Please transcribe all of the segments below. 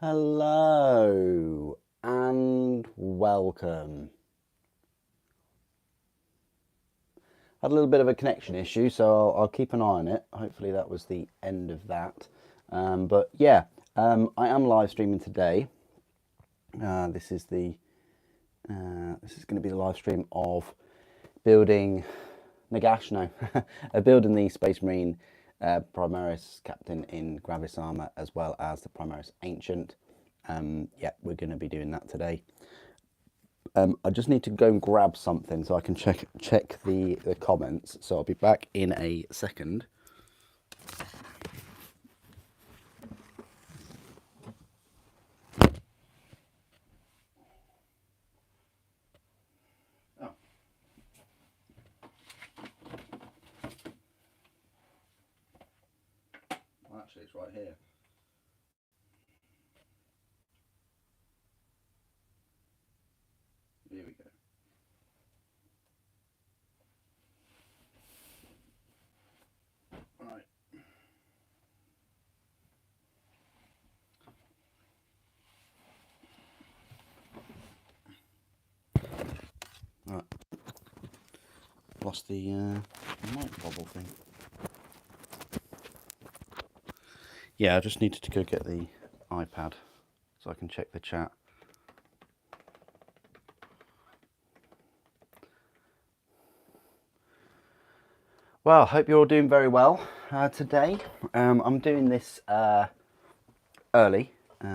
Hello and welcome. Had a little bit of a connection issue, so I'll keep an eye on it. Hopefully that was the end of that. But yeah, I am live streaming today. This is going to be the live stream of building building the Space Marine Primaris Captain in Gravis Armour, as well as the Primaris Ancient. Yeah, we're going to be doing that today. I just need to go and grab something so I can check the comments. So I'll be back in a second. Oh. Well, actually, it's right here. Here we go. Right. Right. Lost the mic bobble thing. Yeah, I just needed to go get the iPad so I can check the chat. Well, hope you're all doing very well today. I'm doing this early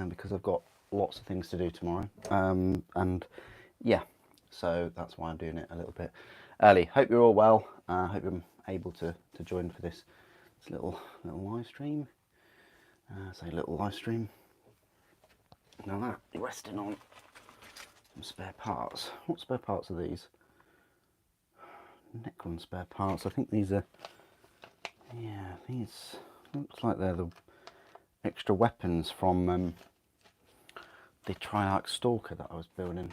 because I've got lots of things to do tomorrow. And yeah, so that's why I'm doing it a little bit early. Hope you're all well. Hope I'm able to join for this little live stream. Say little live stream. Now that resting on some spare parts. What spare parts are these? Necron spare parts. I think these are. Yeah, these looks like they're the extra weapons from the Triarch Stalker that I was building.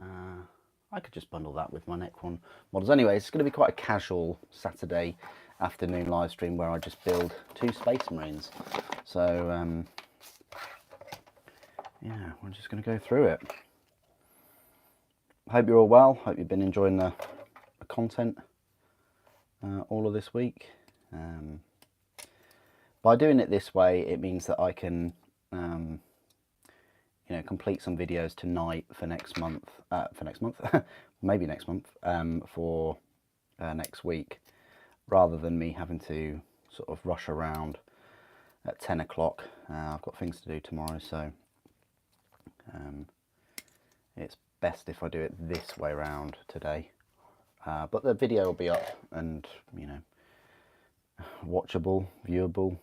I could just bundle that with my Necron models. Anyway, it's going to be quite a casual Saturday afternoon live stream where I just build 2 Space Marines. So yeah, we're just going to go through it. Hope you're all well. Hope you've been enjoying the content all of this week. By doing it this way, it means that I can complete some videos tonight for next month, maybe next month, for next week, rather than me having to sort of rush around at 10 o'clock. I've got things to do tomorrow, so it's best if I do it this way around today. But the video will be up and, watchable, viewable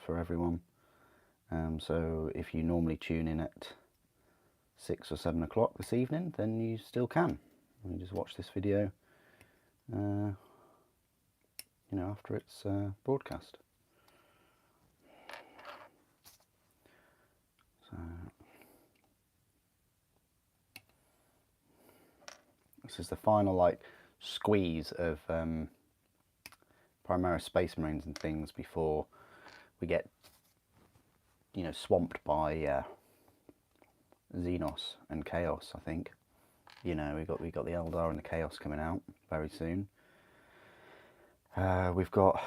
for everyone. So if you normally tune in at 6 or 7 o'clock this evening, then you still can. You just watch this video, after it's broadcast. So this is the final squeeze of Primaris Space Marines and things before we get swamped by Xenos and Chaos. I think we got the Eldar and the Chaos coming out very soon. We've got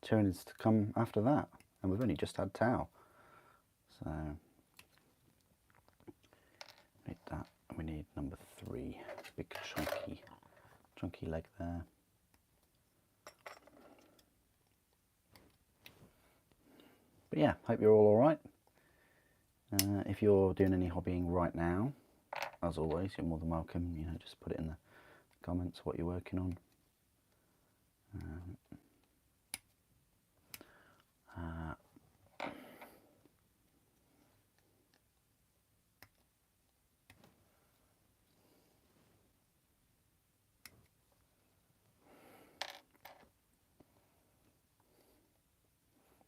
Tyranids to come after that, and we've only just had Tau. So need that. We need number 3, big chunky leg there. But yeah, hope you're all right. If you're doing any hobbying right now, as always, you're more than welcome. Just put it in the comments what you're working on.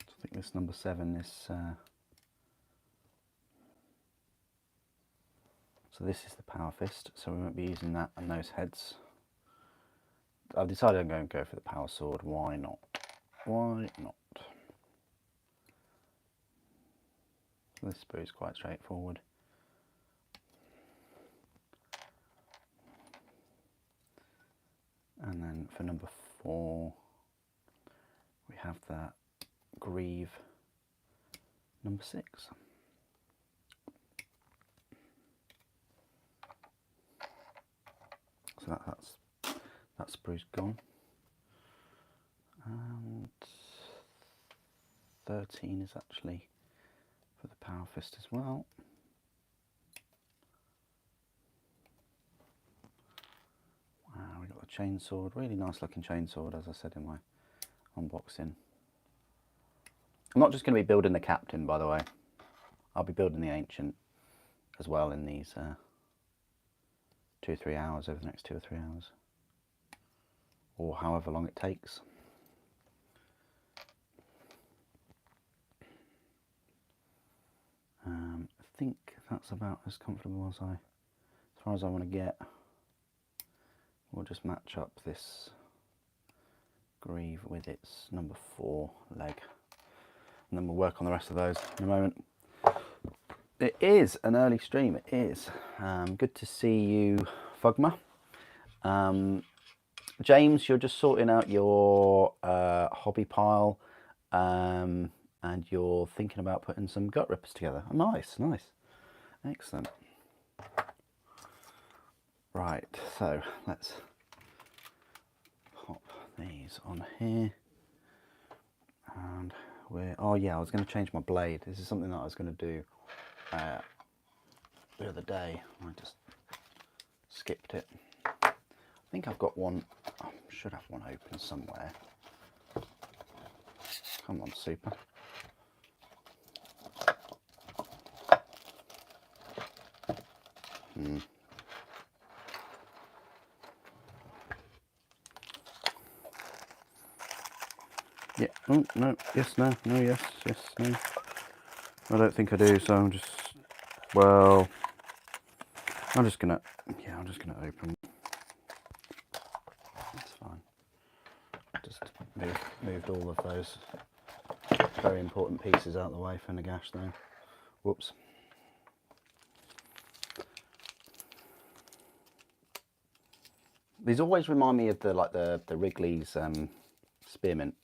I think this number 7 is. So this is the Power Fist, so we won't be using that on those heads. I've decided I'm going to go for the Power Sword. Why not? Why not? So this sprue is quite straightforward. And then for number 4, we have that Gravis number 6. So that sprue's gone. And 13 is actually for the power fist as well. Wow, we got the chainsword, really nice looking chainsword, as I said in my unboxing. I'm not just going to be building the captain, by the way. I'll be building the ancient as well in these 2 or 3 hours, over the next 2 or 3 hours, or however long it takes. I think that's about as comfortable as far as I want to get. We'll just match up this Gravis with its number 4 leg, and then we'll work on the rest of those in a moment. It is an early stream, it is. Good to see you, Fugma. James, you're just sorting out your hobby pile, and you're thinking about putting some gut rippers together. Oh, nice, nice. Excellent. Right, so let's pop these on here. And oh yeah, I was going to change my blade. This is something that I was going to do the other day. I just skipped it. I think I've got one. I should have one open somewhere. Come on, super. Yeah, oh, no, yes, no, no, yes, yes, no. I don't think I do, so I'm just, well, I'm just gonna open. That's fine. Just moved all of those very important pieces out of the way for Nagash there. Whoops. These always remind me of the Wrigley's spearmint.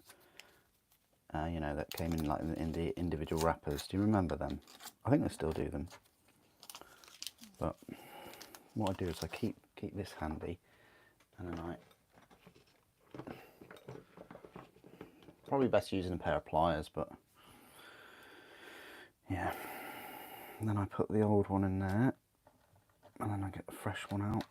You know, that came in like in the individual wrappers. Do you remember them? I think they still do them. But what I do is I keep this handy, and then probably best using a pair of pliers, but yeah. And then I put the old one in there, and then I get the fresh one out.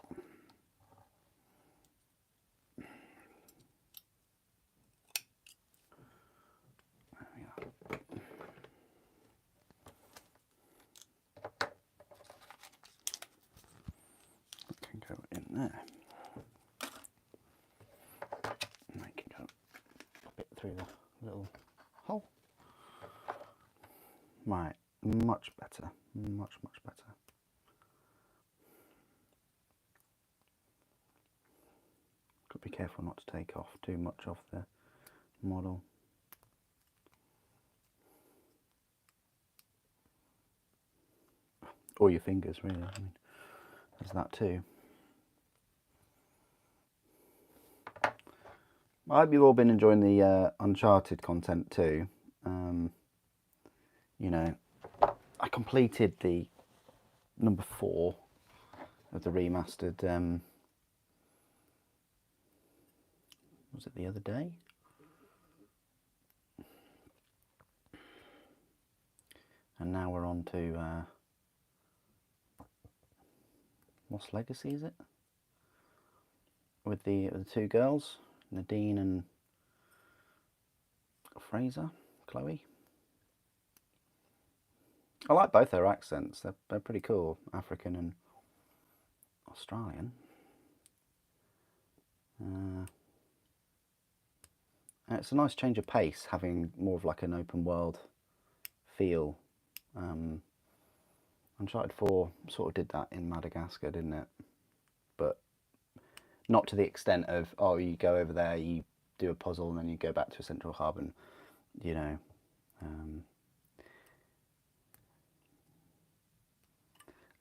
Go in there, and I can go pop it through the little hole. Right, much better, much better. Got to be careful not to take off too much off the model. Or your fingers, really. I mean, there's that too. I hope you've all been enjoying the Uncharted content too. You know, I completed the number 4 of the remastered, was it the other day? And now we're on to, Lost Legacy, is it? With the 2 girls, Nadine and Fraser, Chloe. I like both their accents. They're pretty cool, African and Australian. It's a nice change of pace, having more of like an open world feel. Uncharted 4 sort of did that in Madagascar, didn't it? But not to the extent of, oh, you go over there, you do a puzzle, and then you go back to a central hub, and, you know,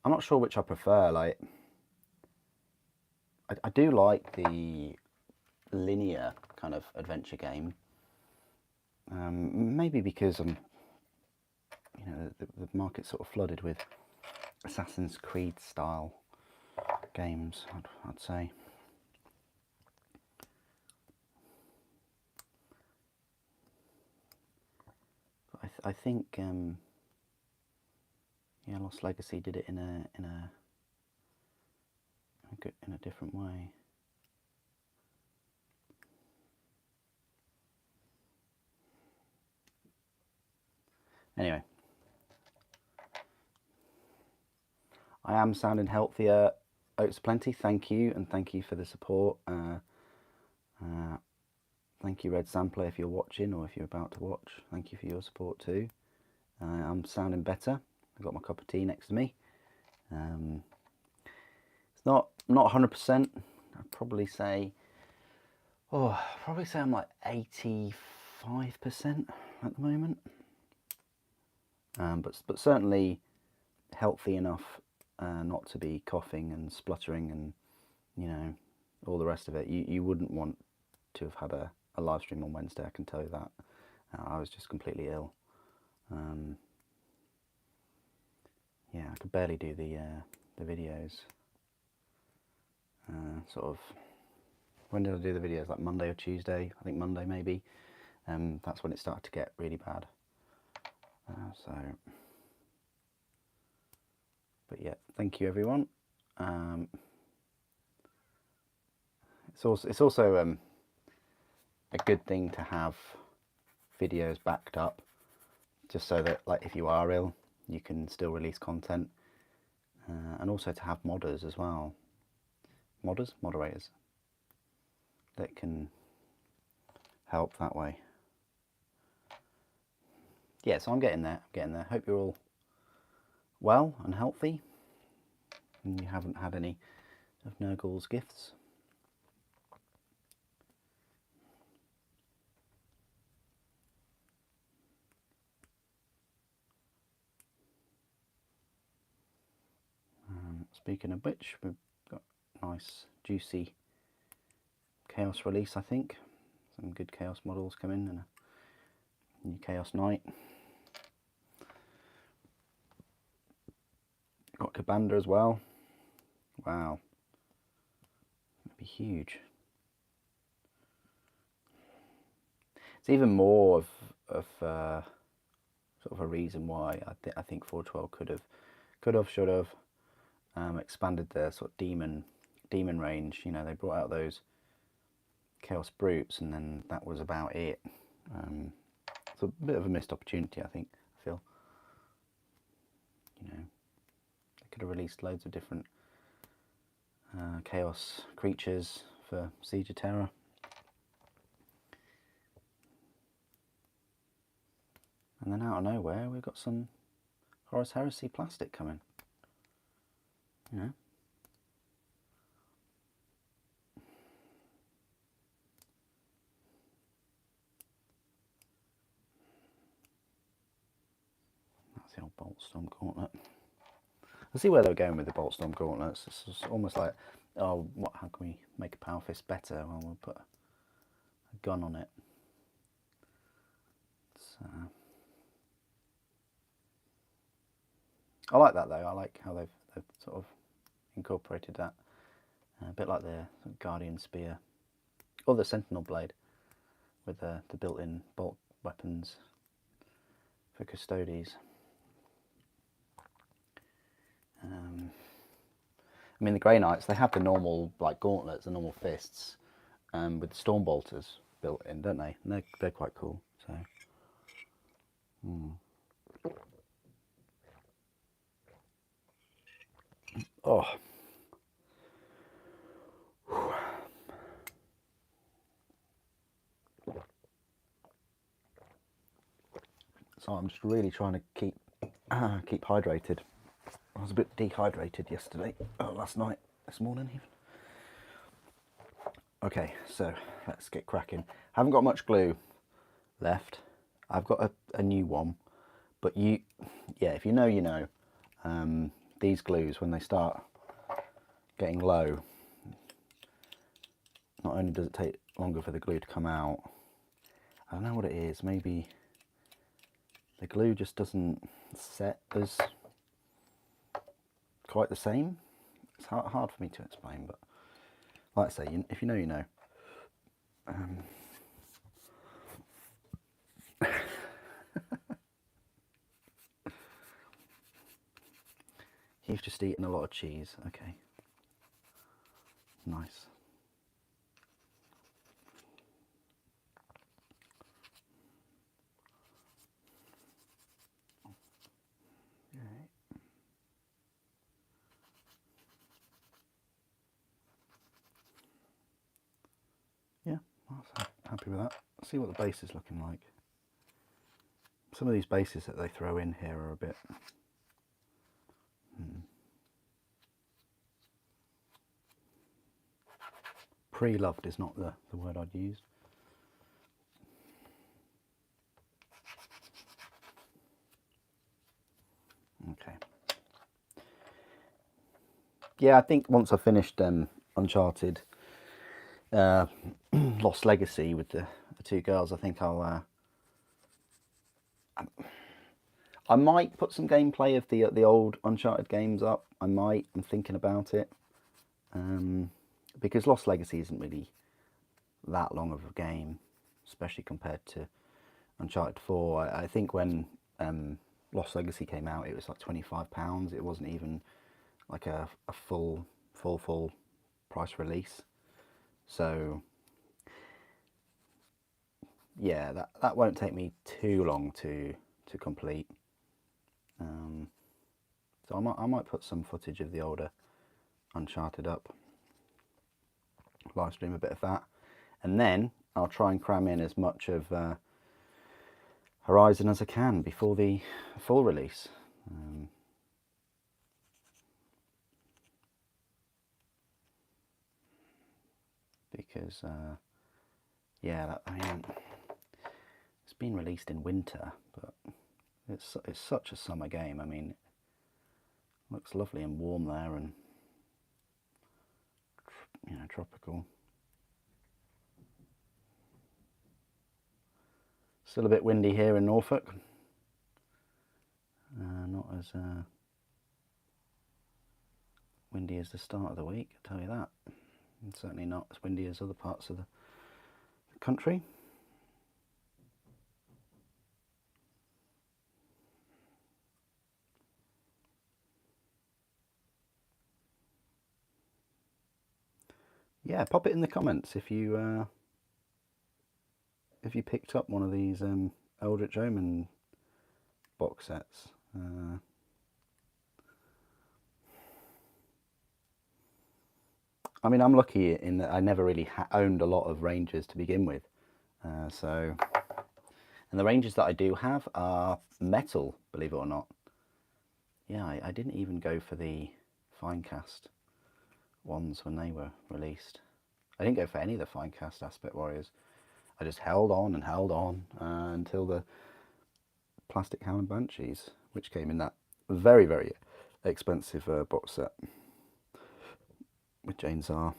I'm not sure which I prefer. Like, I do like the linear kind of adventure game. Maybe because I'm, you know, the market's sort of flooded with Assassin's Creed style games, I'd say. But I think yeah, Lost Legacy did it in a different way. Anyway, I am sounding healthier. Oats Plenty, thank you, and thank you for the support. Thank you, Red Sampler, if you're watching or if you're about to watch. Thank you for your support too. I'm sounding better. I've got my cup of tea next to me. It's not 100%. I'd probably say, I'm like 85% at the moment. But certainly healthy enough not to be coughing and spluttering and, you know, all the rest of it. You wouldn't want to have had a live stream on Wednesday, I can tell you that. I was just completely ill. Yeah, I could barely do the videos. Sort of, when did I do the videos? Like Monday or Tuesday? I think Monday maybe. That's when it started to get really bad. But yeah, thank you everyone. It's also a good thing to have videos backed up, just so that, like, if you are ill, you can still release content, and also to have modders as well. Moderators that can help that way. Yeah, so I'm getting there. Hope you're all well and healthy, and you haven't had any of Nurgle's gifts. Speaking of which, we've got a nice juicy Chaos release, I think. Some good Chaos models come in, and a new Chaos Knight. Got Kabanda as well. Wow, that'd be huge. It's even more of sort of a reason why I think 412 should have expanded their sort of demon range. You know, they brought out those Chaos Brutes, and then that was about it. It's a bit of a missed opportunity, I feel. You know, they could have released loads of different Chaos creatures for Siege of Terror. And then out of nowhere, we've got some Horus Heresy plastic coming. You know. That's the old Boltstorm Gauntlet. I see where they're going with the Boltstorm Gauntlets. It's almost like, oh, how can we make a Power Fist better? Well, we'll put a gun on it. I like that though. I like how they've sort of incorporated that. A bit like the Guardian Spear or the Sentinel Blade with the built-in bolt weapons for Custodes. I mean, the Grey Knights, they have the normal like gauntlets, the normal fists, with the Storm Bolters built in, don't they? And they're quite cool. So. Oh. So I'm just really trying to keep hydrated. I was a bit dehydrated yesterday, last night, this morning even. Okay, so let's get cracking. Haven't got much glue left. I've got a new one, but if you know, you know. these glues, when they start getting low, not only does it take longer for the glue to come out, I don't know what it is, maybe the glue just doesn't set as quite the same. It's hard for me to explain, but like I say, if you know, you know. You've just eaten a lot of cheese. Okay. Nice. Yeah, I'm happy with that. Let's see what the base is looking like. Some of these bases that they throw in here are a bit... Pre-loved is not the word I'd use. Okay. Yeah, I think once I've finished Uncharted Lost Legacy with the two girls, I think I might put some gameplay of the old Uncharted games up. I'm thinking about it. Because Lost Legacy isn't really that long of a game, especially compared to Uncharted 4. I think when Lost Legacy came out, it was like £25. It wasn't even like a full price release. So yeah, that won't take me too long to complete. So I might put some footage of the older Uncharted up, live stream a bit of that, and then I'll try and cram in as much of Horizon as I can before the full release. Because yeah, I mean, it's been released in winter, but it's such a summer game. I mean, it looks lovely and warm there, and you know, tropical. Still a bit windy here in Norfolk. Not as windy as the start of the week, I'll tell you that. And certainly not as windy as other parts of the country. Yeah, pop it in the comments if you picked up one of these Eldritch Omen box sets. I mean, I'm lucky in that I never really owned a lot of Rangers to begin with. And the Rangers that I do have are metal, believe it or not. Yeah, I didn't even go for the Finecast ones when they were released. I didn't go for any of the Finecast Aspect Warriors. I just held on and held on until the Plastic Howling Banshees, which came in that very, very expensive box set with Jane Czar.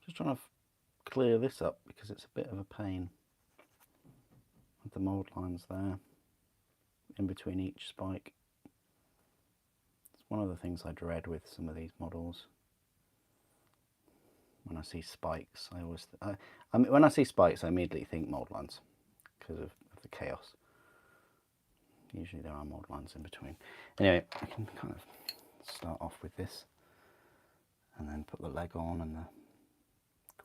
Just trying to clear this up because it's a bit of a pain with the mould lines there in between each spike. It's one of the things I dread with some of these models. When I see spikes, I mean, when I see spikes, I immediately think mold lines because of the chaos. Usually there are mold lines in between. Anyway, I can kind of start off with this and then put the leg on and the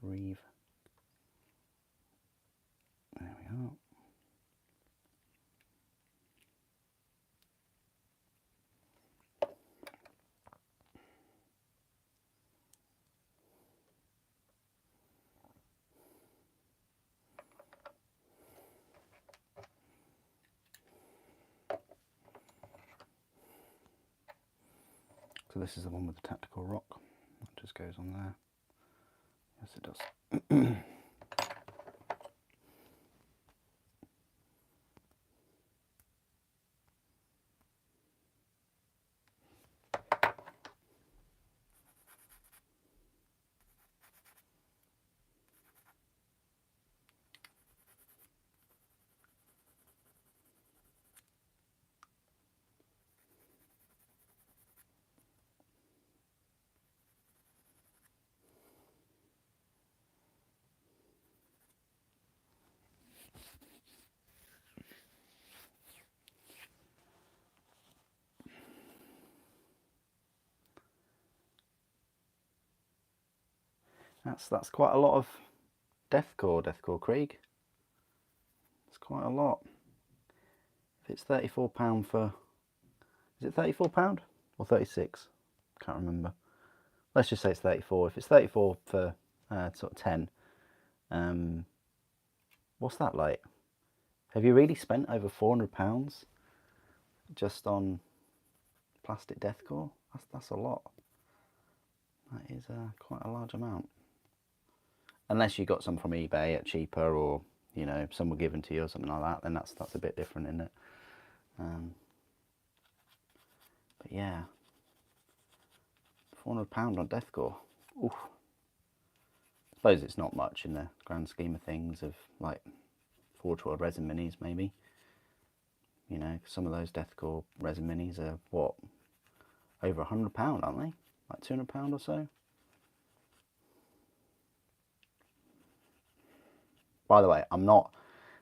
greave. There we are. So this is the one with the tactical rock. That just goes on there. Yes, it does. That's quite a lot of deathcore Krieg. It's quite a lot. If it's £34 for, is it £34 or 36? Can't remember. Let's just say it's 34. If it's 34 for sort of 10, what's that like? Have you really spent over £400 just on plastic deathcore? That's a lot. That is quite a large amount. Unless you got some from eBay at cheaper, or you know, some were given to you or something like that, then that's a bit different, isn't it? But yeah, £400 on deathcore. Oof. I suppose it's not much in the grand scheme of things, of like Forge World resin minis maybe. You know, some of those deathcore resin minis are what, over £100, aren't they? Like £200 or so. By the way,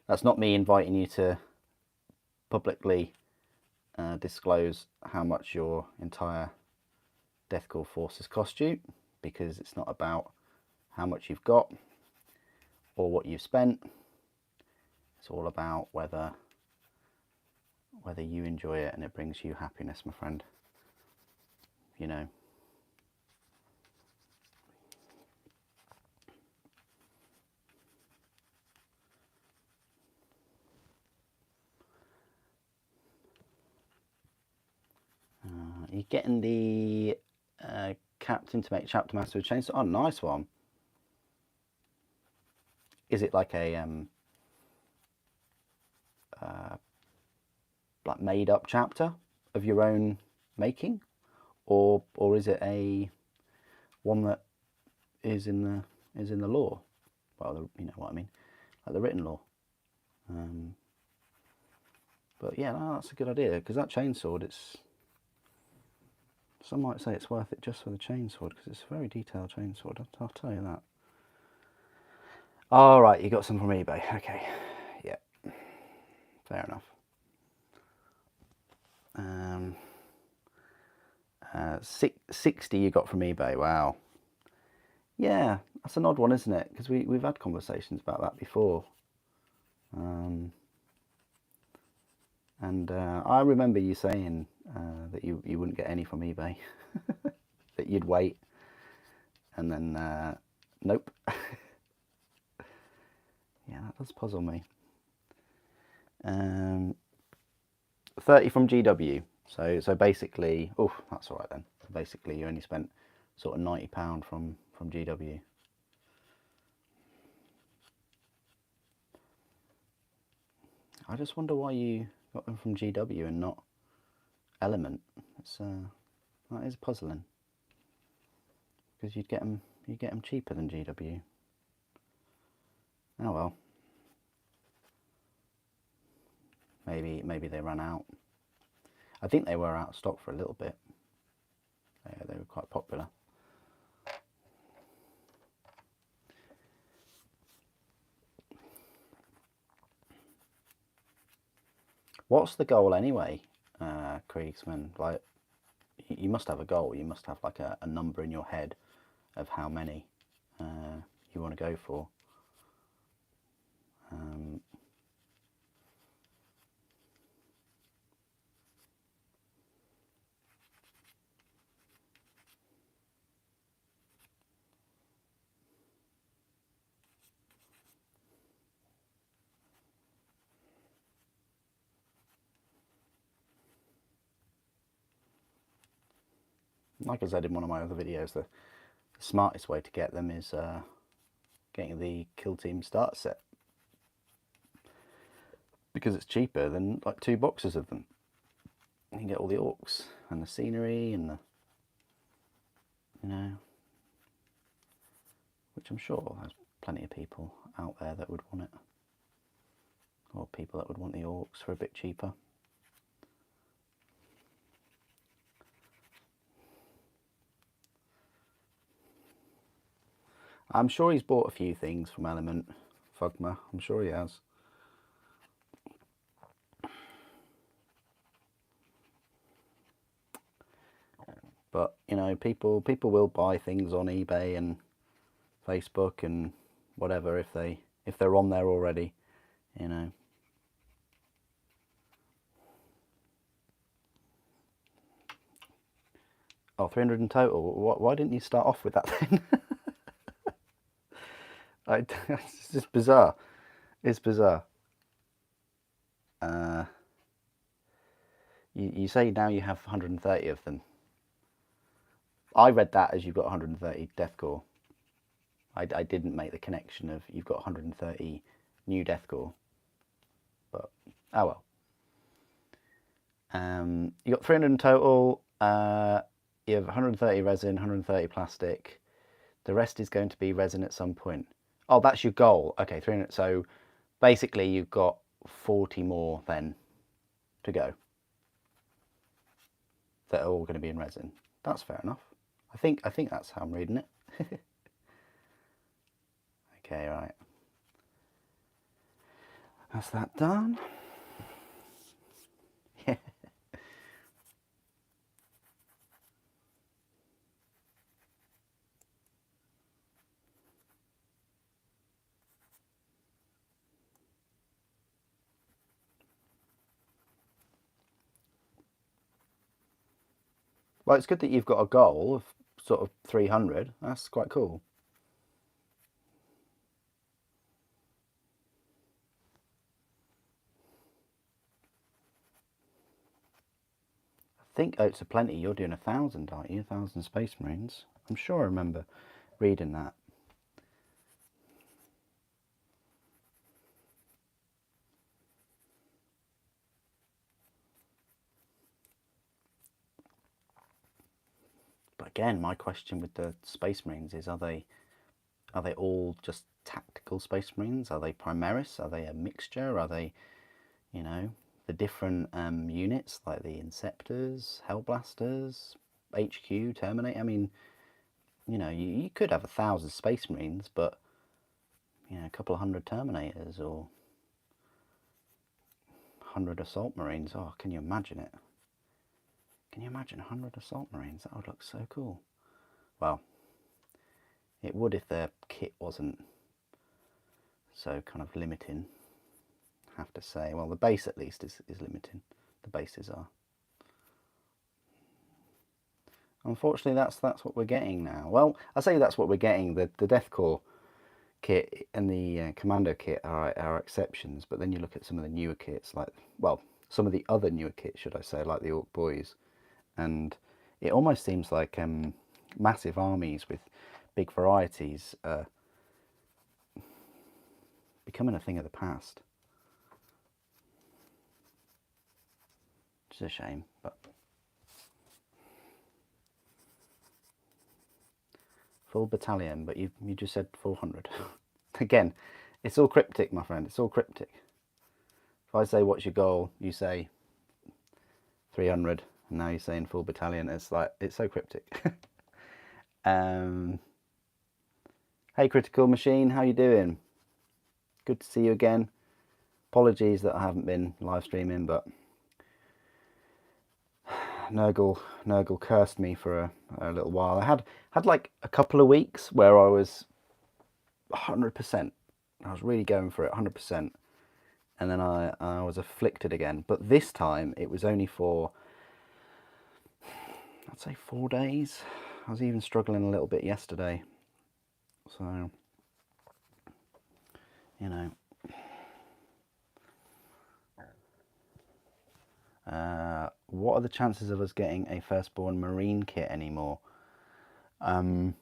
that's not me inviting you to publicly disclose how much your entire deathcore forces cost you, because it's not about how much you've got or what you've spent. It's all about whether you enjoy it and it brings you happiness, my friend. You know. You're getting the captain to make chapter master with chainsaw. Oh, nice one. Is it like a like made up chapter of your own making, or is it a one that is in the lore? Well, you know what I mean, like the written lore. But yeah, no, that's a good idea, because that chainsword, it's, some might say it's worth it just for the chainsword, because it's a very detailed chainsword. I'll tell you that. All right, you got some from eBay. Okay, yeah, fair enough. 60 you got from eBay. Wow. Yeah, that's an odd one, isn't it? Because we've had conversations about that before. And I remember you saying that you wouldn't get any from eBay, that you'd wait, and then nope. Yeah, that does puzzle me. 30 from GW. So basically, oh, that's all right then. Basically, you only spent sort of £90 from GW. I just wonder why you got them from GW and not Element. That is puzzling, because you'd get them cheaper than GW. Oh well. Maybe they ran out. I think they were out of stock for a little bit. They were quite popular. What's the goal anyway, Kriegsman? Like, you must have a goal. You must have like a number in your head of how many you want to go for. Like I said in one of my other videos, the smartest way to get them is getting the Kill Team starter set, because it's cheaper than like 2 boxes of them. You can get all the orcs and the scenery and the, you know, which I'm sure there's plenty of people out there that would want it, or people that would want the orcs for a bit cheaper. I'm sure he's bought a few things from Element, Fugma. I'm sure he has. But you know, people will buy things on eBay and Facebook and whatever if they're on there already, you know. Oh, 300 in total. Why didn't you start off with that then? It's just bizarre. It's bizarre. You say now you have 130 of them. I read that as you've got 130 deathcore. I didn't make the connection of you've got 130 new deathcore. But, oh well. You got 300 in total. You have 130 resin, 130 plastic. The rest is going to be resin at some point. Oh, that's your goal. Okay, 300. So basically you've got 40 more then to go that are all going to be in resin. That's fair enough. I think that's how I'm reading it. Okay, right. That's that done. Yeah. Well, it's good that you've got a goal of sort of 300. That's quite cool. I think Oats are plenty. You're doing 1,000, aren't you? 1,000 Space Marines. I'm sure I remember reading that. But again, my question with the Space Marines is: are they all just tactical Space Marines? Are they Primaris? Are they a mixture? Are they, you know, the different units like the Inceptors, Hellblasters, HQ, Terminate? I mean, you know, you could have 1,000 Space Marines, but you know, a couple of 100 Terminators or 100 Assault Marines. Oh, can you imagine it? Can you imagine 100 Assault Marines? That would look so cool. Well, it would if their kit wasn't so kind of limiting, I have to say. Well, the base at least is limiting. The bases are. Unfortunately, that's what we're getting now. Well, I say that's what we're getting. The Deathcore kit and the Commando kit are exceptions, but then you look at some of the newer kits, like, well, some of the other newer kits, should I say, like the Orc Boys, and it almost seems like massive armies with big varieties becoming a thing of the past. Which is a shame, but full battalion, but you just said 400. Again, it's all cryptic, my friend. It's all cryptic. If I say what's your goal, you say 300, and now you're saying full battalion. It's like, it's so cryptic. Hey, Critical Machine, how you doing? Good to see you again. Apologies that I haven't been live streaming, but Nurgle cursed me for a little while. I had like a couple of weeks where I was 100%. I was really going for it, 100%. And then I was afflicted again. But this time it was only for, I'd say 4 days. I was even struggling a little bit yesterday. So, you know. What are the chances of us getting a Firstborn Marine kit anymore? I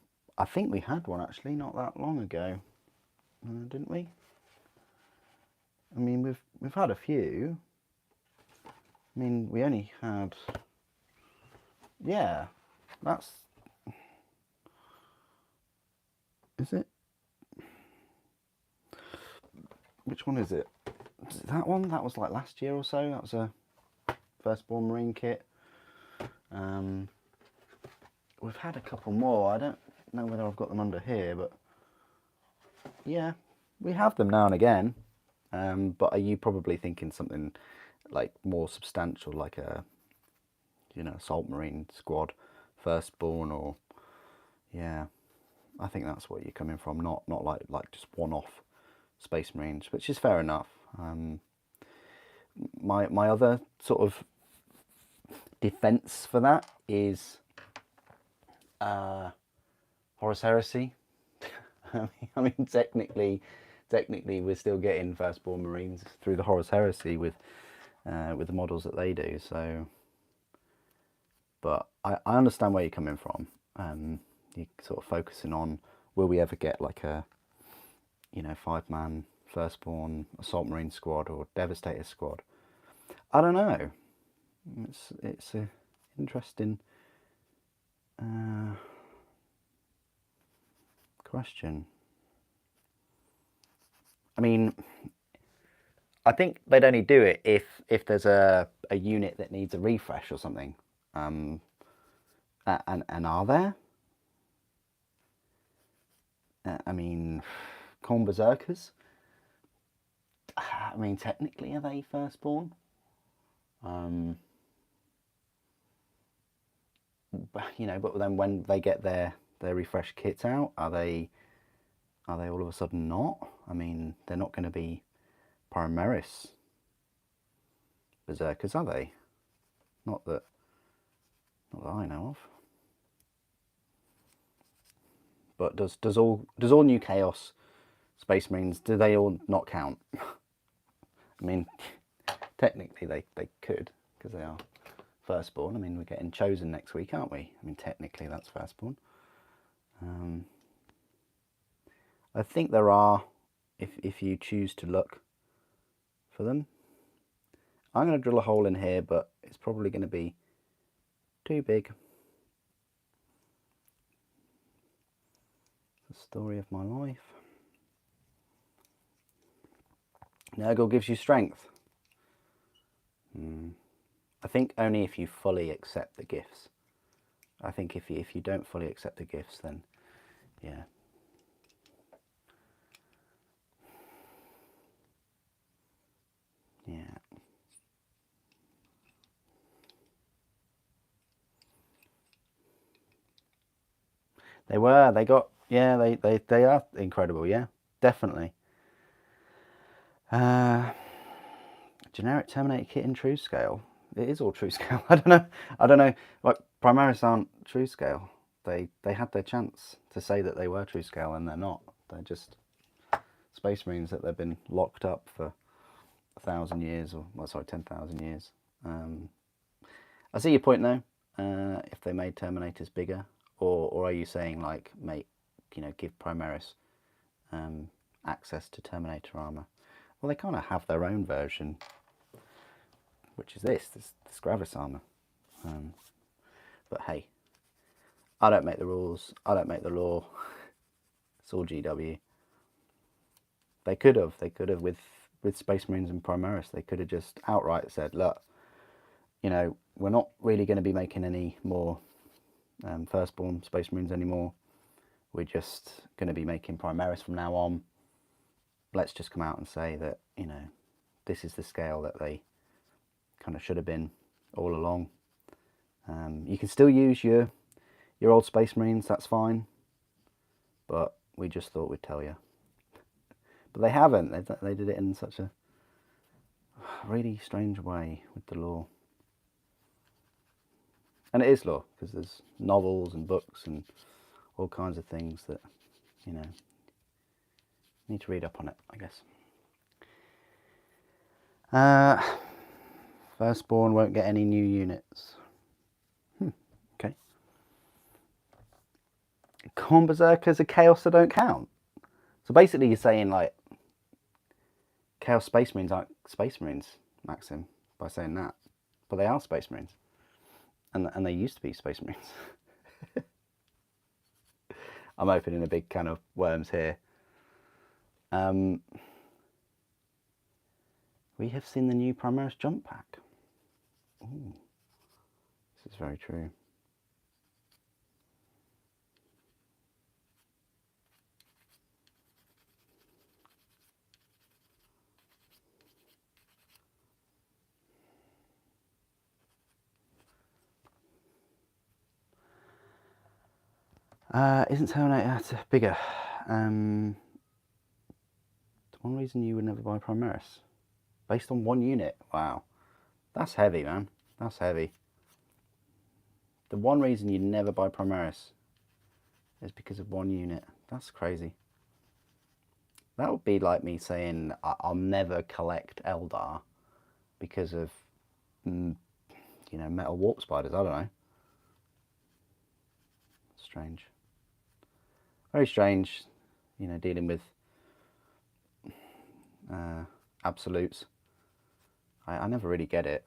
think we had one actually not that long ago, didn't we? I mean, we've had a few. I mean, we only had, yeah, that's, is it? Which one is it? Is it that one? That was like last year or so. That was a Firstborn Marine kit. We've had a couple more. I don't know whether I've got them under here, but yeah, we have them now and again. But are you probably thinking something like more substantial, like a, you know, Assault Marine Squad Firstborn, or yeah, I think that's what you're coming from. Not like just one-off Space Marines, which is fair enough. My other sort of defense for that is Horus Heresy. I mean, technically we're still getting Firstborn Marines through the Horus Heresy with the models that they do. So, but I understand where you're coming from. You're sort of focusing on, will we ever get like a, you know, 5-man Firstborn Assault Marine Squad or Devastator Squad? I don't know. It's a interesting question. I mean, I think they'd only do it if there's a unit that needs a refresh or something. And are there? I mean, Khorne Berserkers. I mean, technically, are they Firstborn? You know, but then when they get their refresh kits out, are they all of a sudden not? I mean, they're not going to be Primaris Berserkers, are they? Not that I know of. But does all New Chaos Space Marines, do they all not count? I mean, technically they could, because they are Firstborn. I mean, we're getting Chosen next week, aren't we? I mean, technically that's Firstborn. I think there are, if you choose to look for them. I'm going to drill a hole in here, but it's probably going to be too big. The story of my life. Nurgle gives you strength. I think only if you fully accept the gifts. I think if you don't fully accept the gifts, then yeah. Yeah. They got, yeah, they are incredible, yeah, definitely. Generic Terminator kit in true scale. It is all true scale. I don't know. Like, Primaris aren't true scale. They had their chance to say that they were true scale, and they're not. They're just Space Marines that they've been locked up for 1,000 years, or well, sorry, 10,000 years. I see your point though. If they made Terminators bigger, or are you saying like give Primaris access to Terminator armor? Well, they kind of have their own version, which is this Gravis Armour. But hey, I don't make the rules. I don't make the law. It's all GW. They could have with Space Marines and Primaris. They could have just outright said, look, you know, we're not really going to be making any more Firstborn Space Marines anymore. We're just going to be making Primaris from now on. Let's just come out and say that, you know, this is the scale that they kind of should have been all along. You can still use your old Space Marines, that's fine, but we just thought we'd tell you. But they haven't. They did it in such a really strange way with the lore. And it is lore, because there's novels and books and all kinds of things that, you know, need to read up on it, I guess. Firstborn won't get any new units. Okay. Khorne Berserkers are Chaos that don't count. So basically you're saying, like, Chaos Space Marines aren't Space Marines, Maxim, by saying that. But they are Space Marines. And they used to be Space Marines. I'm opening a big can of worms here. We have seen the new Primaris jump pack. Ooh, this is very true. Isn't Terminator, that's bigger. One reason you would never buy Primaris. Based on one unit. Wow. That's heavy, man. That's heavy. The one reason you'd never buy Primaris is because of one unit. That's crazy. That would be like me saying I'll never collect Eldar because of, you know, metal warp spiders. I don't know. Strange. Very strange, you know, dealing with absolutes. I never really get it.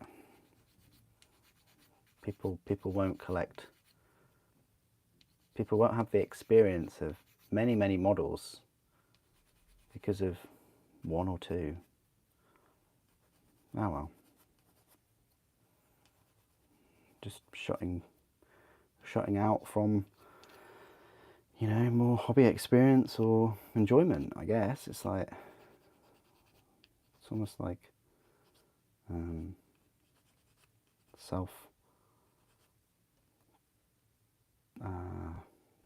People won't collect. People won't have the experience of many models because of one or two. Oh well. Just shutting out from, you know, more hobby experience or enjoyment, I guess. It's like, it's almost like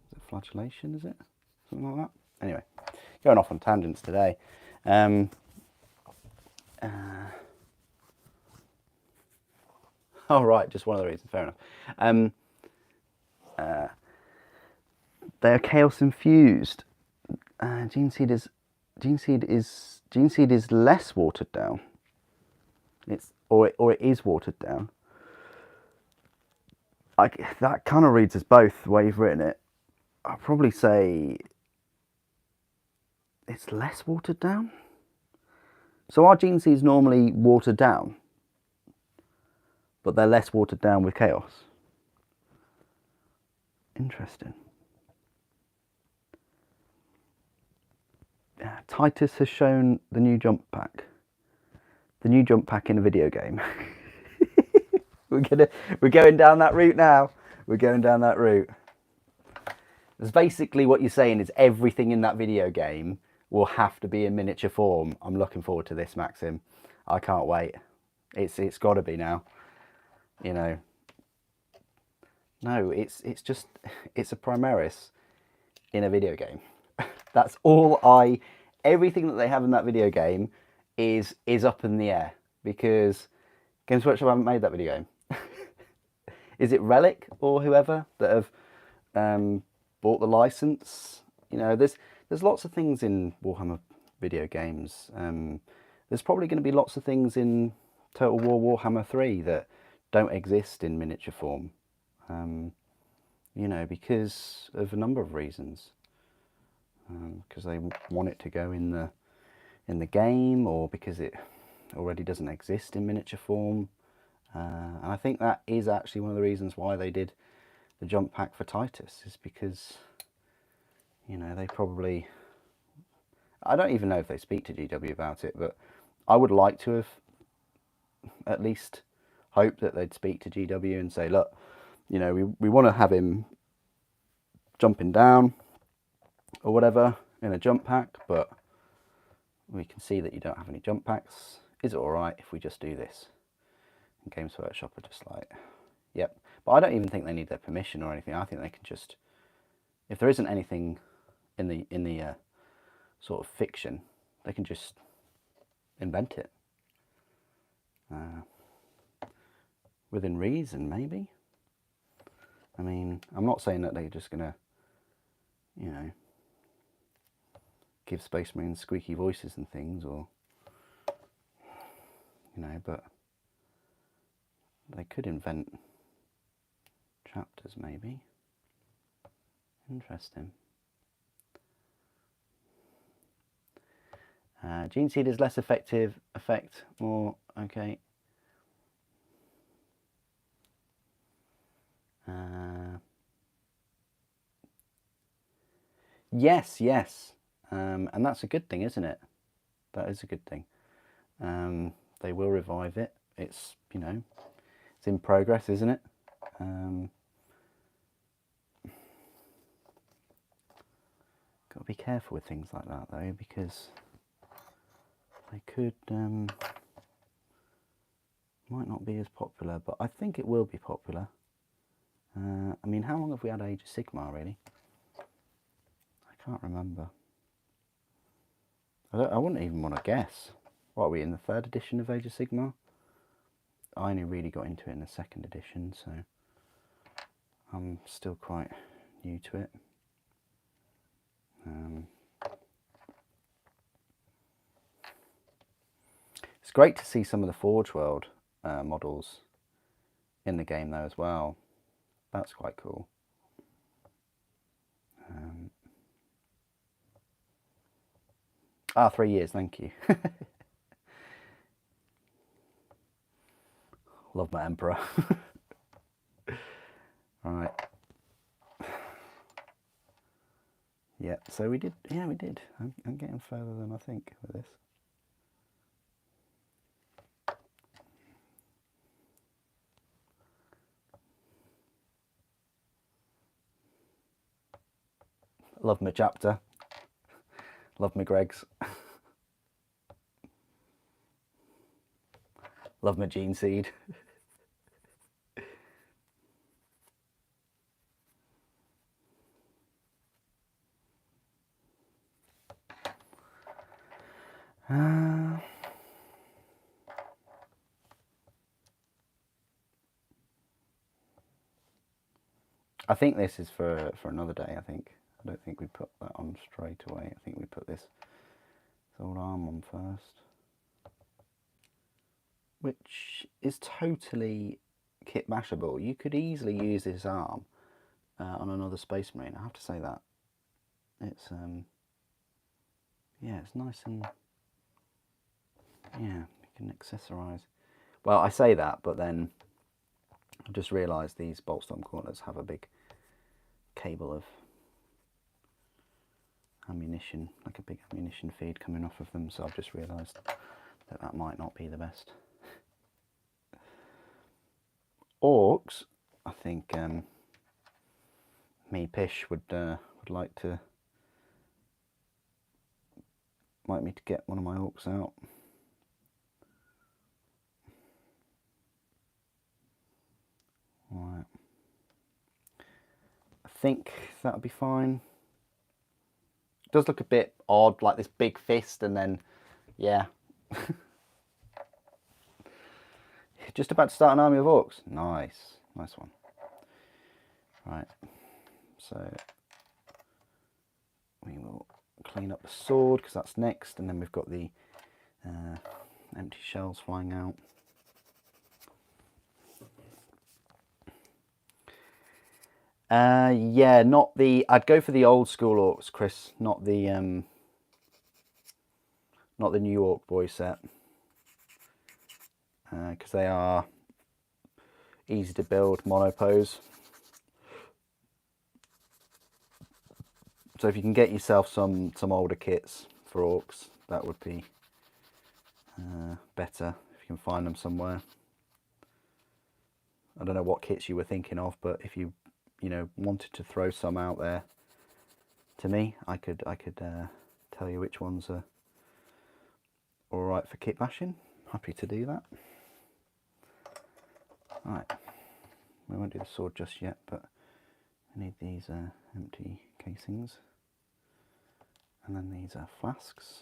is it flagellation, is it? Something like that? Anyway, going off on tangents today. Oh right, just one of the reasons, fair enough. They are chaos infused. Gene Seed is less watered down. Or it is watered down. That kind of reads as both the way you've written it. I'll probably say it's less watered down. So our Gene Seed's normally watered down, but they're less watered down with chaos. Interesting. Titus has shown the new jump pack. The new jump pack in a video game. We're going down that route now. We're going down that route. That's basically what you're saying is everything in that video game will have to be in miniature form. I'm looking forward to this, Maxim. I can't wait. It's got to be now. You know. No, it's a Primaris in a video game. That's all everything that they have in that video game is up in the air, because Games Workshop haven't made that video game. Is it Relic or whoever that have bought the license? You know, there's lots of things in Warhammer video games. There's probably going to be lots of things in Total War Warhammer 3 that don't exist in miniature form. You know, because of a number of reasons. Because they want it to go in the game, or because it already doesn't exist in miniature form. And I think that is actually one of the reasons why they did the jump pack for Titus, is because, you know, they probably, I don't even know if they speak to GW about it, but I would like to have at least hoped that they'd speak to GW and say, look, you know, we want to have him jumping down or whatever in a jump pack, but we can see that you don't have any jump packs is it alright if we just do this? And Games Workshop are just like, yep. But I don't even think they need their permission or anything. I think they can just, if there isn't anything in the sort of fiction, they can just invent it. Within reason, maybe. I mean, I'm not saying that they're just going to, you know, give Space Marines squeaky voices and things, or, you know, but they could invent chapters, maybe. Interesting. Gene Seed is less effective, effect more, okay. Yes, yes, and that's a good thing, isn't it? That is a good thing. They will revive it. It's, you know, it's in progress, isn't it? Got to be careful with things like that, though, because they could might not be as popular, but I think it will be popular. I mean, how long have we had Age of Sigmar, really? I can't remember. I wouldn't even want to guess. What are we, in the 3rd edition of Age of Sigmar? I only really got into it in the 2nd edition, so I'm still quite new to it. It's great to see some of the Forge World models in the game, though, as well. That's quite cool. 3 years, thank you. Love my Emperor. Right. Yeah, so we did, yeah, we did. I'm getting further than I think with this. Love my chapter. Love my Gregs. Love my Gene Seed. I think this is for another day, I think. I don't think we put that on straight away. I think we put this old arm on first. Which is totally kit bashable. You could easily use this arm on another Space Marine, I have to say that. It's, yeah, it's nice and, yeah, you can accessorise. Well, I say that, but then I just realised these bolt storm corners have a big cable of ammunition, like a big ammunition feed coming off of them, so I've just realised that that might not be the best. Orcs, I think me Pish would like me to get one of my orcs out. Right. I think that would be fine. It does look a bit odd, like this big fist, and then, yeah. Just about to start an army of orcs. Nice. Nice one. Right. So we will clean up the sword, because that's next, and then we've got the empty shells flying out. Yeah, not the. I'd go for the old school orcs, Chris, not the new orc boy set, because they are easy to build, monopose. So if you can get yourself some older kits for orcs, that would be better if you can find them somewhere. I don't know what kits you were thinking of, but if you wanted to throw some out there to me, I could tell you which ones are all right for kit bashing. happy to do that. Right, we won't do the sword just yet, but I need these empty casings, and then these are flasks.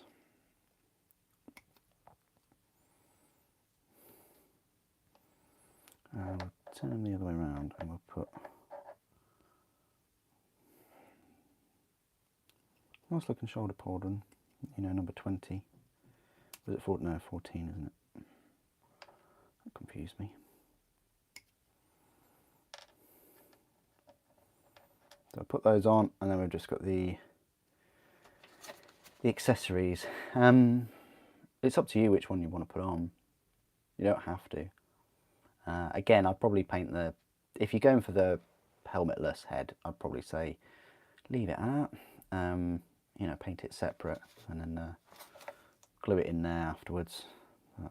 We'll turn them the other way around, and we'll put nice looking shoulder pauldron, you know, number 20. Was it 14? No, 14, isn't it? That confused me. So I'll put those on, and then we've just got the accessories. It's up to you which one you want to put on. You don't have to. Again, I'd probably paint the, if you're going for the helmetless head, I'd probably say leave it out. You know, paint it separate, and then glue it in there afterwards. I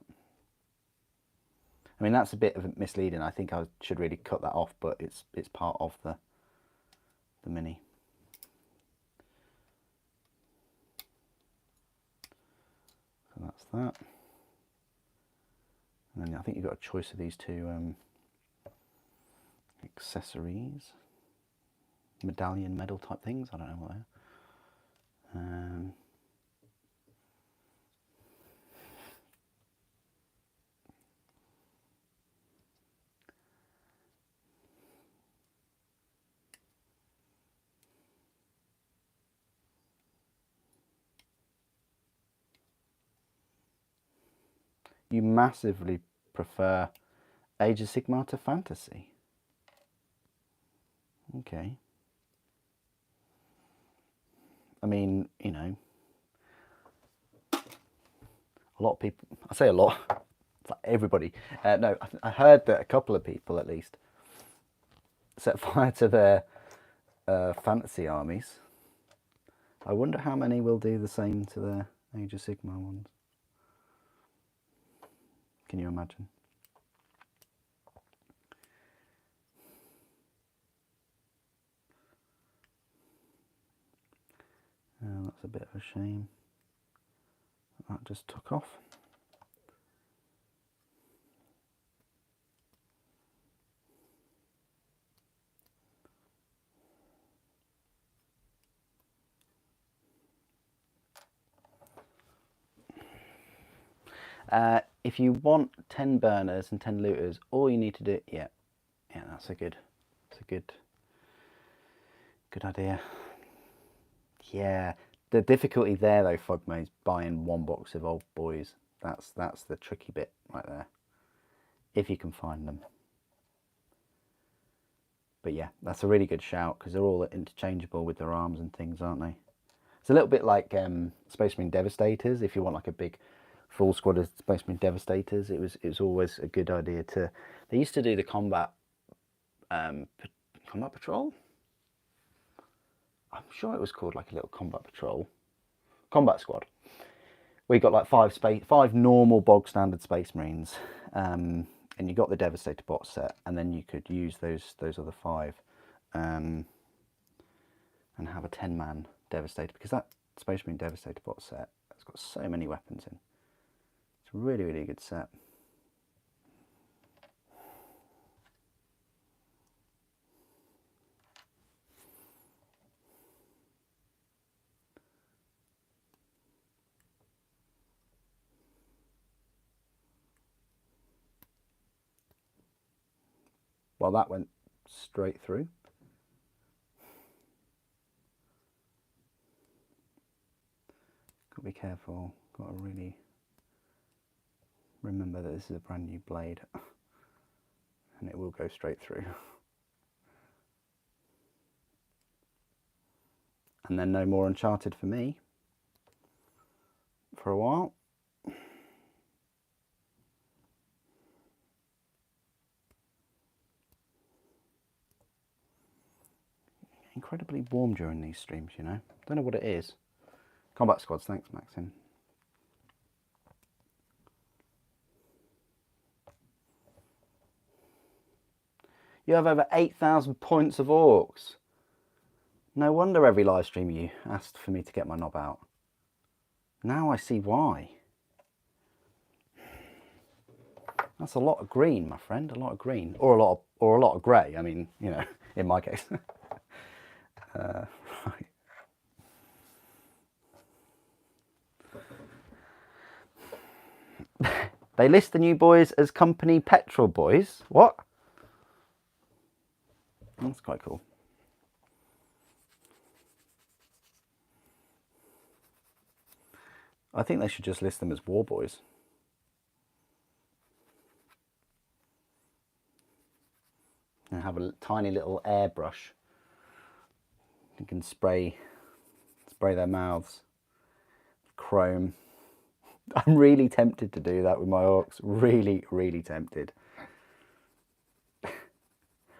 mean, that's a bit of misleading. I think I should really cut that off, but it's part of the mini. So that's that. And then I think you've got a choice of these two accessories, medallion medal type things. I don't know what they are. You massively prefer Age of Sigmar to fantasy. Okay. I mean, you know, a lot of people, I say a lot, it's like everybody. No, I heard that a couple of people at least set fire to their fantasy armies. I wonder how many will do the same to their Age of Sigmar ones. Can you imagine? That's a bit of a shame. That just took off. If you want 10 burners and 10 looters, all you need to do, yeah, that's a good idea. Yeah, the difficulty there though, Fogmo, is buying one box of old boys. That's the tricky bit right there, if you can find them. But yeah, that's a really good shout, because they're all interchangeable with their arms and things, aren't they? It's a little bit like Space Marine Devastators. If you want like a big full squad of Space Marine Devastators, it was always a good idea to. They used to do the combat patrol. I'm sure it was called like a little combat squad. We got like five normal bog standard Space Marines, and you got the Devastator bot set, and then you could use those other 5, and have a 10-man Devastator, because that Space Marine Devastator bot set has got so many weapons in. It's a really, really good set. Well, that went straight through. Got to be careful. Got to really remember that this is a brand new blade, and it will go straight through. And then no more Uncharted for me for a while. Incredibly warm during these streams, you know. Don't know what it is. Combat squads, thanks, Maxim. You have over 8,000 points of orcs. No wonder every live stream you asked for me to get my knob out. Now I see why. That's a lot of green, my friend. A lot of green, or a lot of grey. I mean, you know, in my case. Right. They list the new boys as company petrol boys. What? That's quite cool. I think they should just list them as war boys. And have a tiny little airbrush. You can spray their mouths. Chrome. I'm really tempted to do that with my orcs. Really, really tempted.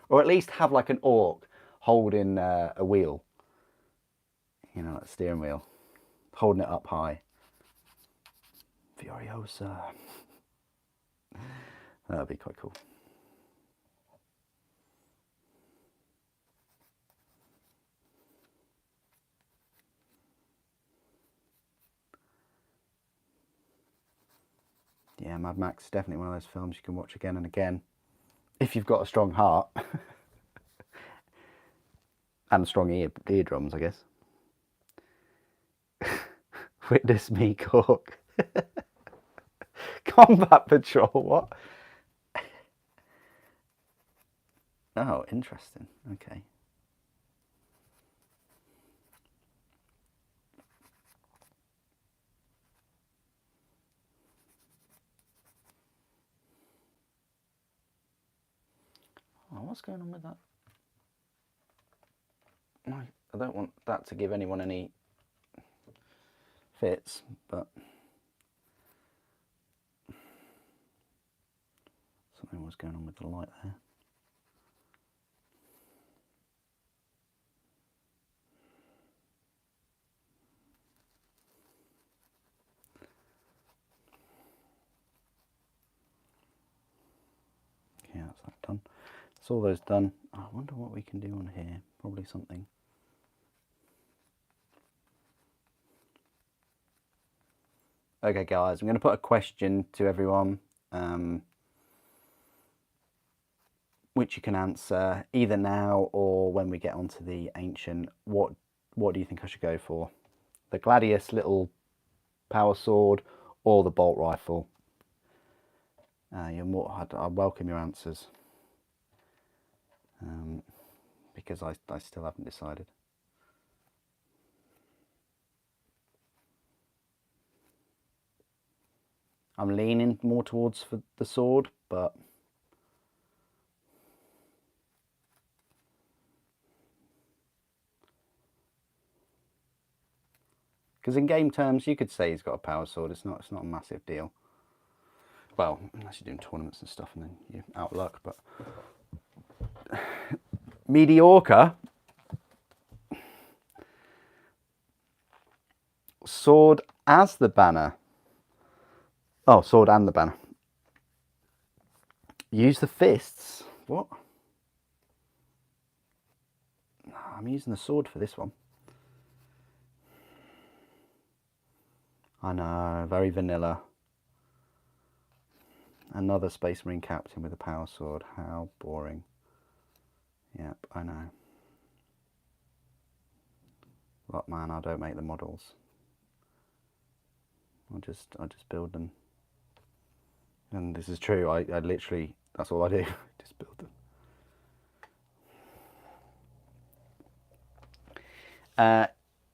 Or at least have like an orc holding a wheel. You know, like a steering wheel. Holding it up high. Furiosa. That would be quite cool. Yeah, Mad Max is definitely one of those films you can watch again and again. If you've got a strong heart. And strong eardrums, I guess. Witness me, Cork. Combat Patrol, what? Oh, interesting. Okay. Oh, what's going on with that? I don't want that to give anyone any fits, but something was going on with the light there. Yeah, that's that done. That's all those done. I wonder what we can do on here. Probably something. Okay, guys, I'm going to put a question to everyone, which you can answer either now or when we get onto the Ancient. What do you think I should go for? The Gladius little power sword or the bolt rifle? I welcome your answers, because I still haven't decided. I'm leaning more towards for the sword, but because in game terms you could say he's got a power sword. It's not a massive deal. Well, unless you're doing tournaments and stuff and then you're out of luck, but mediocre. Sword as the banner. Oh, sword and the banner. Use the fists. What? I'm using the sword for this one. I know, very vanilla. Another Space Marine captain with a power sword. How boring. Yep, I know. But man, I don't make the models. I just build them. And this is true, I literally, that's all I do, just build them.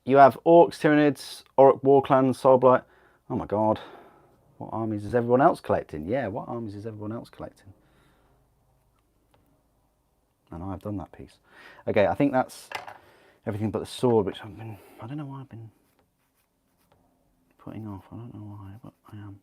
You have Orcs, Tyranids, Orc War Clan, Soulblight. Oh my god, what armies is everyone else collecting? Yeah, what armies is everyone else collecting? And I've done that piece. Okay, I think that's everything but the sword, which I don't know why I've been putting off. I don't know why, but I am.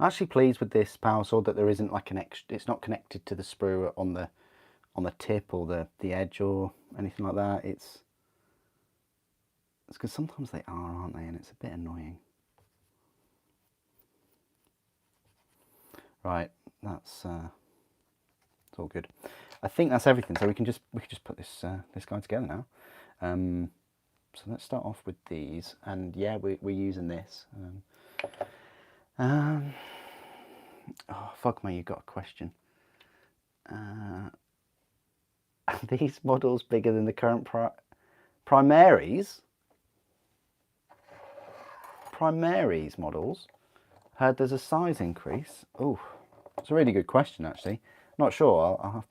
I'm actually pleased with this power sword that there isn't like an extra, it's not connected to the sprue on the tip or the edge or anything like that. It's because sometimes they are, aren't they? And it's a bit annoying. Right, that's it's all good. I think that's everything. So we can just put this this guy together now. So let's start off with these, and yeah, we're using this. Oh, fuck me, you got a question. Are these models bigger than the current Primaris? Primaris models? Heard there's a size increase. Oh, it's a really good question actually. Not sure. I'll have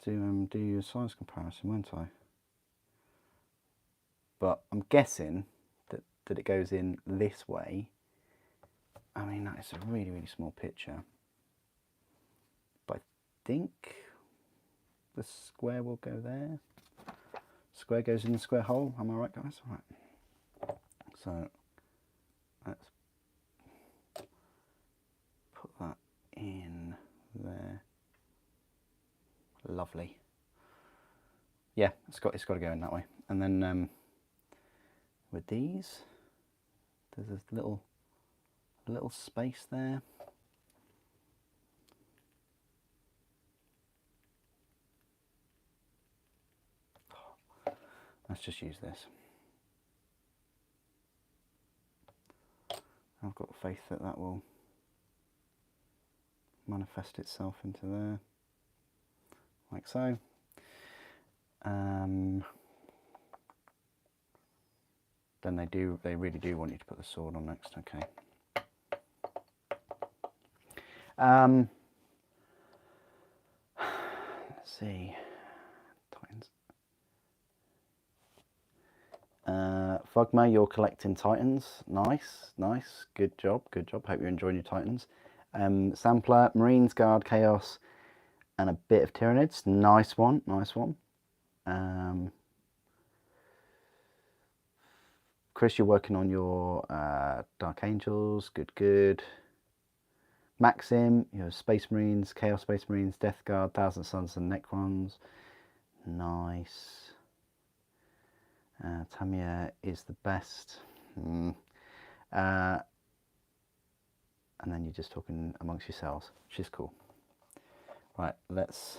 to do a size comparison, won't I? But I'm guessing that it goes in this way. I mean, that is a really, really small picture. But I think the square will go there. Square goes in the square hole. Am I right, guys? All right. So let's put that in there. Lovely. Yeah, it's got to go in that way. And then with these, there's this little space there. Let's just use this. I've got faith that that will manifest itself into there, like so. Then they really do want you to put the sword on next. Okay. Let's see. Titans. Fugma, you're collecting Titans. Nice, nice. Good job, good job. Hope you're enjoying your Titans. Sampler, Marines, Guard, Chaos, and a bit of Tyranids. Nice one, nice one. Chris, you're working on your Dark Angels. Good, good. Maxim, your Space Marines, Chaos Space Marines, Death Guard, Thousand Suns and Necrons. Nice. Tamia is the best. And then you're just talking amongst yourselves, which is cool. Right, let's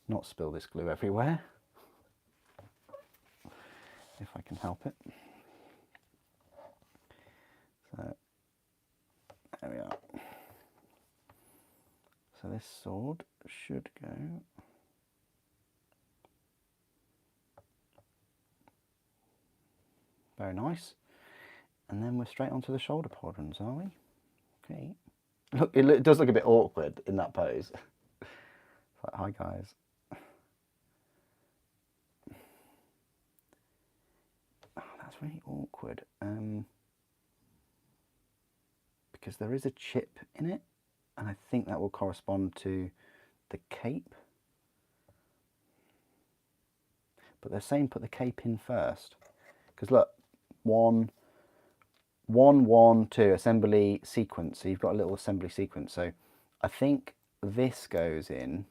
not spill this glue everywhere, if I can help it. So, there we are. So this sword should go very nice. And then we're straight onto the shoulder pauldrons, are we? Okay. Look, it does look a bit awkward in that pose. It's like, hi guys. Oh, that's really awkward. Because there is a chip in it, and I think that will correspond to the cape. But they're saying put the cape in first. Because look, 1, 1, 1, 2, assembly sequence. So you've got a little assembly sequence. So I think this goes in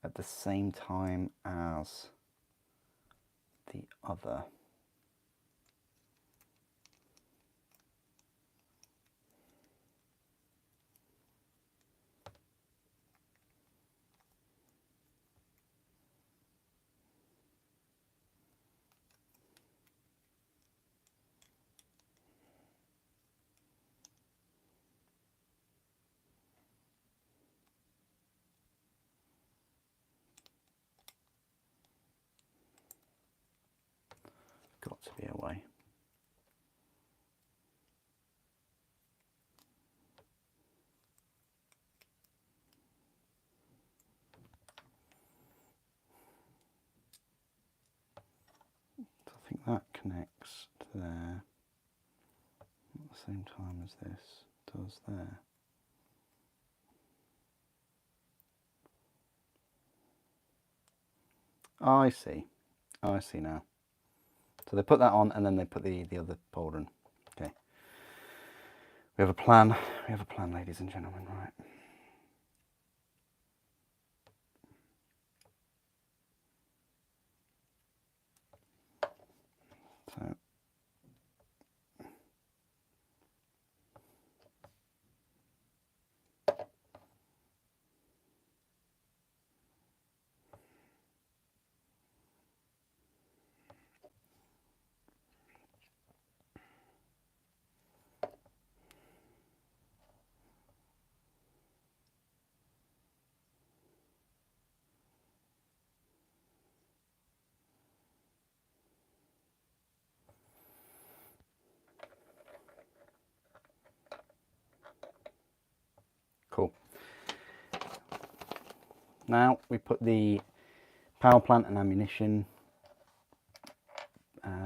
at the same time as the other. Got to be a way. So I think that connects to there at the same time as this does there. Oh, I see. Oh, I see now. So they put that on and then they put the other pauldron. Okay. We have a plan. We have a plan, ladies and gentlemen, right? So cool. Now we put the power plant and ammunition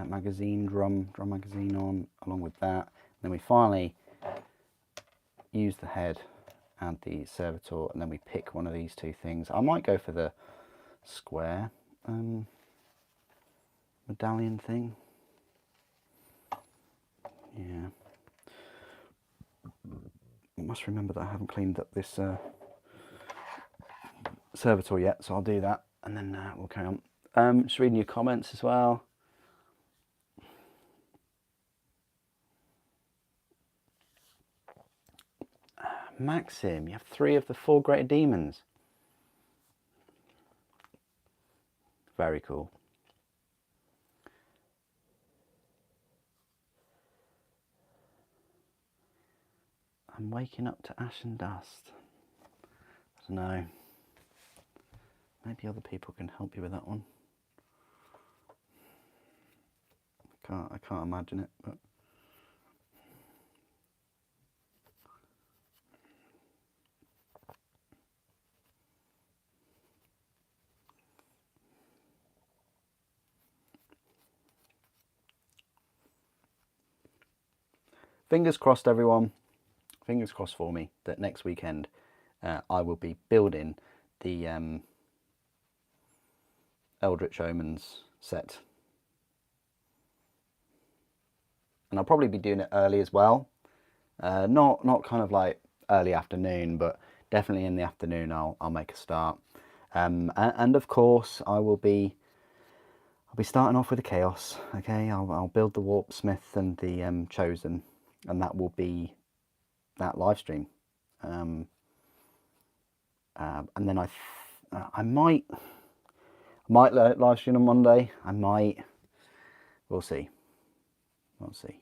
magazine, drum magazine on, along with that. Then we finally use the head and the servitor, and then we pick one of these two things. I might go for the square medallion thing. Yeah. I must remember that I haven't cleaned up this servitor yet, so I'll do that, and then we'll carry on. Just reading your comments as well. Maxim, you have 3 of the 4 greater demons. Very cool. I'm waking up to ash and dust. I don't know. Maybe other people can help you with that one. I can't imagine it, but fingers crossed, everyone. Fingers crossed for me that next weekend I will be building the Eldritch Omens set. And I'll probably be doing it early as well. Not kind of like early afternoon, but definitely in the afternoon I'll make a start. And of course I'll be starting off with the Chaos. Okay, I'll build the Warp Smith and the Chosen, and that will be that live stream. And then I might live stream on Monday. I might. We'll see. We'll see.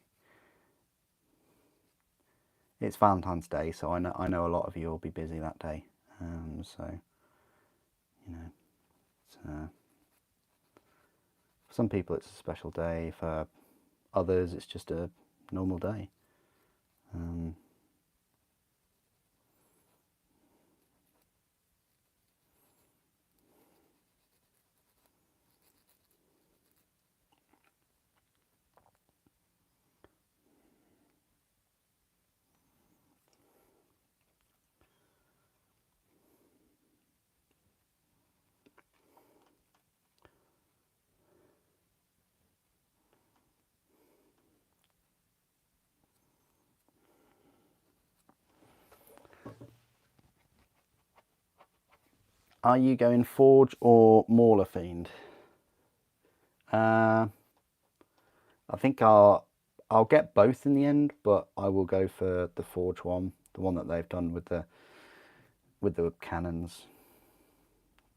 It's Valentine's Day, so I know a lot of you will be busy that day. So you know, for some people it's a special day. For others, it's just a normal day. Are you going Forge or Mauler Fiend? I think I'll get both in the end, but I will go for the Forge one, the one that they've done with the cannons,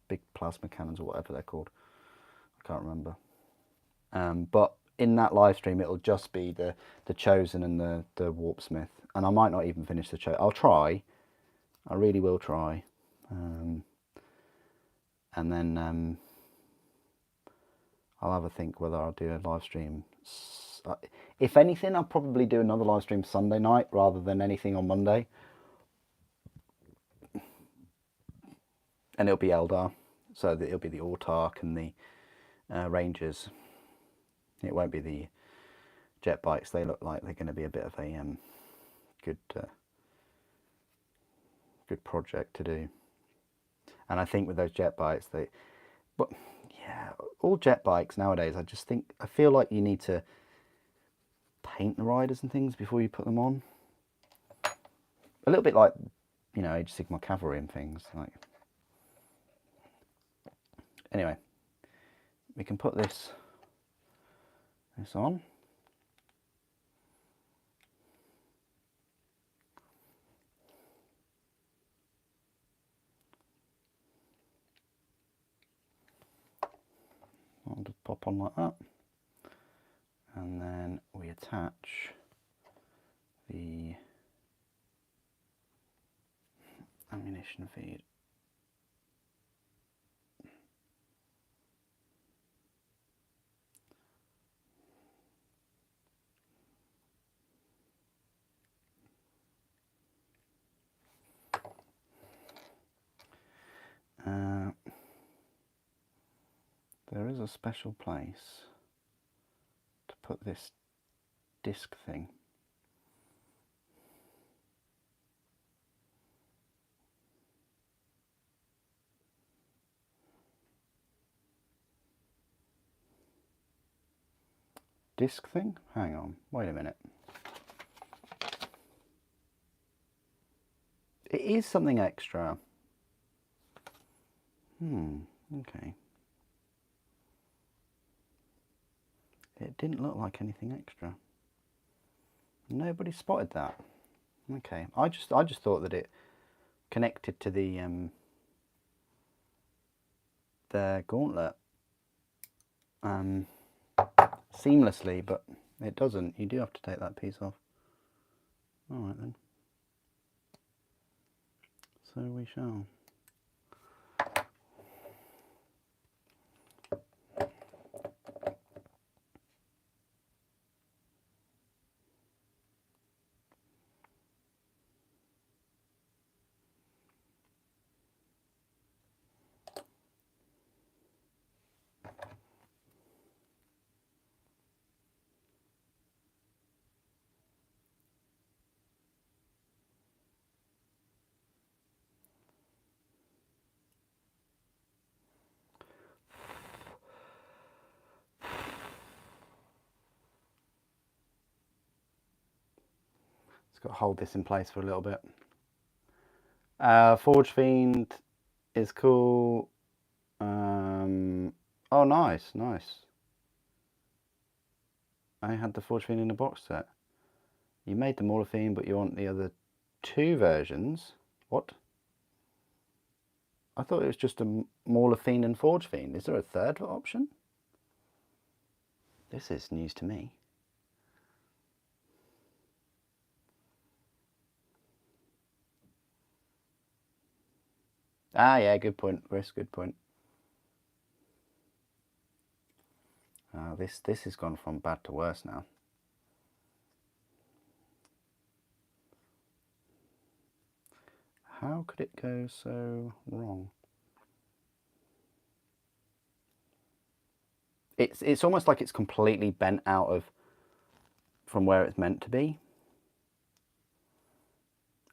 big plasma cannons or whatever they're called. I can't remember. But in that live stream, it'll just be the Chosen and the Warp Smith, and I might not even finish the Chosen. I'll try. I really will try. And then I'll have a think whether I'll do a live stream. If anything, I'll probably do another live stream Sunday night rather than anything on Monday. And it'll be Eldar, so it'll be the Autark and the Rangers. It won't be the jet bikes. They look like they're going to be a bit of a good project to do. And I think with those jet bikes, all jet bikes nowadays, I feel like you need to paint the riders and things before you put them on. A little bit like, you know, Age Sigmar cavalry and things. Like, anyway, we can put this on. I'll just pop on like that, and then we attach the ammunition feed. There is a special place to put this disc thing. Disc thing? Hang on, wait a minute. It is something extra. Okay. It didn't look like anything extra. Nobody spotted that. Okay, I just thought that it connected to the gauntlet seamlessly, but it doesn't. You do have to take that piece off. All right then. So we shall. Got to hold this in place for a little bit. Forge Fiend is cool. Oh, nice. I had the Forge Fiend in a box set. You made the Mauler Fiend, but you want the other two versions. What? I thought it was just a Mauler Fiend and Forge Fiend. Is there a third option? This is news to me. Ah, yeah, good point, Chris, good point. This has gone from bad to worse now. How could it go so wrong? It's almost like it's completely bent out of from where it's meant to be.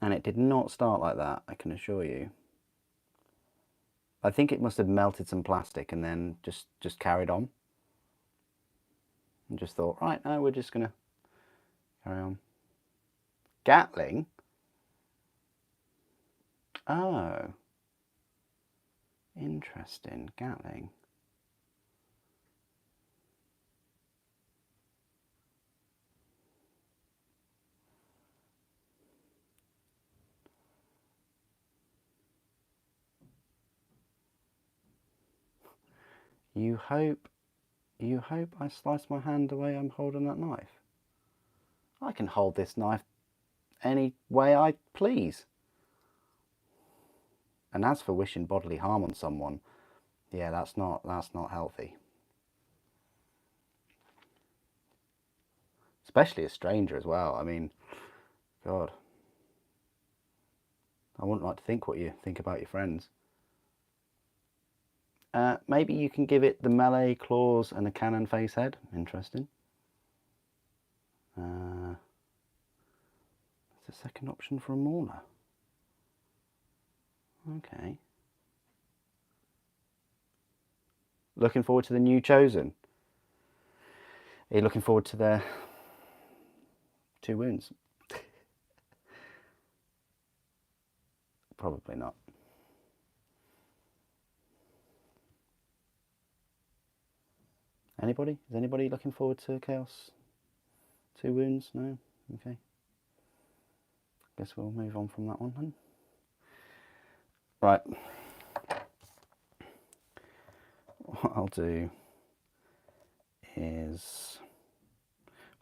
And it did not start like that, I can assure you. I think it must have melted some plastic and then just carried on. And just thought, right, now we're just gonna carry on. Gatling? Oh. Interesting, Gatling. You hope I slice my hand the way I'm holding that knife? I can hold this knife any way I please. And as for wishing bodily harm on someone, yeah, that's not healthy. Especially a stranger as well. I mean, God. I wouldn't like to think what you think about your friends. Maybe you can give it the melee claws and a cannon face head. Interesting. There's a second option for a mauler. Okay. Looking forward to the new Chosen. Are you looking forward to their 2 wounds? Probably not. Anybody? Is anybody looking forward to Chaos 2 Wounds? No? Okay. Guess we'll move on from that one then. Right. What I'll do is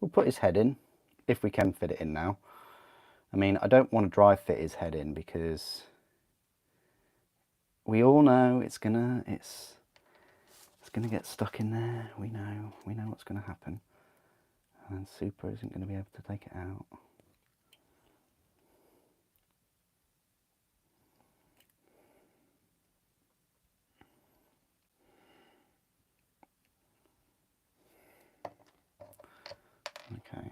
we'll put his head in, if we can fit it in now. I mean, I don't want to dry fit his head in because we all know it's gonna get stuck in there. We know what's gonna happen, and Super isn't gonna be able to take it out. Okay.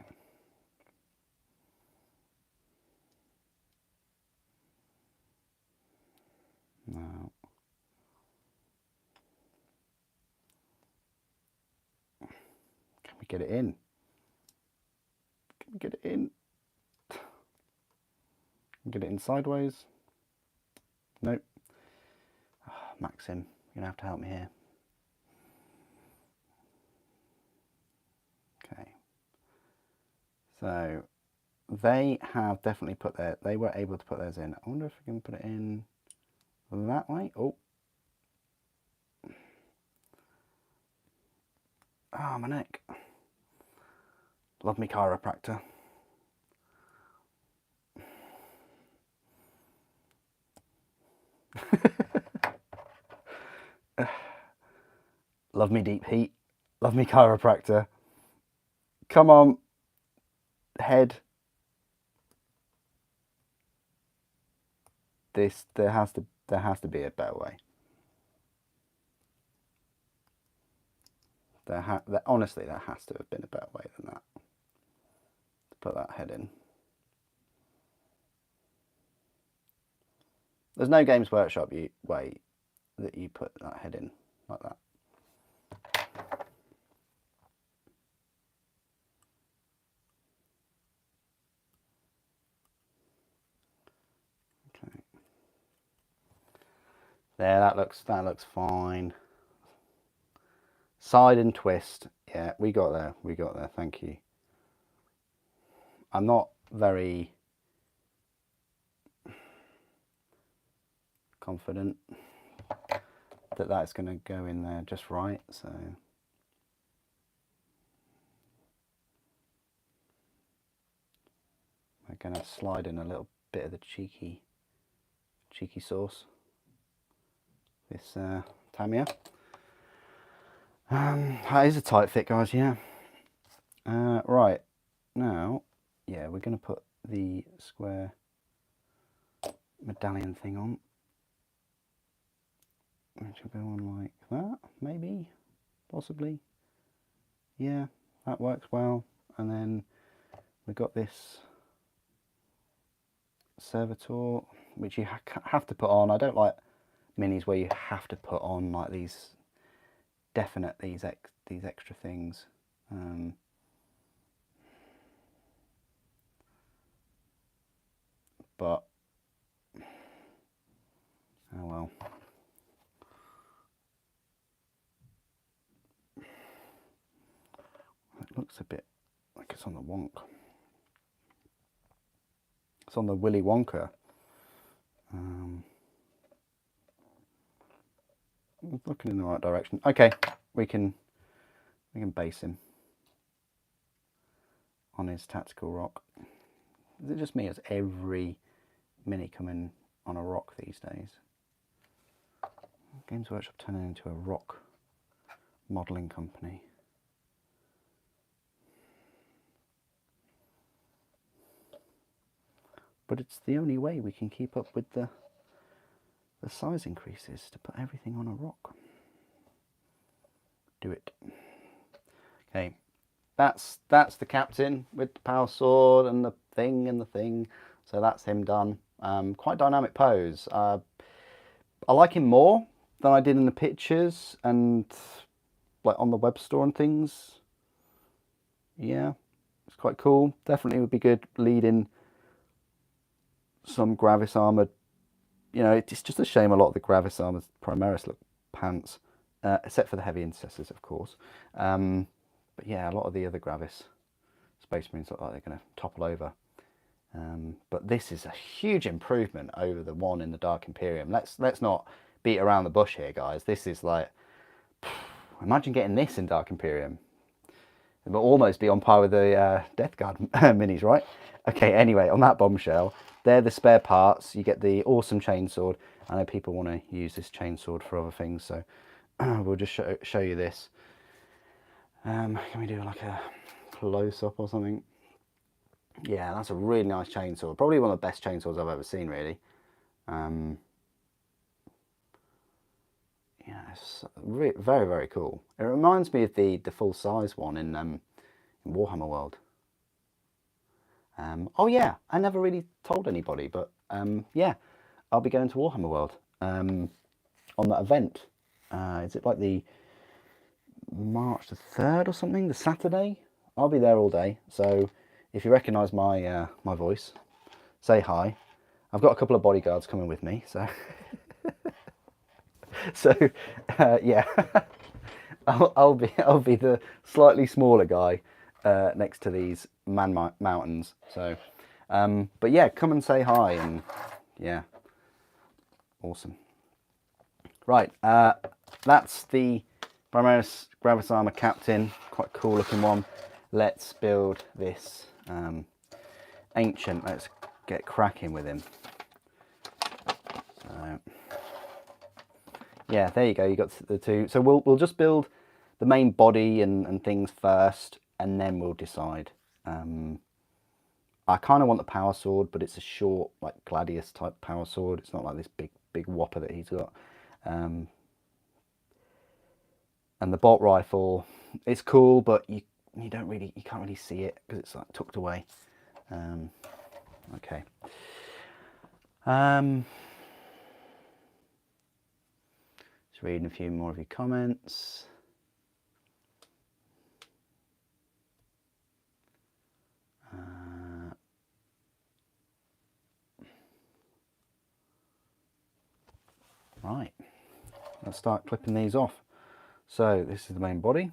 Now, can we get it in? Can we get it in? Get it in sideways? Nope. Oh, Maxim, you're gonna have to help me here. Okay. So they have definitely put they were able to put theirs in. I wonder if we can put it in that way. Oh. Ah, my neck. Love me chiropractor. Love me deep heat. Love me chiropractor. Come on. Head. There has to be a better way. Honestly, there has to have been a better way than that. To put that head in. There's no Games Workshop way that you put that head in like that. Okay. There, that looks fine. Side and twist. Yeah, we got there. We got there. Thank you. I'm not very confident that that's going to go in there just right, so we're going to slide in a little bit of the cheeky sauce. This Tamiya. That is a tight fit, guys. Yeah. Right now, yeah, we're going to put the square medallion thing on, which will go on like that, maybe, possibly. Yeah, that works well. And then we've got this servitor, which you have to put on. I don't like minis where you have to put on like these extra things. But oh well. It looks a bit like it's on the wonk. It's on the Willy Wonka. Looking in the right direction. Okay, we can base him on his tactical rock. Is it just me? Is every mini coming on a rock these days? Games Workshop turning into a rock modelling company. But it's the only way we can keep up with the size increases, to put everything on a rock. Do it. Okay, that's the captain with the power sword and the thing. So that's him done. Quite dynamic pose. I like him more than I did in the pictures and like on the web store and things. Yeah, it's quite cool. Definitely would be good leading some Gravis Armour you know, it's just a shame a lot of the Gravis Armour Primaris look pants, except for the heavy intercessors, of course. But yeah, a lot of the other Gravis Space Marines look like they're going to topple over. But this is a huge improvement over the one in the Dark Imperium. Let's not beat around the bush here, guys. This is like, imagine getting this in Dark Imperium. It will almost be on par with the Death Guard minis, right? Okay, anyway, on that bombshell, they're the spare parts. You get the awesome chainsword. I know people want to use this chainsword for other things, so we'll just show you this. Can we do like a close-up or something? Yeah, that's a really nice chainsaw. Probably one of the best chainsaws I've ever seen, really. Yeah, it's very, very cool. It reminds me of the full-size one in Warhammer World. Oh yeah, I never really told anybody, but yeah, I'll be going to Warhammer World on that event. Is it like the March the 3rd or something, the Saturday? I'll be there all day, so if you recognise my my voice, say hi. I've got a couple of bodyguards coming with me, so so yeah, I'll be the slightly smaller guy next to these mountains. So, but yeah, come and say hi, and yeah, awesome. Right, that's the Primaris Gravis Armour Captain, quite a cool looking one. Let's build this Ancient. Let's get cracking with him. So, yeah, there you go. You got the two. So we'll just build the main body and things first, and then we'll decide. I kind of want the power sword, but it's a short, like Gladius type power sword. It's not like this big whopper that he's got. And the bolt rifle, it's cool, but you can't really see it because it's like tucked away. Okay. Just reading a few more of your comments. Right, let's start clipping these off. So this is the main body.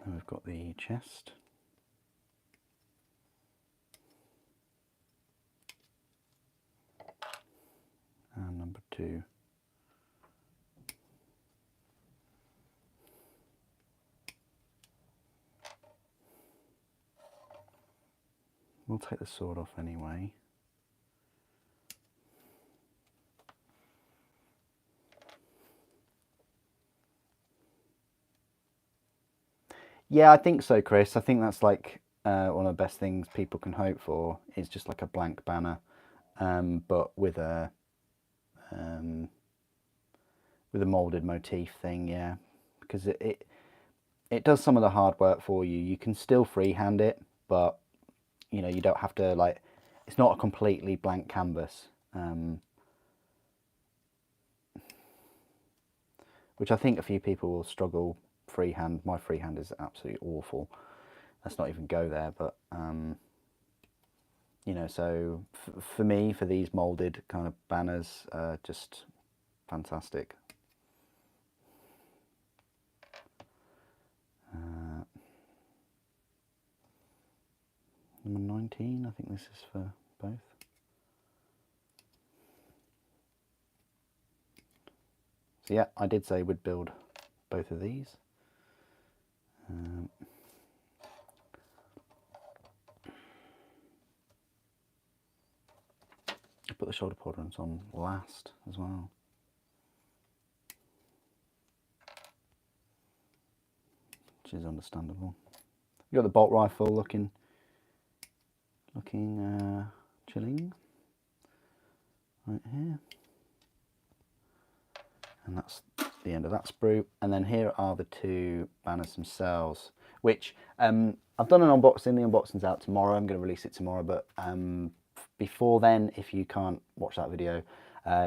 And we've got the chest. And number 2. We'll take the sword off anyway. Yeah, I think so, Chris. I think that's like one of the best things people can hope for is just like a blank banner, but with a molded motif thing. Yeah, because it does some of the hard work for you. You can still freehand it, but you know, you don't have to, like, it's not a completely blank canvas, which I think a few people will struggle freehand. My freehand is absolutely awful. Let's not even go there, but you know, so for me, for these molded kind of banners, just fantastic. Number 19, I think this is for both. So yeah, I did say we'd build both of these. I put the shoulder quadrants on last as well. Which is understandable. You got the bolt rifle looking chilling right here, and that's the end of that sprue. And then here are the 2 banners themselves, which I've done an unboxing. The unboxing's out tomorrow. I'm going to release it tomorrow, but before then, if you can't watch that video,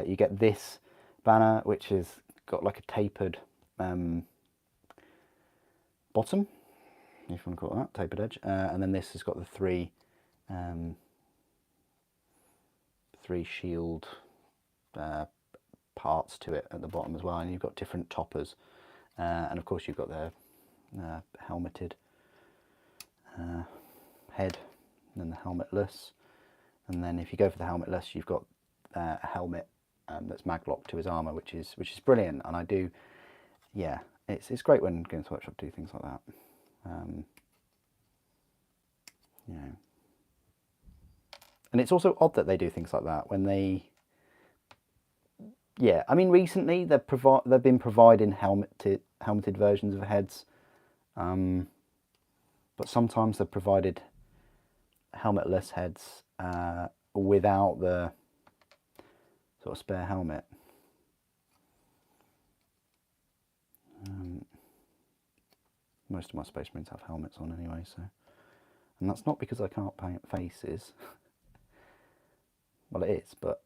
you get this banner, which has got like a tapered bottom. if you want to call it that, tapered edge. And then this has got the three shield parts to it at the bottom as well, and you've got different toppers, and of course you've got the helmeted head, and then the helmetless, and then if you go for the helmetless, you've got a helmet that's maglocked to his armour, which is brilliant. And I do, yeah, it's great when Games Workshop do things like that. You know, and it's also odd that they do things like that when they, yeah, I mean recently they've been providing helmeted versions of heads, but sometimes they've provided helmetless heads without the sort of spare helmet. Most of my Space Marines have helmets on anyway, so, and that's not because I can't paint faces. Well, it is, but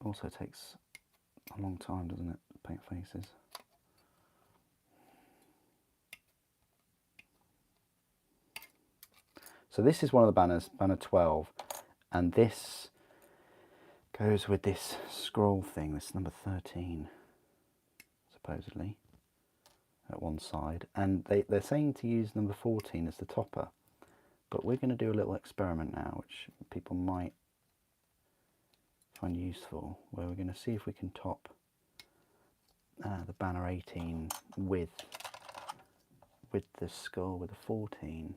also takes a long time, doesn't it, to paint faces? So this is one of the banners, banner 12, and this goes with this scroll thing, this number 13, supposedly, at one side. And they're saying to use number 14 as the topper, but we're going to do a little experiment now, which people might find useful, where we're going to see if we can top the banner 18 with the skull with a 14.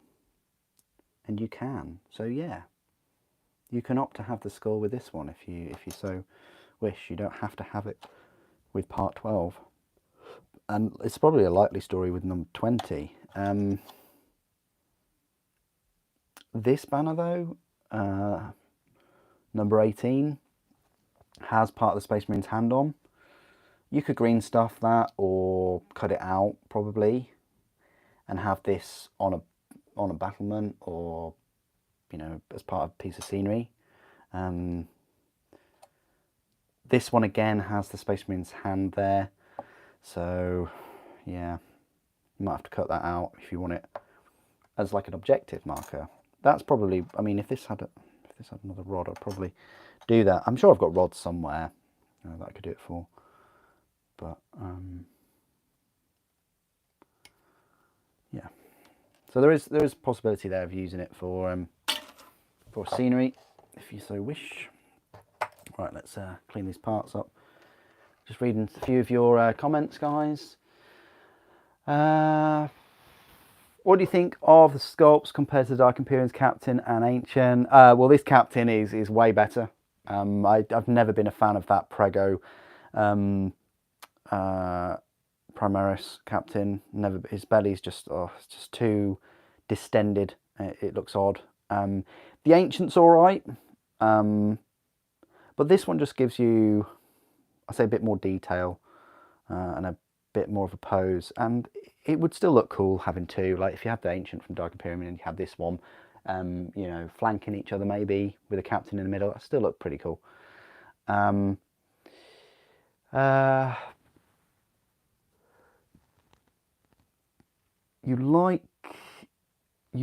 And you can, so yeah, you can opt to have the skull with this one if you so wish. You don't have to have it with part 12, and it's probably a likely story with number 20. This banner though, number 18, has part of the Space Marine's hand on. You could green stuff that or cut it out probably, and have this on a battlement, or you know, as part of a piece of scenery. This one again has the Space Marine's hand there, so yeah, you might have to cut that out if you want it as like an objective marker. That's probably, I mean, if this had another rod, I'd probably do that. I'm sure I've got rods somewhere that I could do it for, but yeah. So there is a possibility there of using it for scenery, if you so wish. Right, let's clean these parts up. Just reading a few of your comments, guys. What do you think of the sculpts compared to the Dark Imperium's Captain and Ancient? Well, this Captain is way better. I've never been a fan of that Prego Primaris Captain. Never. His belly's just it's just too distended. It looks odd. The Ancient's all right, but this one just gives you, I say, a bit more detail and a bit more of a pose, and it would still look cool having two. Like if you had the Ancient from Dark Imperium and you had this one, you know, flanking each other maybe with a Captain in the middle, that still look pretty cool. You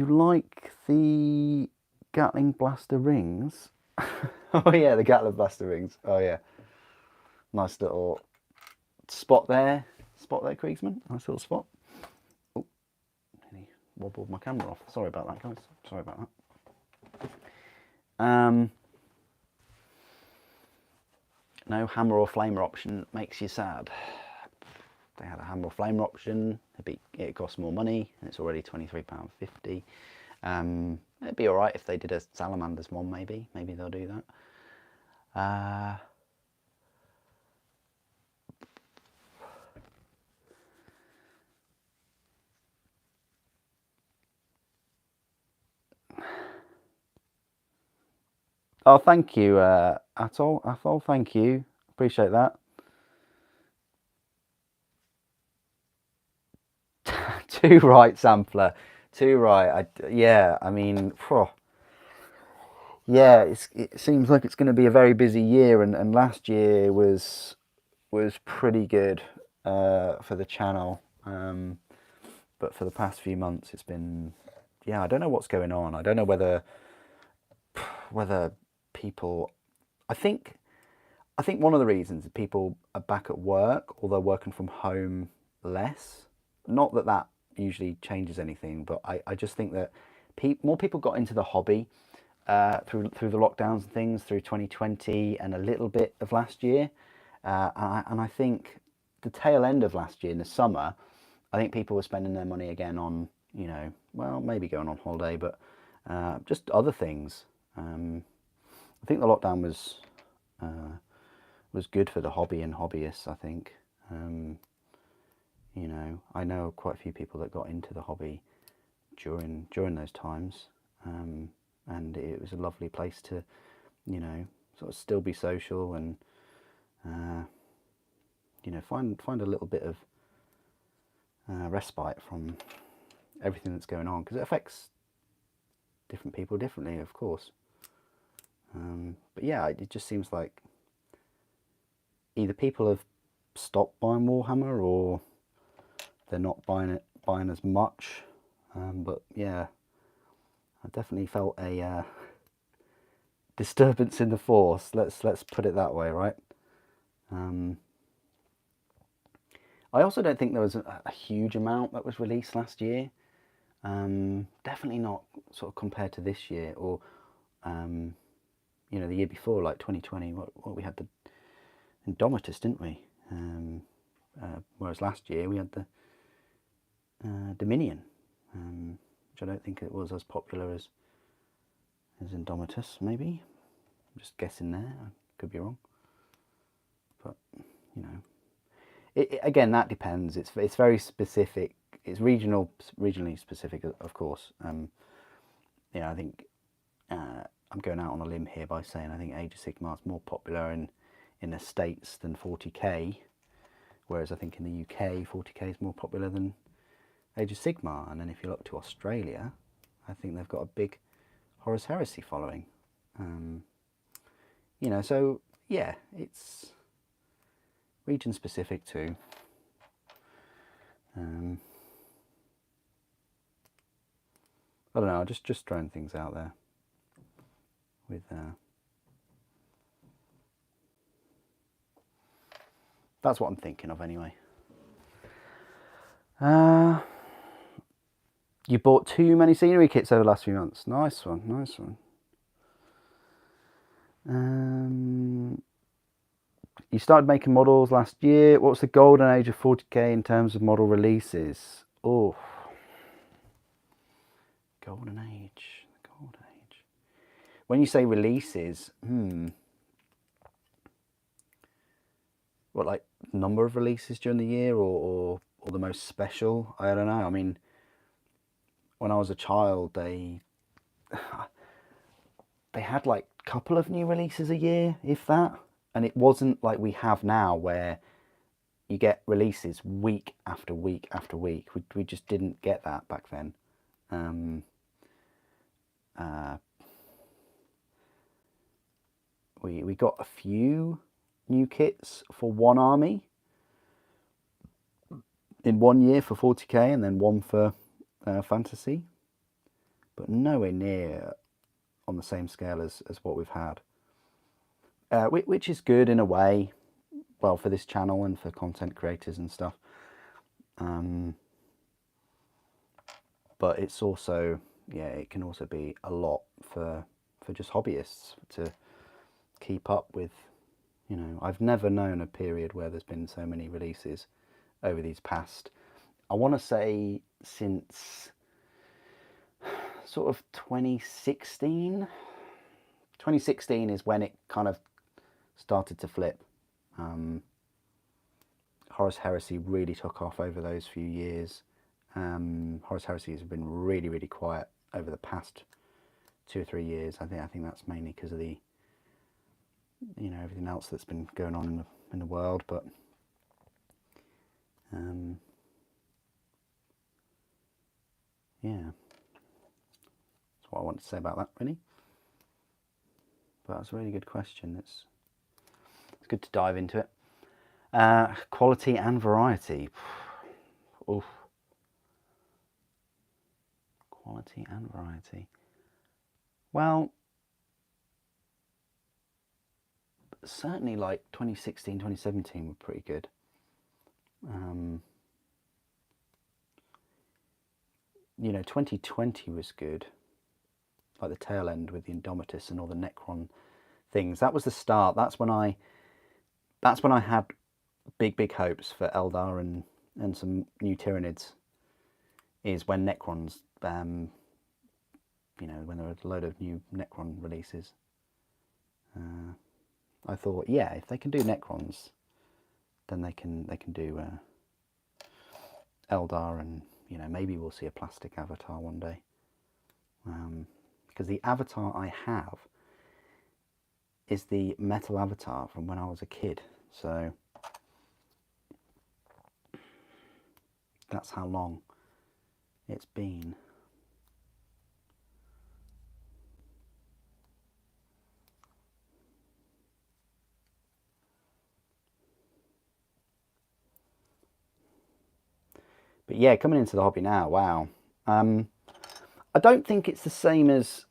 like the Gatling Blaster rings? Oh yeah, the Gatling Blaster rings. Oh yeah, nice little spot there, Kriegsman. Nice little spot. Oh, nearly wobbled my camera off. Sorry about that, guys. Sorry about that. No hammer or flamer option makes you sad. If they had a hammer or flamer option, it costs more money, and it's already £23.50. It'd be all right if they did a Salamanders one, maybe they'll do that. Oh, thank you, Atoll, thank you, appreciate that. Too right, Sampler. Too right. Yeah, I mean, yeah, it seems like it's going to be a very busy year, and last year was pretty good for the channel. But for the past few months, it's been, yeah, I don't know what's going on. I don't know whether people, I think one of the reasons is people are back at work, or they're working from home less. Not that that usually changes anything, but I just think that more people got into the hobby through the lockdowns and things through 2020 and a little bit of last year. And I think the tail end of last year in the summer, I think people were spending their money again on, you know, well, maybe going on holiday, but just other things. I think the lockdown was good for the hobby and hobbyists, I think. You know, I know quite a few people that got into the hobby during those times, and it was a lovely place to, you know, sort of still be social and you know, find a little bit of respite from everything that's going on, because it affects different people differently, of course. But yeah, it just seems like either people have stopped buying Warhammer, or they're not buying as much. But yeah, I definitely felt a disturbance in the force. Let's put it that way, right? I also don't think there was a huge amount that was released last year. Definitely not sort of compared to this year, or you know, the year before, like 2020. What we had the Indomitus, didn't we? Whereas last year we had the Dominion, which I don't think it was as popular as Indomitus. Maybe, I'm just guessing there. I could be wrong, but you know, again, that depends. It's very specific. It's regionally specific, of course. Yeah, I think I'm going out on a limb here by saying I think Age of Sigmar is more popular in the States than 40k, whereas I think in the UK 40k is more popular than Age of Sigmar. And then if you look to Australia, I think they've got a big Horus Heresy following. You know, so yeah, it's region specific too. I don't know, just throwing things out there with that's what I'm thinking of anyway. You bought too many scenery kits over the last few months. Nice one, nice one. You started making models last year. What's the golden age of 40k in terms of model releases? Oh, golden age, golden age. When you say releases, what, like number of releases during the year, or the most special? I don't know. I mean, when I was a child, they had like a couple of new releases a year, if that. And it wasn't like we have now, where you get releases week after week after week. We just didn't get that back then. We got a few new kits for one army in 1 year for 40k, and then one for fantasy, but nowhere near on the same scale as what we've had, which is good in a way, well, for this channel and for content creators and stuff, but it's also, yeah, it can also be a lot for just hobbyists to keep up with. You know, I've never known a period where there's been so many releases over these past, I want to say, since sort of 2016. 2016 is when it kind of started to flip. Horus Heresy really took off over those few years. Horus Heresy has been really, really quiet over the past 2 or 3 years. I think that's mainly because of the, you know, everything else that's been going on in the world. But yeah, that's what I want to say about that, really. But that's a really good question. It's good to dive into it. Quality and variety. oof. Quality and variety. Well, certainly like 2016, 2017 were pretty good. You know, 2020 was good, like the tail end with the Indomitus and all the Necron things. That was the start. That's when I had big hopes for Eldar and some new Tyranids. Is when Necrons, you know, when there were a load of new Necron releases. I thought, yeah, if they can do Necrons, then they can do Eldar, and you know, maybe we'll see a plastic avatar one day. Because the avatar I have is the metal avatar from when I was a kid, so that's how long it's been. But yeah, coming into the hobby now, wow. I don't think it's the same as,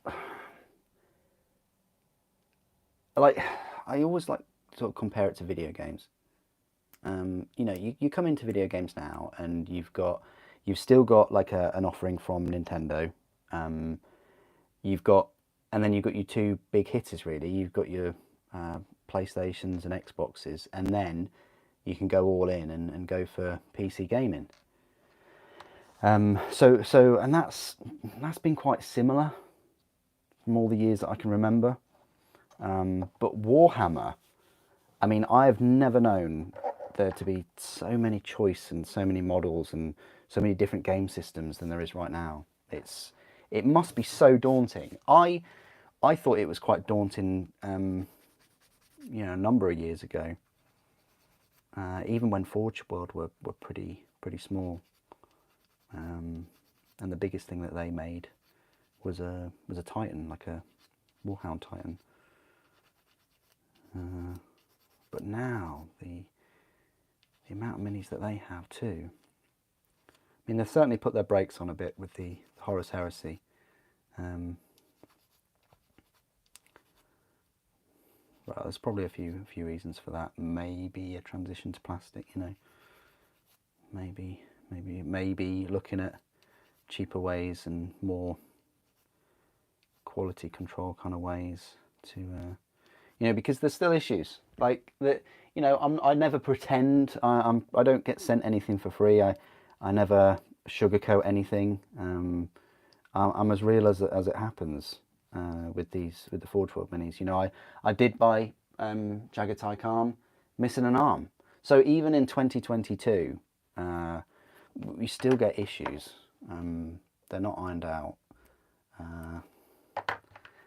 like, I always like to sort of compare it to video games. You know, you come into video games now and you've still got like an offering from Nintendo. You've got, and then you've got your two big hitters really. You've got your PlayStations and Xboxes, and then you can go all in and go for PC gaming. So and that's been quite similar from all the years that I can remember. But Warhammer, I mean, I've never known there to be so many choice and so many models and so many different game systems than there is right now. It must be so daunting. I thought it was quite daunting, you know, a number of years ago. Even when Forge World were pretty small. And the biggest thing that they made was a Titan, like a Warhound Titan. But now the amount of minis that they have too. I mean, they've certainly put their brakes on a bit with the Horus Heresy. Well, there's probably a few reasons for that. Maybe a transition to plastic, you know. Maybe looking at cheaper ways and more quality control kind of ways to, you know, because there's still issues like that. You know, I never pretend. I don't get sent anything for free. I never sugarcoat anything. I'm as real as it happens with the Forge World minis. You know, I did buy Jagatai Khan missing an arm. So even in 2022. We still get issues. They're not ironed out.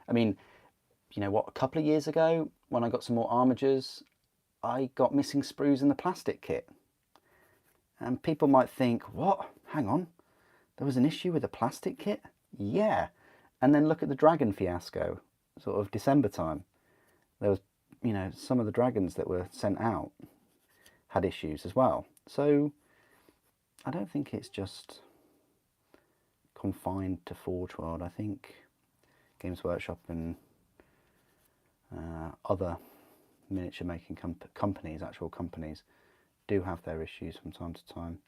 I mean, you know what, a couple of years ago when I got some more armigers, I got missing sprues in the plastic kit. And people might think, what? Hang on, there was an issue with the plastic kit? Yeah. And then look at the dragon fiasco, sort of December time. There was, you know, some of the dragons that were sent out had issues as well. So I don't think it's just confined to Forge World. I think Games Workshop and other miniature making companies, actual companies, do have their issues from time to time.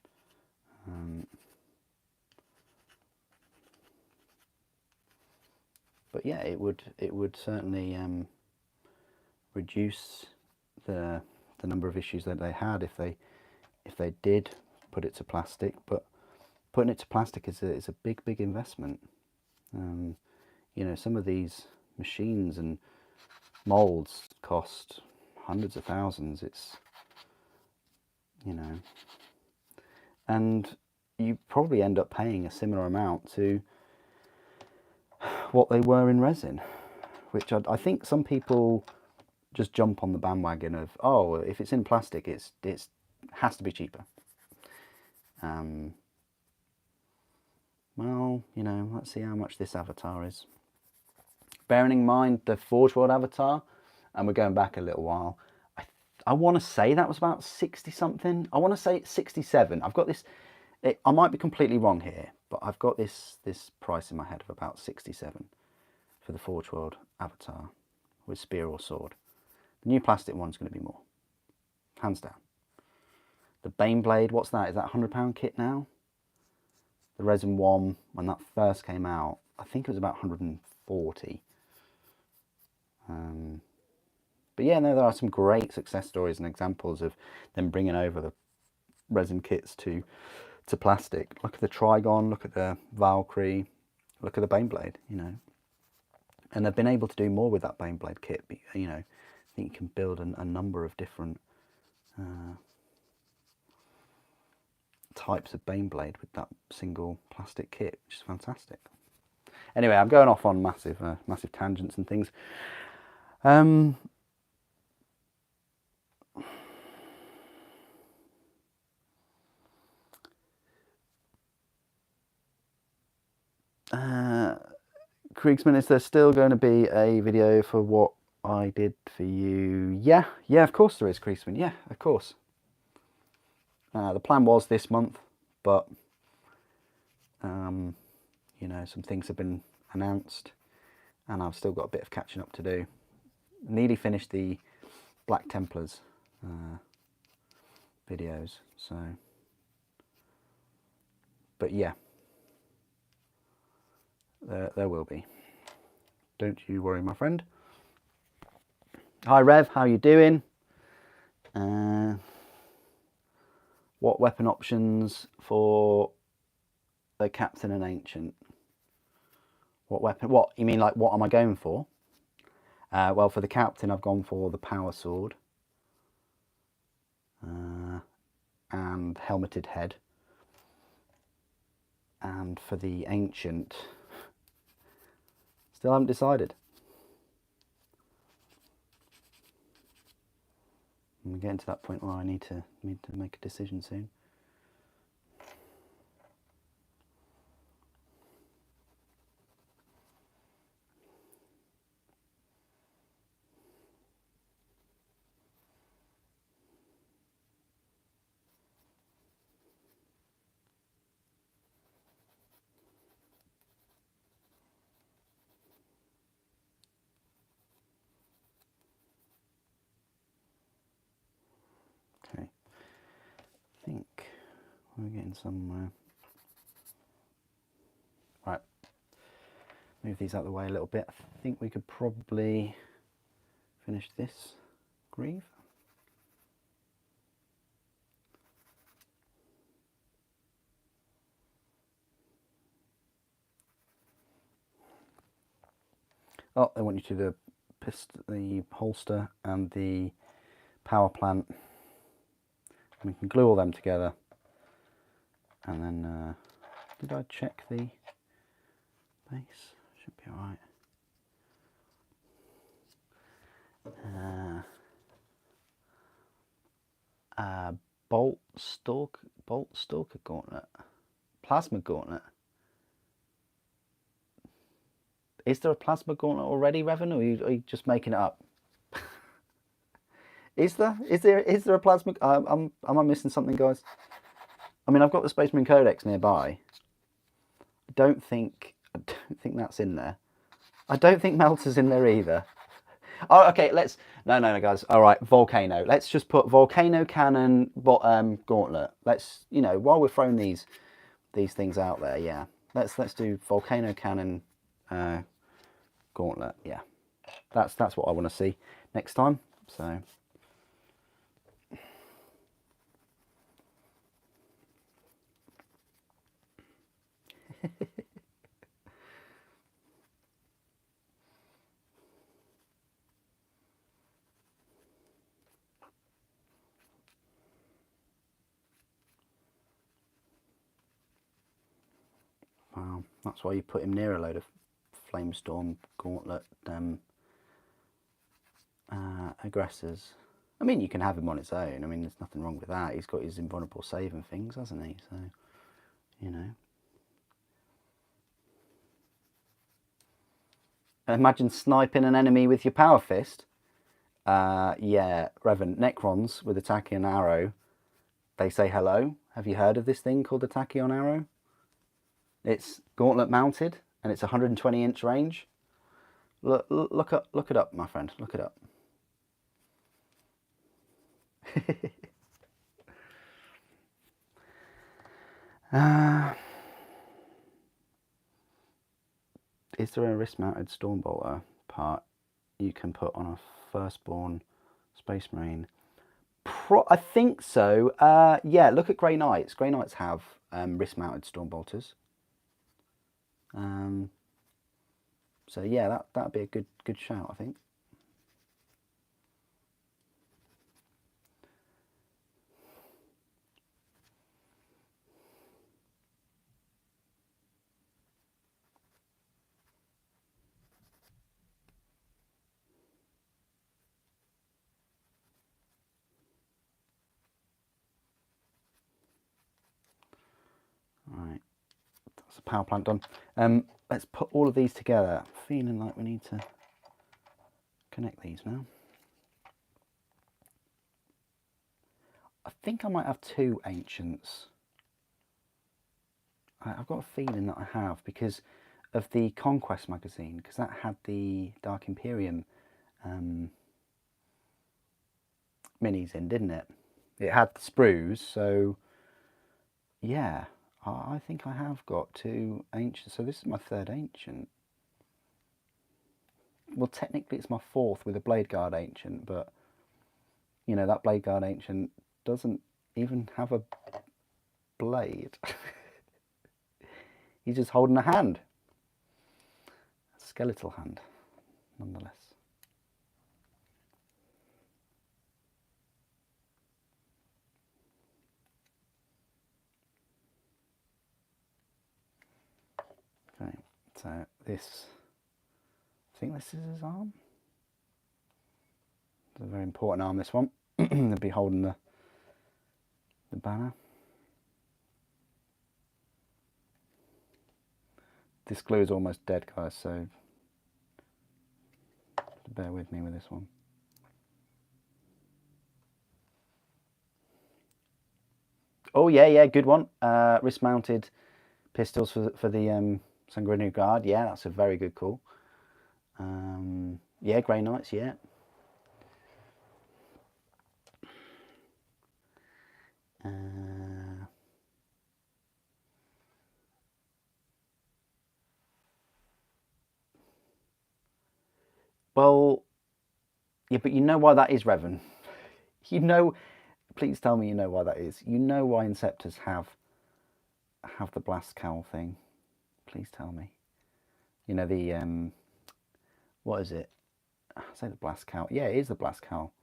But yeah, it would certainly reduce the number of issues that they had if they did put it to plastic. But putting it to plastic is a big investment. You know, some of these machines and molds cost hundreds of thousands. It's, you know, and you probably end up paying a similar amount to what they were in resin, which I think some people just jump on the bandwagon of, oh, if it's in plastic, it has to be cheaper. Well, you know, let's see how much this avatar is. Bearing in mind the Forge World avatar, and we're going back a little while, I want to say that was about 60 something. I want to say it's 67. I've got this I might be completely wrong here, but I've got this price in my head of about 67 for the Forge World avatar with spear or sword. The new plastic one's going to be more, hands down. The Baneblade, what's that? Is that a £100 kit now? The resin one, when that first came out, I think it was about 140. But yeah, no, there are some great success stories and examples of them bringing over the resin kits to plastic. Look at the Trigon, look at the Valkyrie, look at the Baneblade, you know. And they've been able to do more with that Baneblade kit. You know, I think you can build a number of different types of Baneblade with that single plastic kit, which is fantastic. Anyway, I'm going off on massive tangents and things. Kriegsman, is there still going to be a video for what I did for you? Yeah, of course there is, Kriegsman. Yeah, of course. The plan was this month, but you know, some things have been announced and I've still got a bit of catching up to do. Nearly finished the Black Templars videos, so, but yeah, there will be. Don't you worry, my friend. Hi Rev, how you doing? What weapon options for the Captain and Ancient? What weapon? What you mean? Like, what am I going for? Well, for the Captain, I've gone for the Power Sword and Helmeted Head. And for the Ancient, still haven't decided. I'm getting to that point where I need to make a decision soon. Okay, I think we're getting somewhere. Right, move these out of the way a little bit. I think we could probably finish this greave. Oh, they want you to do the holster and the power plant. We can glue all them together. And then, did I check the base? Should be alright. Bolt Stalker Gauntlet. Plasma Gauntlet. Is there a Plasma Gauntlet already, Revan, or are you just making it up? Is there a Plasma? Am I missing something, guys? I mean, I've got the Space Marine Codex nearby. I don't think that's in there. I don't think Melter's in there either. Oh, okay. No, guys. All right, Volcano. Let's just put Volcano Cannon Gauntlet. Let's, you know, while we're throwing these things out there, yeah. Let's do Volcano Cannon Gauntlet. Yeah, that's what I want to see next time. So. Wow, that's why you put him near a load of Flamestorm Gauntlet aggressors. I mean, you can have him on its own. I mean, there's nothing wrong with that. He's got his invulnerable save and things, hasn't he? So, you know. Imagine sniping an enemy with your power fist. Yeah, Revan, Necrons with attacking an arrow they say hello. Have you heard of this thing called the Tachyon arrow? It's gauntlet mounted and it's 120 inch range. Look it up, my friend. Look it up. Is there a wrist-mounted Stormbolter part you can put on a firstborn Space Marine? I think so. Yeah, look at Grey Knights. Grey Knights have wrist-mounted Stormbolters. So yeah, that'd be a good shout, I think. Right, that's the power plant done. Let's put all of these together. Feeling like we need to connect these now. I think I might have 2 Ancients. I've got a feeling that I have because of the Conquest magazine, because that had the Dark Imperium minis in, didn't it? It had the sprues, so yeah, I think I have got 2 Ancients. So this is my 3rd Ancient. Well, technically it's my 4th with a Blade Guard Ancient, but you know, that Blade Guard Ancient doesn't even have a blade. He's just holding a hand. A skeletal hand, nonetheless. Okay, so this, I think this is his arm. It's a very important arm, this one. They'll be holding the banner. This glue is almost dead, guys, so bear with me with this one. Oh yeah, good one. Wrist-mounted pistols for the Sanguinary Guard. Yeah, that's a very good call. Yeah, Grey Knights. Yeah. Well, yeah, but you know why that is, Revan. You know, please tell me you know why that is. You know why Inceptors have the blast cowl thing. Please tell me. You know the what is it? I say the blast cowl. Yeah, it is the blast cowl.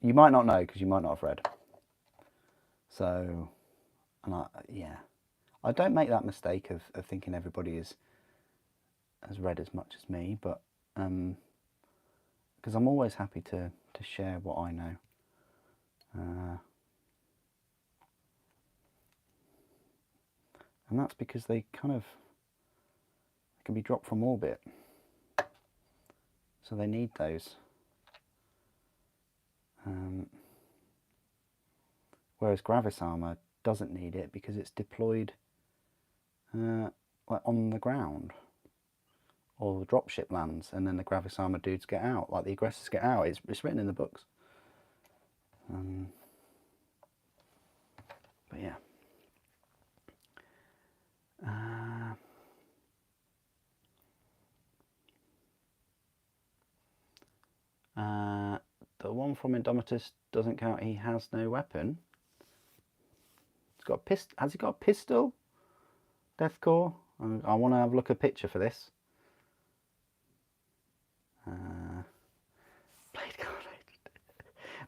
You might not know because you might not have read. So, and I don't make that mistake of thinking everybody has read as much as me, but because I'm always happy to share what I know. And that's because they can be dropped from orbit, so they need those. Whereas Gravis Armour doesn't need it because it's deployed like on the ground, or the dropship lands, and then the Gravis Armour dudes get out, like the aggressors get out. It's written in the books. But yeah. The one from Indomitus doesn't count. He has no weapon. He's got a pistol. Has he got a pistol? Deathcore. I want to have a look at a picture for this. Blade Guard Ancient.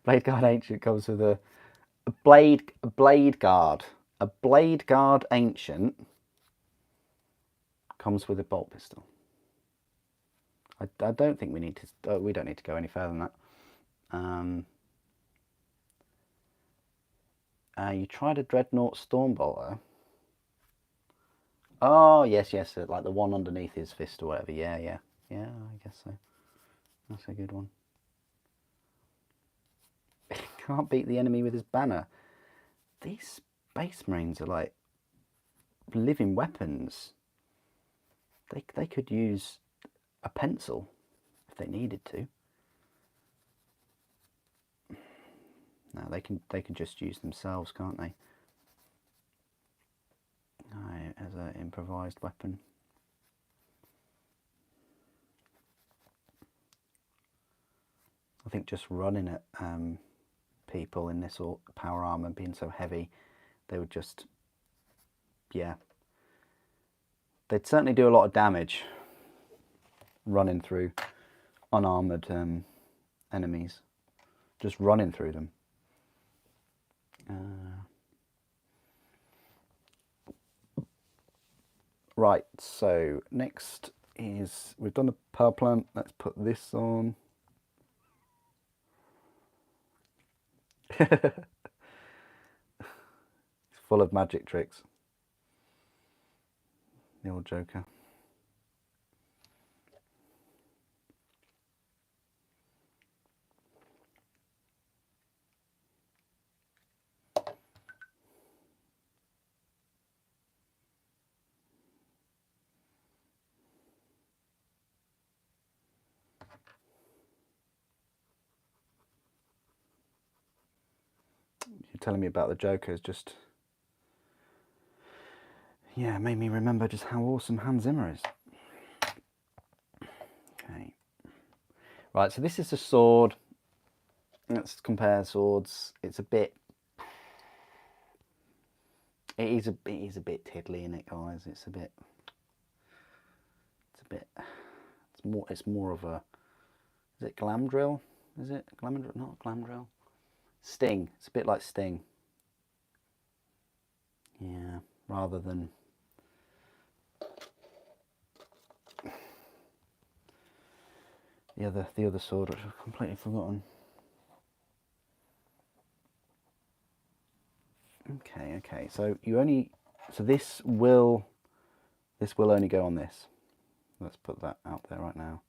Blade Guard Ancient comes with a Blade Guard. A Blade Guard Ancient comes with a bolt pistol. I don't think we need to. We don't need to go any further than that. You tried a Dreadnought Stormbolter. Oh yes, like the one underneath his fist or whatever. Yeah, I guess so. That's a good one. Can't beat the enemy with his banner. These Space Marines are like living weapons. They could use a pencil if they needed to. No, they can just use themselves, can't they? No, as an improvised weapon. I think just running at people in this power armor being so heavy, they would just, yeah, they'd certainly do a lot of damage running through unarmored enemies, just running through them. Right, so next is, we've done the power plant. Let's put this on. It's full of magic tricks. The old Joker. You're telling me about the Joker is just, yeah, made me remember just how awesome Hans Zimmer is. Okay. Right, so this is the sword. Let's compare swords. It's a bit, it is a bit tiddly in it, guys. It's more of a, is it Glamdrill? Is it Glamdrill? Not Glamdrill. Sting. It's a bit like Sting. Yeah, rather than the other sword, which I've completely forgotten. Okay. So this will only go on this. Let's put that out there right now.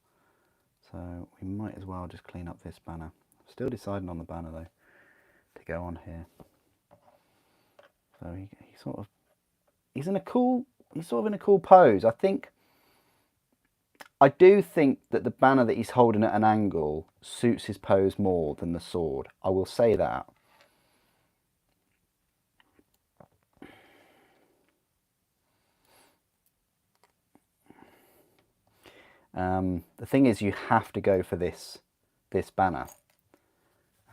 So we might as well just clean up this banner. Still deciding on the banner though to go on here. So he's sort of in a cool pose. I do think that the banner that he's holding at an angle suits his pose more than the sword. I will say that. The thing is, you have to go for this banner.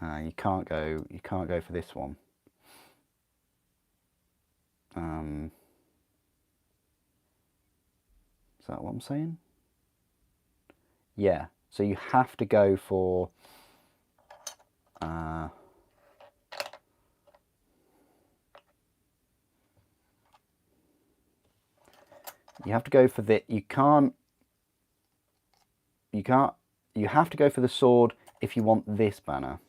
You can't go for this one. Is that what I'm saying? Yeah. So you have to go for. You have to go for the. You have to go for the sword if you want this banner.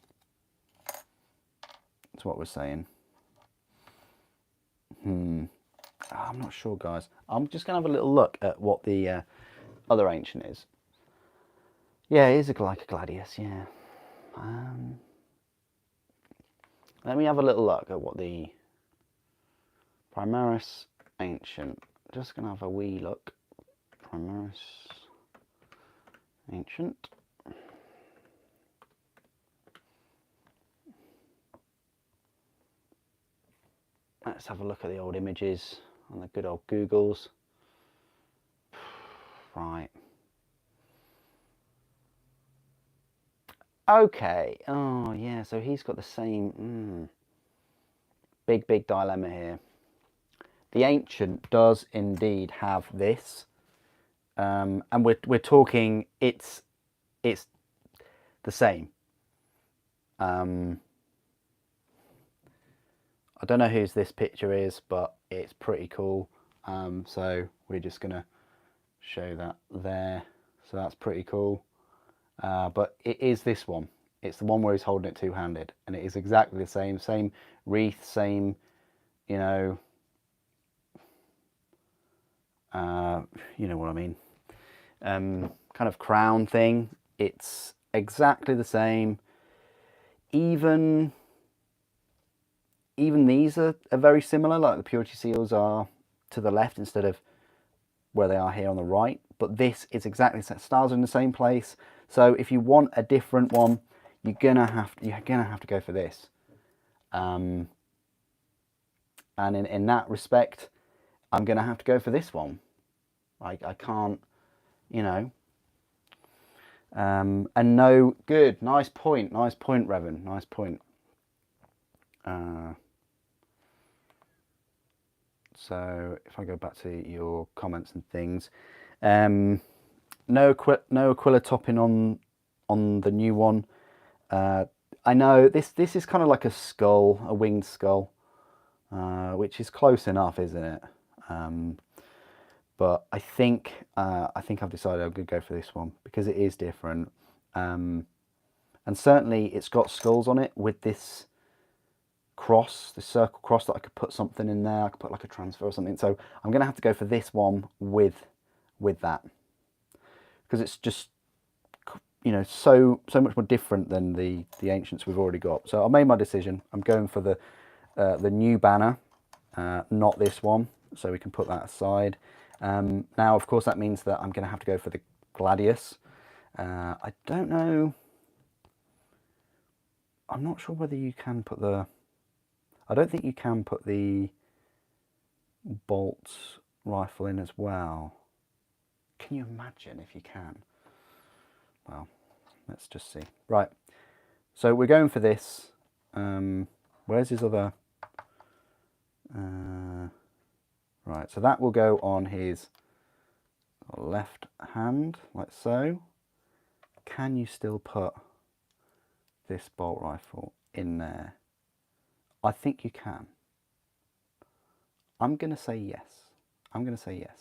That's what we're saying. I'm not sure, guys. I'm just going to have a little look at what the other Ancient is. Yeah, it is like a Gladius, yeah. Let me have a little look at what the Primaris Ancient. Just going to have a wee look. Primaris Ancient. Let's have a look at the old images on the good old Googles. Right. Okay. Oh, yeah. So he's got the same big dilemma here. The Ancient does indeed have this, and we're talking. It's the same. I don't know whose this picture is, but it's pretty cool. So we're just gonna show that there. So that's pretty cool. But it is this one. It's the one where he's holding it two-handed, and it is exactly the same wreath, same, you know what I mean. Kind of crown thing. It's exactly the same. even these are very similar, like the purity seals are to the left instead of where they are here on the right, but this is exactly the same. Stars are in the same place. So if you want a different one, you're gonna have to go for this. And in that respect, I'm gonna have to go for this one. I can't, you know. And no, good, nice point, Revan, nice point. So if I go back to your comments and things, no Aquila topping on the new one. I know this is kind of like a skull, a winged skull, which is close enough, isn't it? But I think I've decided I'm going to go for this one because it is different, and certainly it's got skulls on it with this cross, this circle cross that I could put something in there. I could put like a transfer or something. So I'm going to have to go for this one with that because it's just, you know, so much more different than the ancients we've already got. So I made my decision. I'm going for the new banner, not this one. So we can put that aside. Now, of course, that means that I'm going to have to go for the Gladius. I don't know. I'm not sure whether you can put the... I don't think you can put the bolt rifle in as well. Can you imagine if you can? Well, let's just see. Right, so we're going for this. Where's his other... right, so that will go on his left hand, like so. Can you still put this bolt rifle in there? I think you can. I'm going to say yes. I'm going to say yes.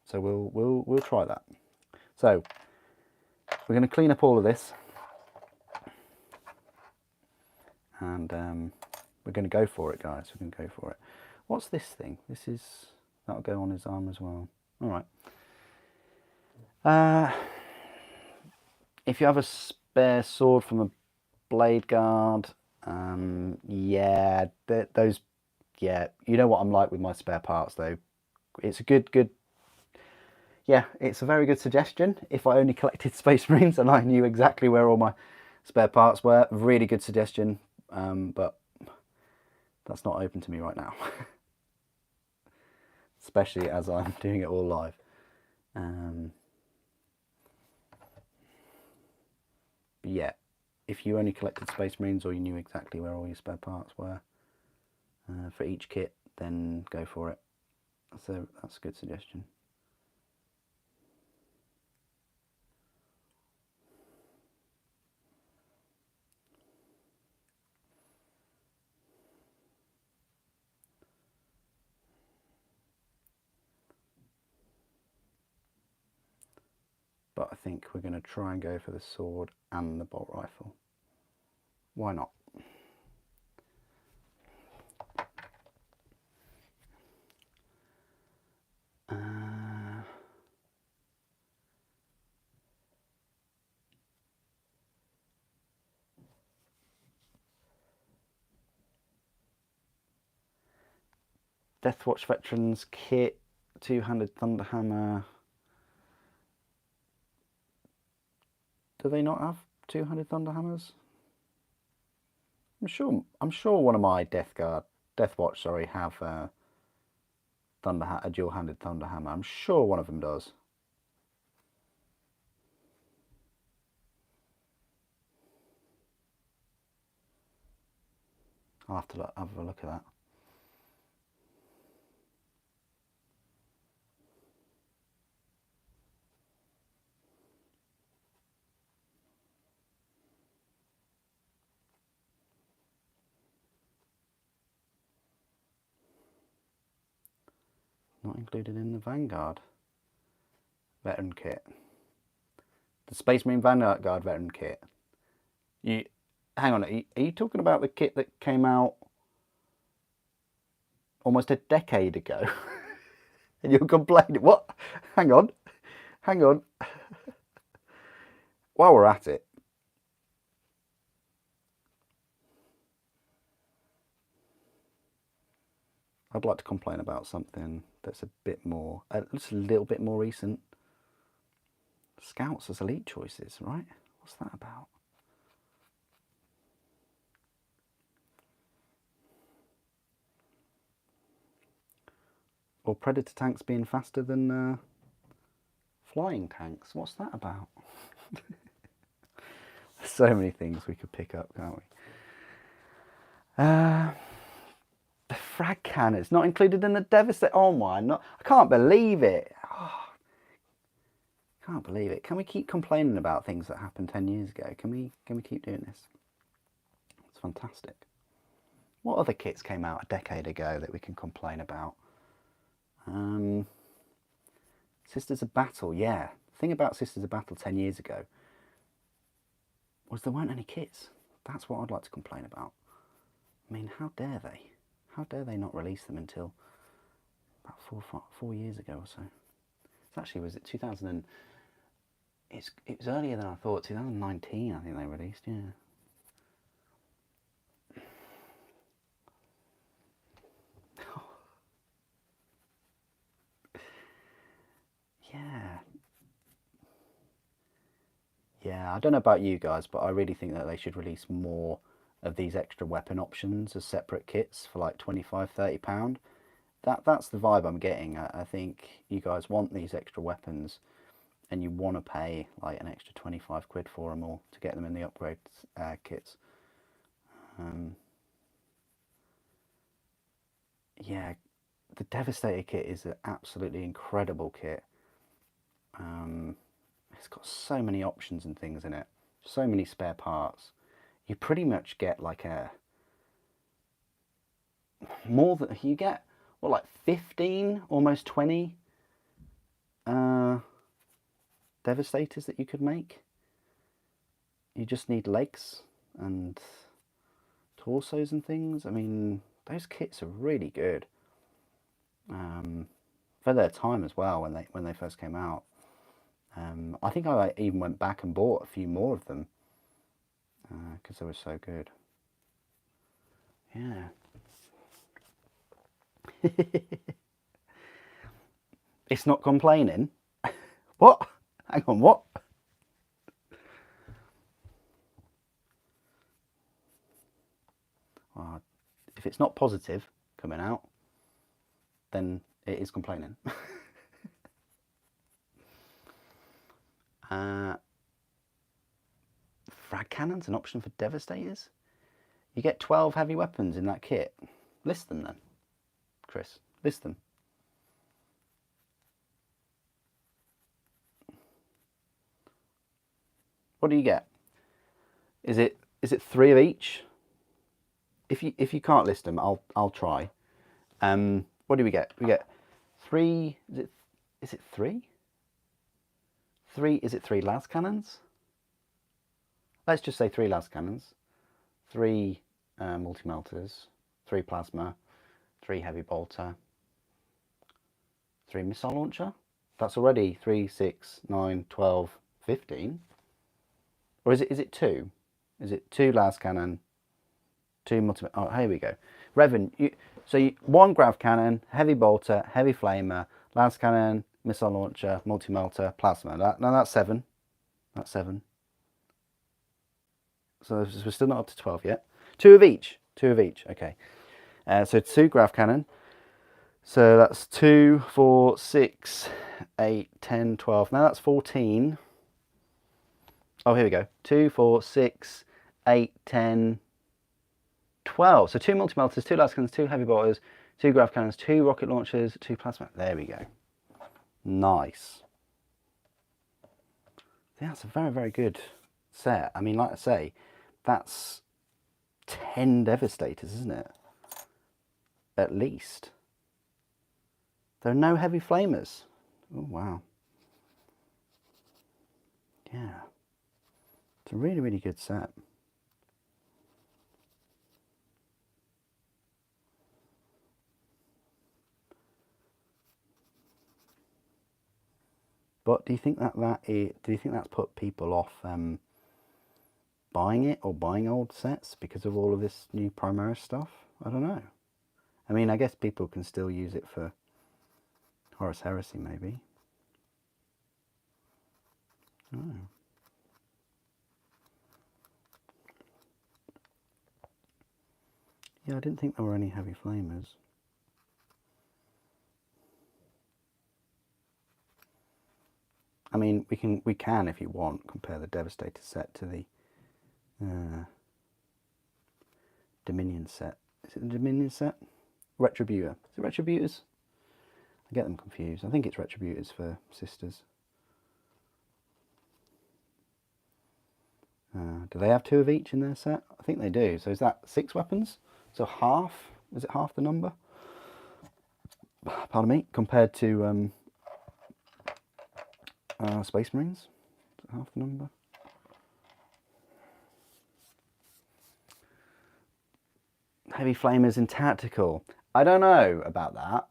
So we'll try that. So we're going to clean up all of this, and we're going to go for it, guys. We're going to go for it. What's this thing? That'll go on his arm as well. All right. If you have a spare sword from a blade guard, yeah, those, yeah, you know what I'm like with my spare parts though. It's a good, yeah, it's a very good suggestion. If I only collected Space Marines and I knew exactly where all my spare parts were, really good suggestion, but that's not open to me right now. Especially as I'm doing it all live. But yeah, if you only collected Space Marines or you knew exactly where all your spare parts were for each kit, then go for it. So that's a good suggestion. But I think we're going to try and go for the sword and the bolt rifle. Why not? Deathwatch Veterans kit, two-handed Thunderhammer. Do they not have two-handed Thunderhammers? I'm sure one of my Deathwatch, sorry, have a dual-handed Thunderhammer. I'm sure one of them does. I'll have to have a look at that. Not included in the Vanguard veteran kit. The Space Marine Vanguard veteran kit. Hang on, are you talking about the kit that came out almost a decade ago? And you're complaining? What? Hang on. While we're at it, I'd like to complain about something that's a bit more, just a little bit more recent. Scouts as elite choices, right? What's that about? Or Predator tanks being faster than flying tanks. What's that about? So many things we could pick up, can't we? The frag cannon is not included in the Devastator. Oh my, I can't believe it. Oh, can't believe it. Can we keep complaining about things that happened 10 years ago? Can we keep doing this? It's fantastic. What other kits came out a decade ago that we can complain about? Sisters of Battle, yeah. The thing about Sisters of Battle 10 years ago was there weren't any kits. That's what I'd like to complain about. I mean, how dare they? How dare they not release them until about 4 years ago or so? It's actually, was it 2000 and... It was earlier than I thought. 2019, I think they released, yeah. Yeah, I don't know about you guys, but I really think that they should release more of these extra weapon options as separate kits for like £25–30. That's the vibe I'm getting. I think you guys want these extra weapons and you want to pay like an extra 25 quid for them all to get them in the upgrade kits. Yeah, the Devastator kit is an absolutely incredible kit. It's got so many options and things in it, so many spare parts. You pretty much get like more than you get, what, like 15, almost 20 Devastators that you could make. You just need legs and torsos and things. I mean, those kits are really good for their time as well when they first came out. I think I even went back and bought a few more of them because they were so good. Yeah. It's not complaining. What? Hang on, what? Well, if it's not positive coming out, then it is complaining. Frag cannons, an option for Devastators? You get 12 heavy weapons in that kit. List them then, Chris. List them. What do you get? Is it 3 of each? If you can't list them, I'll try. What do we get? We get 3. Is it 3? 3. Is it 3 las cannons? Let's just say 3 las cannons, 3 multi-melters, 3 plasma, 3 heavy bolter, 3 missile launcher. That's already 3, 6, 9, 12, 15. Or is it 2? Is it 2 las cannon, 2 multi? Oh, here we go. So 1 grav cannon, heavy bolter, heavy flamer, las cannon, missile launcher, multi-melter, plasma. Now that's 7. That's 7. So we're still not up to 12 yet. 2 of each. 2 of each. Okay. So 2 grav cannon. So that's 2, 4, 6, 8, 10, 12. Now that's 14. Oh, here we go. 2, 4, 6, 8, 10, 12. So 2 multi-melters, 2 las cannons, 2 heavy bolters, 2 grav cannons, 2 rocket launchers, 2 plasma. There we go. Nice. Yeah, that's a very, very good set. I mean, like I say, that's 10 Devastators, isn't it? At least. There are no heavy flamers. Oh, wow. Yeah. It's a really, really good set. But do you think that's put people off buying it or buying old sets because of all of this new Primaris stuff? I don't know. I mean, I guess people can still use it for Horus Heresy, maybe. Oh. Yeah, I didn't think there were any heavy flamers. I mean, we can if you want compare the Devastator set to the Dominion set. Is it the Dominion set? Retributor. Is it Retributors? I get them confused. I think it's Retributors for Sisters. Do they have 2 of each in their set? I think they do. So is that 6 weapons? So half? Is it half the number? Pardon me. Compared to Space Marines? Is it half the number? Heavy flamers in tactical. I don't know about that.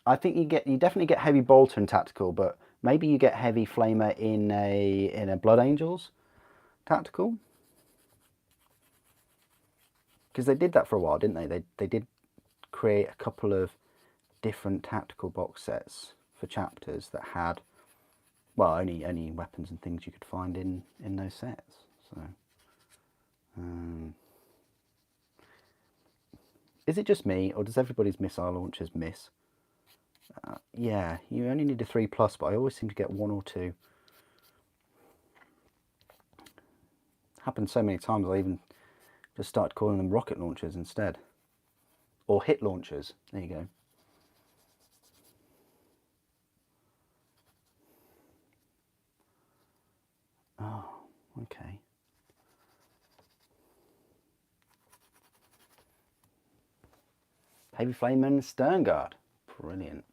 I think you definitely get heavy bolter in tactical, but maybe you get heavy flamer in a Blood Angels tactical. Because they did that for a while, didn't they? They did create a couple of different tactical box sets for chapters that had, well, only weapons and things you could find in those sets. So, is it just me, or does everybody's missile launchers miss? Yeah, you only need a 3+, but I always seem to get 1 or 2. Happened so many times I even just started calling them rocket launchers instead. Or hit launchers. There you go. Oh, okay. Heavy Flamer and Stern Guard. Brilliant.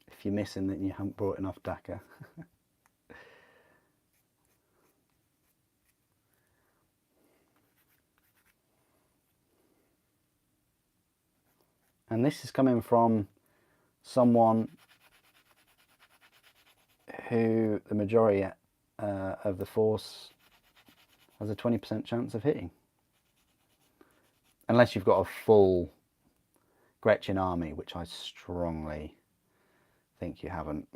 If you're missing that, you haven't brought enough DACA. And this is coming from someone who the majority of the force has a 20% chance of hitting. Unless you've got a full Gretchen army, which I strongly think you haven't.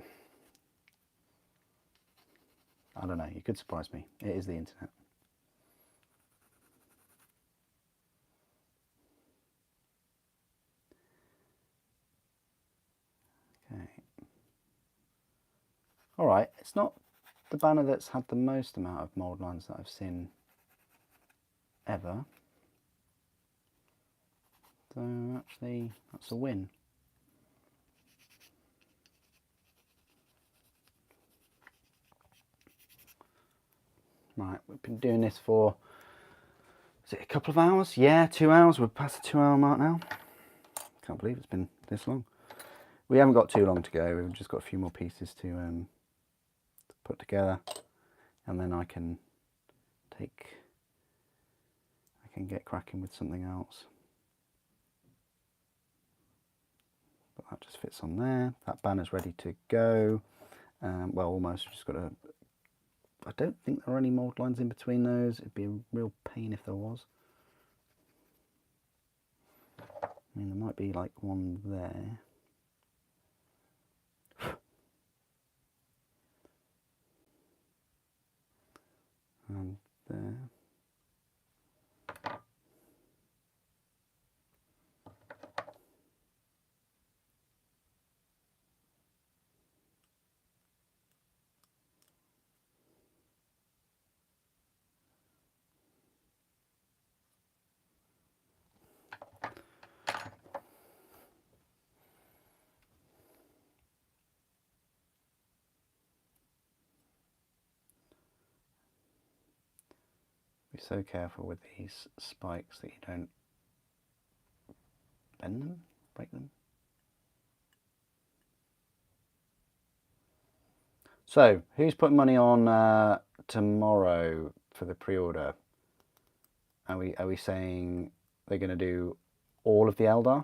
I don't know, you could surprise me. It is the internet. Okay. Alright, it's not the banner that's had the most amount of mould lines that I've seen ever. So actually, that's a win. Right, we've been doing this for, is it a couple of hours? Yeah, 2 hours. We're past the 2-hour mark now. Can't believe it's been this long. We haven't got too long to go. We've just got a few more pieces to put together, and then I can get cracking with something else. But that just fits on there. That banner's ready to go. Well, almost. Just got to. I don't think there are any mould lines in between those. It'd be a real pain if there was. I mean, there might be like one there. And there. Be so careful with these spikes that you don't bend them, break them. So, who's putting money on tomorrow for the pre-order? Are we saying they're going to do all of the Eldar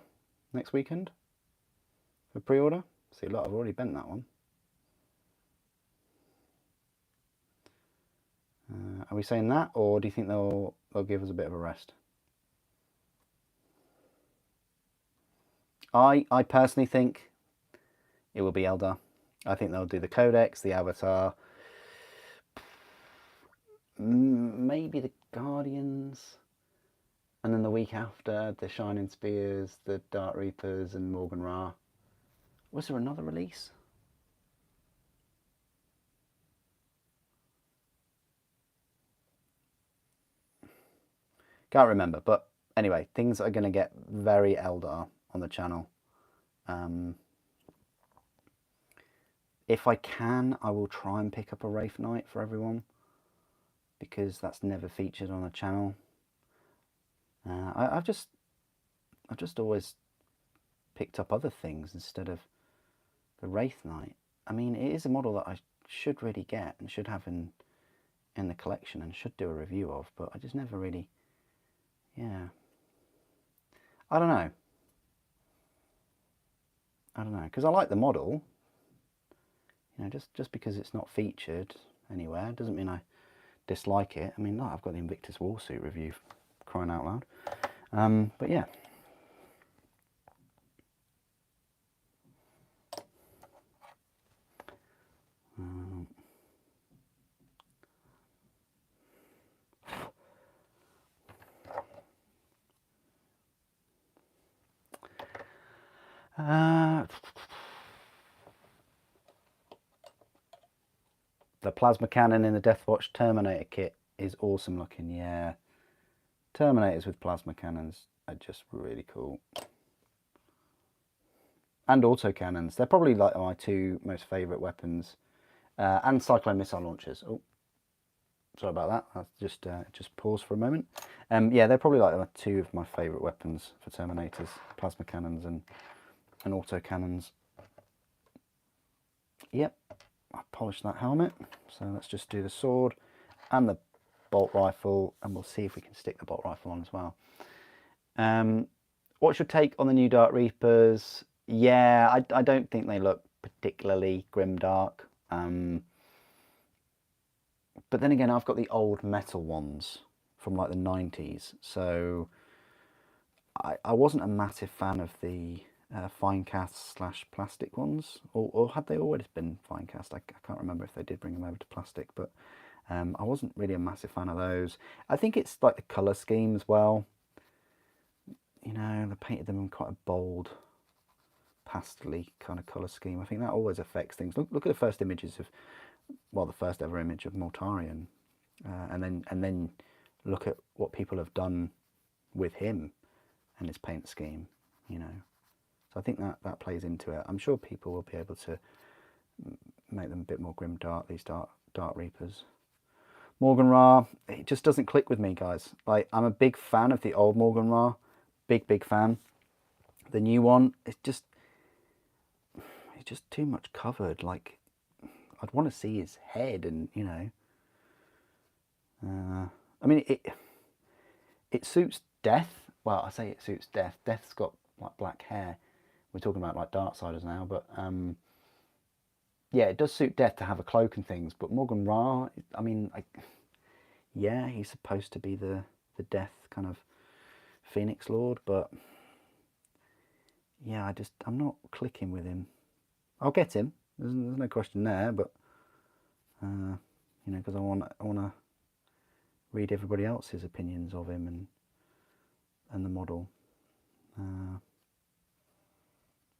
next weekend for pre-order? See, look, I've already bent that one. Are we saying that, or do you think they'll give us a bit of a rest? I personally think it will be Eldar. I think they'll do the Codex, the Avatar, maybe the Guardians, and then the week after the Shining Spears, the Dark Reapers, and Morgan Ra. Was there another release? Can't remember, but anyway, things are going to get very Eldar on the channel. If I can, I will try and pick up a Wraith Knight for everyone, because that's never featured on the channel. I've just always picked up other things instead of the Wraith Knight. I mean, it is a model that I should really get and should have in the collection and should do a review of, but I just never really, yeah. I don't know, because I like the model. You know, just because it's not featured anywhere doesn't mean I dislike it. I mean, look, I've got the Invictus Warsuit review, crying out loud. But yeah. The plasma cannon in the Deathwatch Terminator kit is awesome looking, yeah. Terminators with plasma cannons are just really cool. And autocannons. They're probably like my two most favourite weapons. And cyclone missile launchers. Oh, sorry about that. I'll just pause for a moment. Yeah, they're probably like two of my favourite weapons for Terminators. Plasma cannons and autocannons. Yep. I polished that helmet, so let's just do the sword and the bolt rifle, and we'll see if we can stick the bolt rifle on as well. What's your take on the new Dark Reapers? Yeah, I don't think they look particularly grimdark. But then again, I've got the old metal ones from like the 90s, so I wasn't a massive fan of the fine cast / plastic ones, or had they always been fine cast? I can't remember if they did bring them over to plastic, but I wasn't really a massive fan of those. I think it's like the colour scheme as well. You know, they painted them in quite a bold, pastel-y kind of colour scheme. I think that always affects things. Look at the first images of, well, the first ever image of Mortarion, and then look at what people have done with him and his paint scheme. You know. I think that plays into it. I'm sure people will be able to make them a bit more grimdark, these Dark Reapers. Morgan Ra, it just doesn't click with me, guys. Like, I'm a big fan of the old Morgan Ra. Big fan. The new one, it's just too much covered. Like, I'd want to see his head and, you know. I mean, it suits Death. Well, I say it suits Death. Death's got like black hair. We're talking about like Darksiders now, but yeah, it does suit Death to have a cloak and things. But Morgan Ra, I mean, yeah, he's supposed to be the Death kind of Phoenix Lord, but yeah, I'm not clicking with him. I'll get him. There's no question there, but you know, because I want to read everybody else's opinions of him and the model.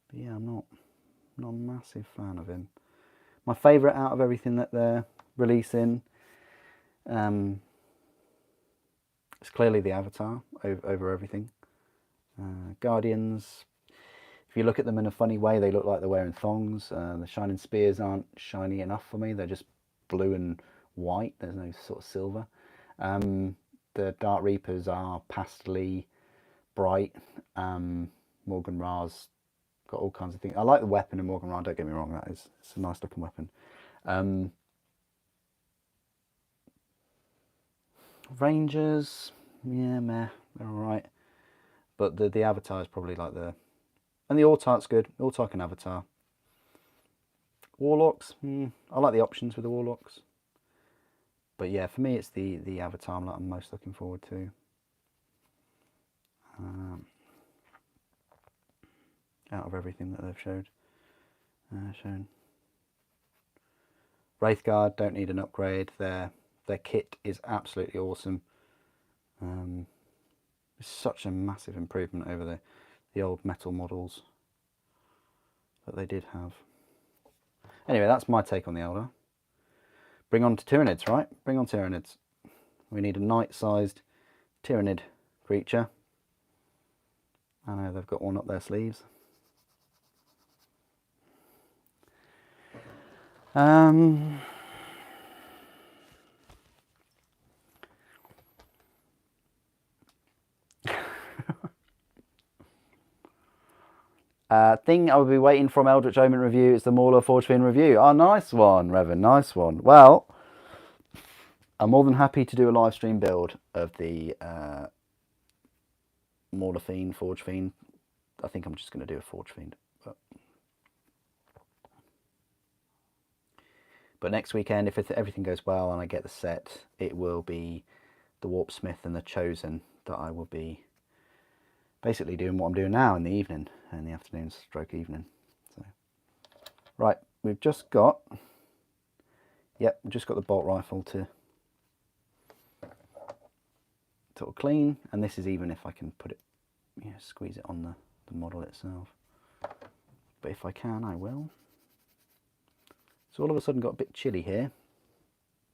But yeah, I'm not a massive fan of him. My favourite out of everything that they're releasing is clearly the Avatar over everything. Guardians, if you look at them in a funny way, they look like they're wearing thongs. The Shining Spears aren't shiny enough for me. They're just blue and white. There's no sort of silver. The Dark Reapers are pastel-y, bright. Morgan Ra's got all kinds of things. I like the weapon in Morgan Ra, don't get me wrong, it's a nice looking weapon. Rangers, yeah, meh, they're alright. But the Avatar is probably like the... And the Autark's good. Autark and Avatar. Warlocks, I like the options with the Warlocks. But yeah, for me it's the Avatar that I'm most looking forward to. Out of everything that they've shown. Wraithguard don't need an upgrade. Their kit is absolutely awesome. It's such a massive improvement over the old metal models that they did have. Anyway, that's my take on the Eldar. Bring on to Tyranids, right? Bring on Tyranids. We need a knight-sized Tyranid creature. I know they've got one up their sleeves. Thing I would be waiting from Eldritch Omen review is the Mauler Forge Fiend review. Oh, nice one, Revan, nice one. Well, I'm more than happy to do a live stream build of the Mauler Fiend, Forge Fiend. I think I'm just going to do a Forge Fiend. But next weekend, if everything goes well and I get the set, it will be the Warpsmith and the Chosen that I will be basically doing what I'm doing now in the evening, in the afternoon stroke evening. So, right, we've just got, yep, we've just got the bolt rifle to sort of clean, and this is even if I can put it, you know, squeeze it on the model itself. But if I can, I will. So all of a sudden got a bit chilly here,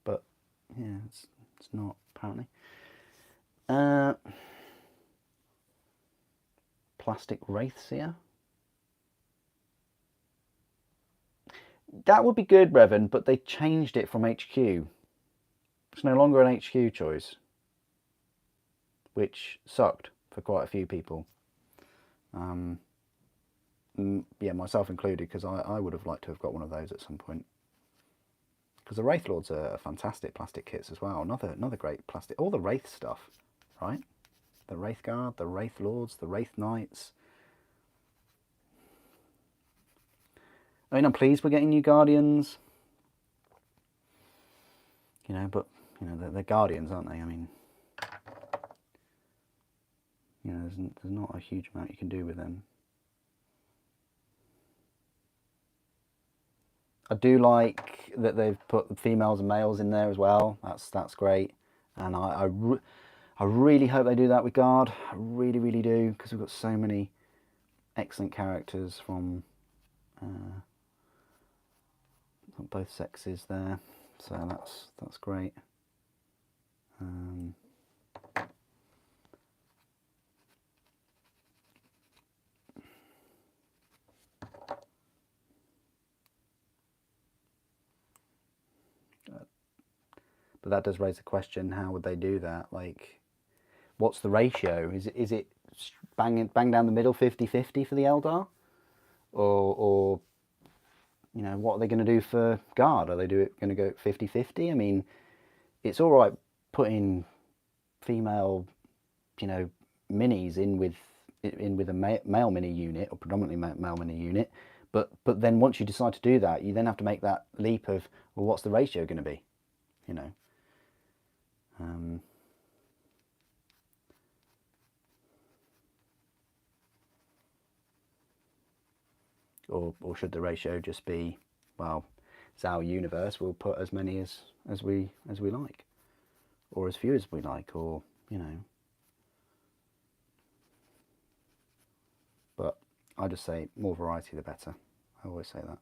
but yeah, it's not apparently. Plastic Wraithseer. That would be good, Revan, but they changed it from HQ. It's no longer an HQ choice, which sucked for quite a few people. Yeah, myself included, because I would have liked to have got one of those at some point. Because the Wraith Lords are fantastic plastic kits as well. Another great plastic. All the Wraith stuff, right? The Wraith Guard, the Wraith Lords, the Wraith Knights. I mean, I'm pleased we're getting new Guardians. You know, but, you know, they're Guardians, aren't they? I mean, you know, there's not a huge amount you can do with them. I do like that they've put the females and males in there as well. That's great. And I really hope they do that with Guard. I really, really do, because we've got so many excellent characters from both sexes there. So that's great. But that does raise a question: how would they do that? Like, what's the ratio? Is it bang down the middle, 50-50 for the Eldar, or you know, what are they going to do for Guard? Are they going to go 50-50? I mean, it's all right putting female, you know, minis in with a male mini unit, or predominantly male mini unit, but then once you decide to do that, you then have to make that leap of, well, what's the ratio going to be, you know? Or should the ratio just be, well, it's our universe, we'll put as many as we like, or as few as we like, or, you know. But I just say more variety the better. I always say that.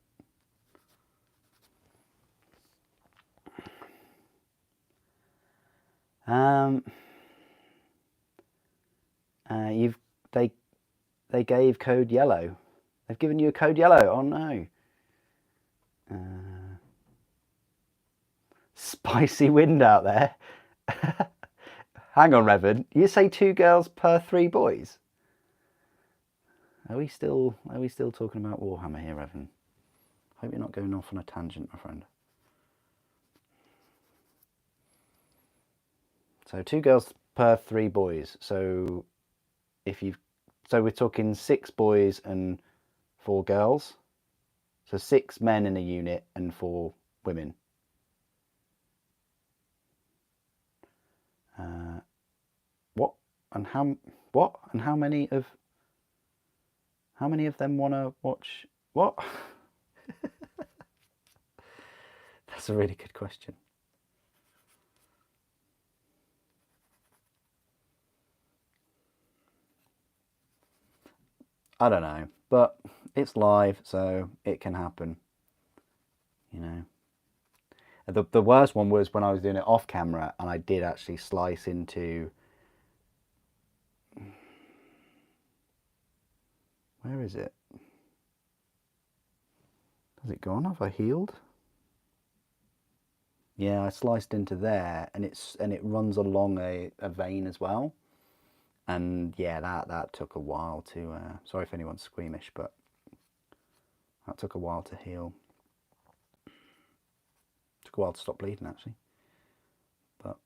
They gave code yellow. They've given you a code yellow. Oh no. Spicy wind out there. Hang on, Revan. You say 2 girls per 3 boys? Are we still talking about Warhammer here, Revan? Hope you're not going off on a tangent, my friend. So 2 girls per 3 boys. So so we're talking 6 boys and 4 girls. So 6 men in a unit and 4 women. What and how many of them want to watch what? That's a really good question. I don't know, but it's live, so it can happen, you know. The worst one was when I was doing it off camera and I did actually slice into... Where is it? Has it gone? Have I healed? Yeah, I sliced into there, and it runs along a vein as well. And yeah, that took a while to... sorry if anyone's squeamish, but that took a while to heal. Took a while to stop bleeding, actually. But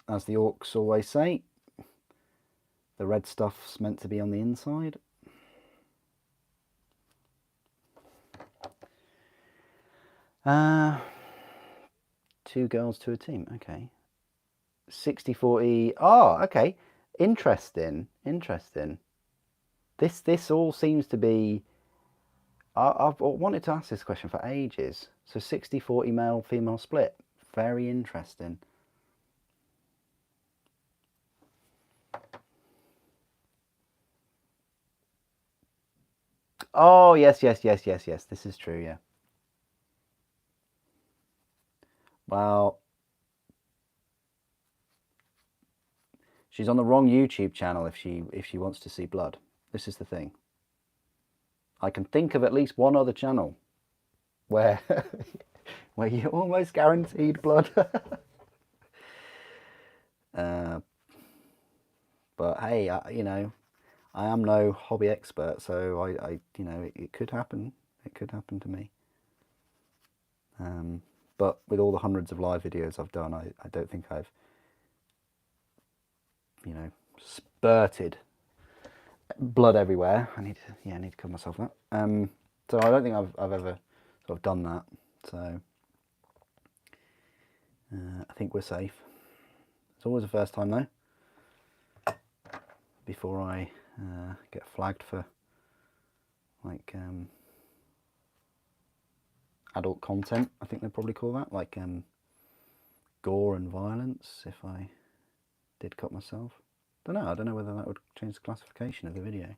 as the orcs always say, the red stuff's meant to be on the inside. Two girls to a team. Okay. 60-40. Oh, okay. Interesting. This all seems to be... I've wanted to ask this question for ages. So 60-40 male-female split. Very interesting. Oh, yes. This is true, yeah. Well, she's on the wrong YouTube channel if she wants to see blood. This is the thing. I can think of at least one other channel where you're almost guaranteed blood. But hey, you know, I am no hobby expert, so I you know, it could happen. It could happen to me. But with all the hundreds of live videos I've done, I don't think I've, you know, spurted blood everywhere. I need to cover myself that. So I don't think I've ever sort of done that. So I think we're safe. It's always the first time though. Before I get flagged for like adult content, I think they'd probably call that, like gore and violence. If I did cut myself, I don't know whether that would change the classification of the video.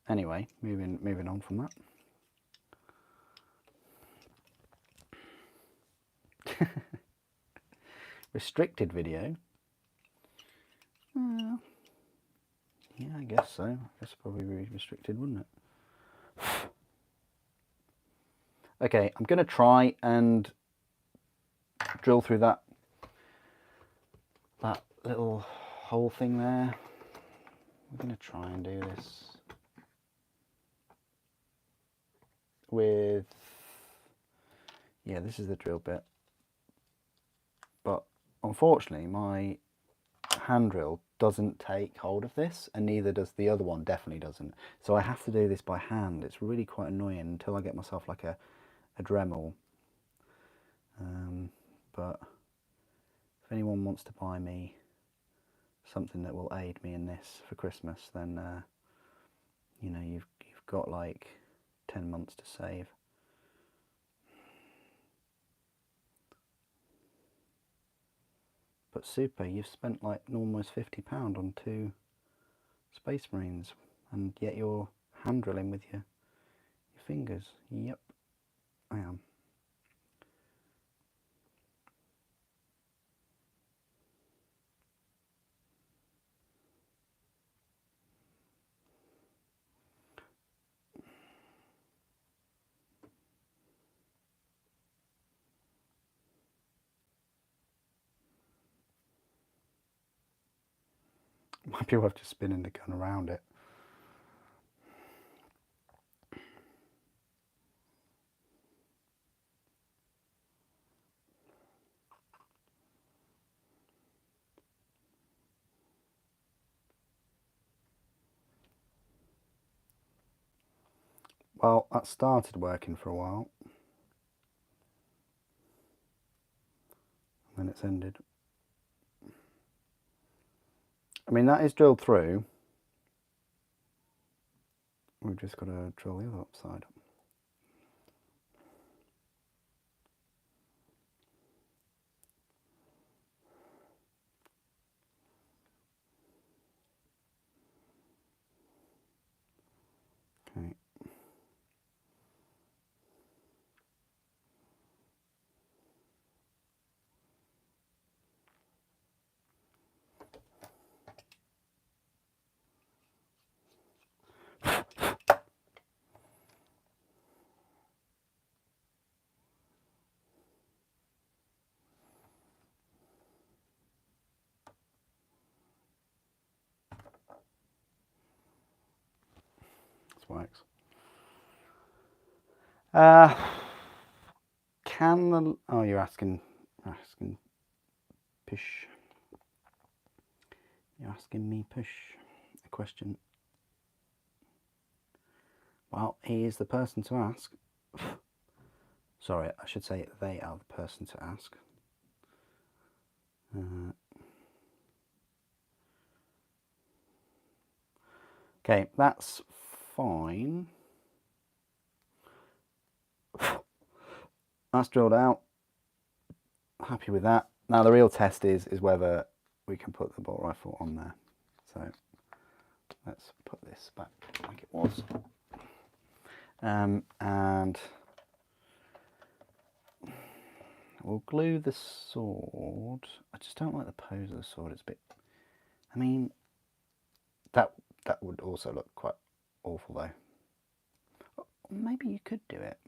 Anyway, moving on from that. Restricted video. Yeah, I guess so. I guess probably be restricted, wouldn't it? Okay, I'm going to try and drill through that little hole thing there. I'm going to try and do this with... Yeah, this is the drill bit. But unfortunately, my hand drill doesn't take hold of this, and neither does the other one, definitely doesn't. So I have to do this by hand. It's really quite annoying until I get myself like a Dremel. But if anyone wants to buy me something that will aid me in this for Christmas, then you know, you've got like 10 months to save. But super, you've spent like almost £50 on 2 Space Marines, and yet you're hand drilling with your fingers. Yep, I am. Might be worth just spinning the gun around it. Well, that started working for a while, and then it's ended. I mean, that is drilled through. We've just got to drill the other side. Okay. This works. Can the... Oh, you're asking push. You're asking me push a question. Well, he is the person to ask. Sorry, I should say they are the person to ask. Okay, that's fine. That's drilled out. Happy with that. Now the real test is whether we can put the bolt rifle on there. So let's put this back like it was. And we'll glue the sword. I just don't like the pose of the sword. It's a bit... I mean, that would also look quite awful though. Maybe you could do it.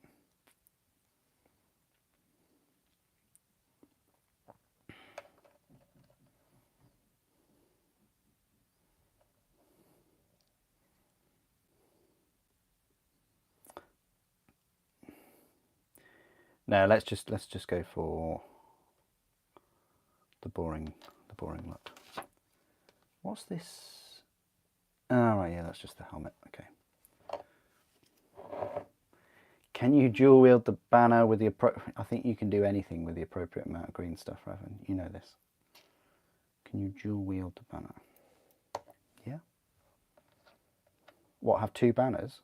No, let's just go for the boring look. What's this? Oh right, yeah, that's just the helmet. Okay. Can you dual wield the banner with the I think you can do anything with the appropriate amount of green stuff, Raven. You know this. Can you dual wield the banner? Yeah. What, have two banners?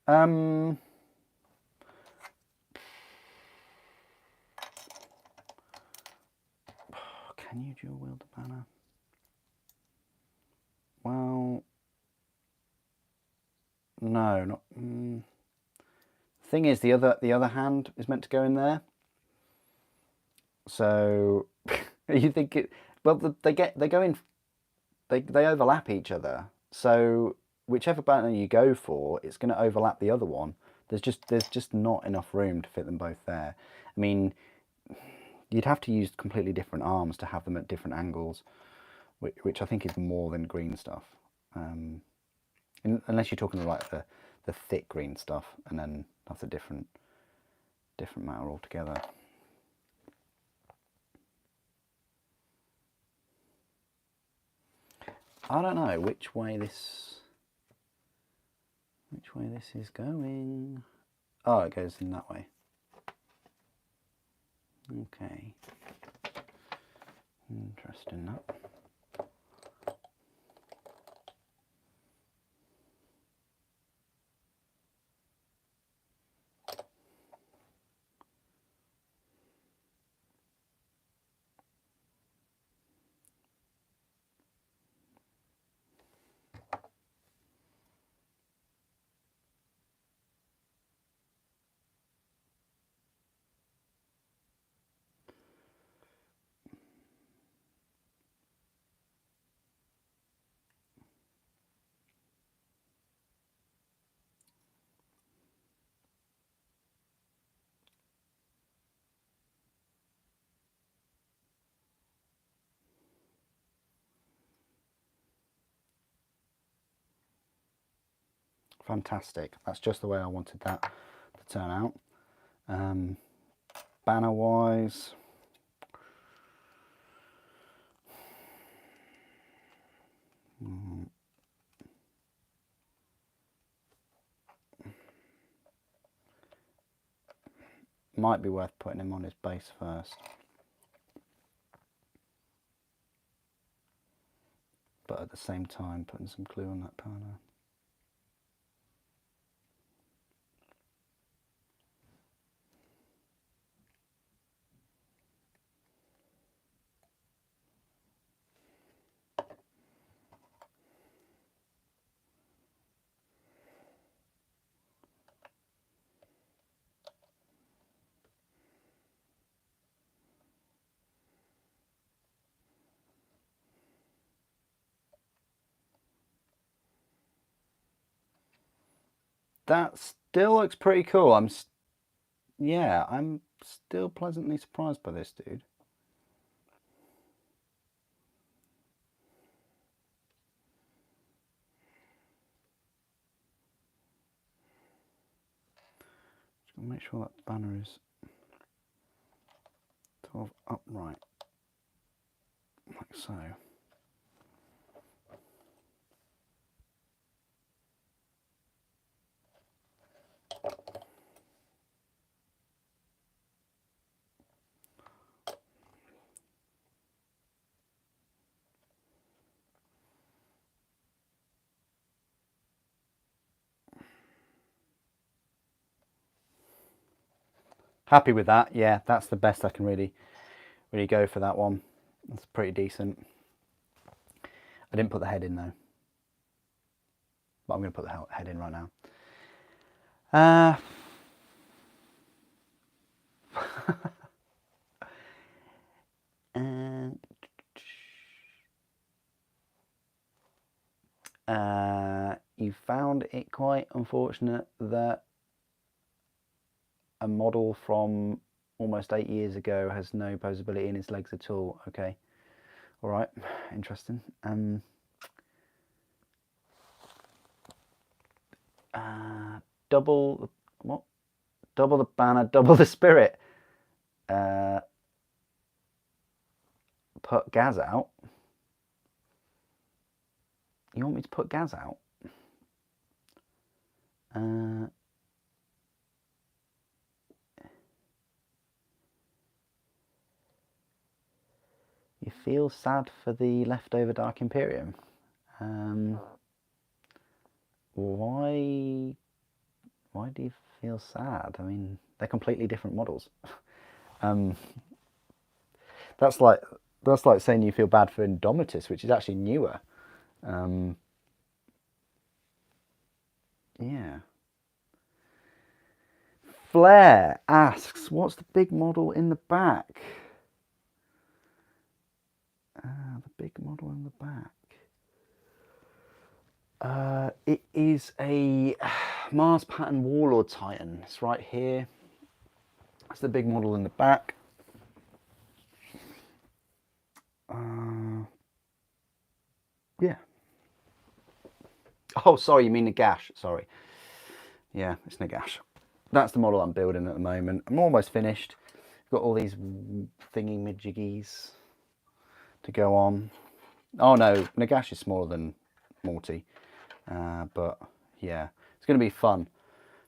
Can you dual wield the banner? Well, no, not. Thing is, the other hand is meant to go in there. So you think it? Well, they go in. They overlap each other. So whichever banner you go for, it's going to overlap the other one. There's just not enough room to fit them both there. I mean, you'd have to use completely different arms to have them at different angles, which I think is more than green stuff. Unless you're talking like the thick green stuff, and then that's a different matter altogether. I don't know which way this is going. Oh, it goes in that way. Okay. Interesting that. fantastic. That's just the way I wanted that to turn out. Banner wise, might be worth putting him on his base first. But at the same time, putting some glue on that banner. That still looks pretty cool. I'm still pleasantly surprised by this dude. Just gonna make sure that banner is 12 upright, like so. Happy with that. Yeah, that's the best I can really go for that one. That's pretty decent. I didn't put the head in though, but I'm going to put the head in right now. You found it quite unfortunate that a model from almost 8 years ago has no posability in his legs at all. Okay, all right, interesting. Double what? Double the banner, double the spirit. Put Gaz out. You want me to put Gaz out? You feel sad for the leftover Dark Imperium. Why do you feel sad? I mean, they're completely different models. That's like saying you feel bad for Indomitus, which is actually newer. Yeah. Flair asks, what's the big model in the back? The big model in the back. It is a Mars Pattern Warlord Titan. It's right here. That's the big model in the back. Yeah. Oh, sorry, you mean Nagash. Sorry. Yeah, it's Nagash. That's the model I'm building at the moment. I'm almost finished. Got all these thingy midjiggies to go on. Oh no, Nagash is smaller than Morty. But yeah, it's going to be fun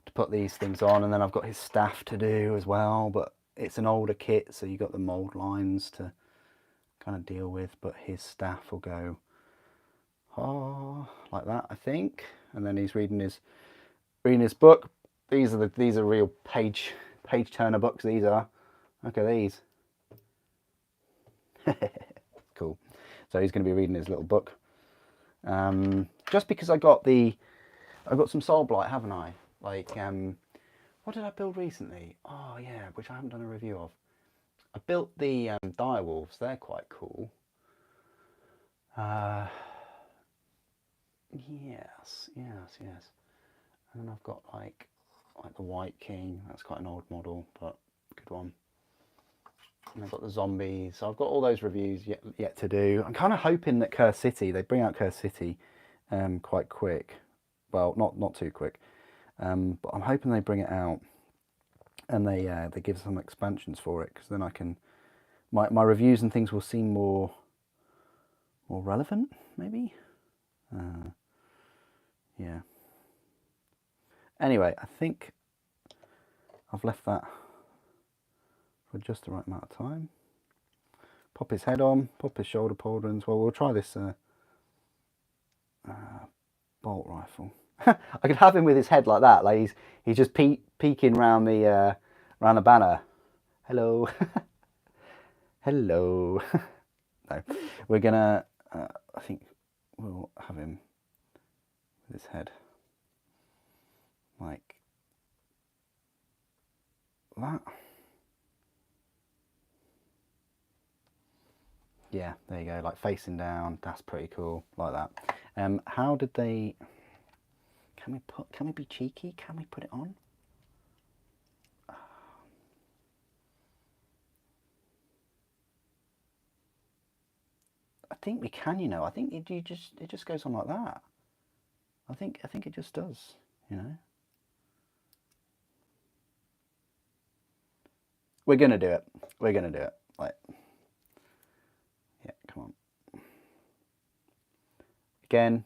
to put these things on. And then I've got his staff to do as well. But it's an older kit, so you've got the mould lines to kind of deal with. But his staff will go like that, I think. And then he's reading his book. These are real page turner books. These are. Look at these. Cool. So he's going to be reading his little book. Just because I got some Soul Blight, haven't I? Like, what did I build recently? Oh yeah, which I haven't done a review of. I built the direwolves. They're quite cool. Yes. And then I've got like the White King. That's quite an old model, but good one. And I've got the zombies. So I've got all those reviews yet to do. I'm kind of hoping that Curse City, they bring out Curse City quite quick. Well, not too quick, but I'm hoping they bring it out and they give some expansions for it, because then I can my reviews and things will seem more relevant, maybe. Yeah. Anyway, I think I've left that for just the right amount of time. Pop his head on, pop his shoulder pauldrons. Well, we'll try this bolt rifle. I could have him with his head like that, like he's just peeking round the banner. Hello. Hello. No, we're gonna. I think we'll have him with his head like that. Yeah, there you go, like facing down. That's pretty cool, like that. How did they? Can we be cheeky? Can we put it on? I think we can, you know. I think it just goes on like that. I think it just does, you know. We're gonna do it. We're gonna do it. Like, yeah, come on. Again,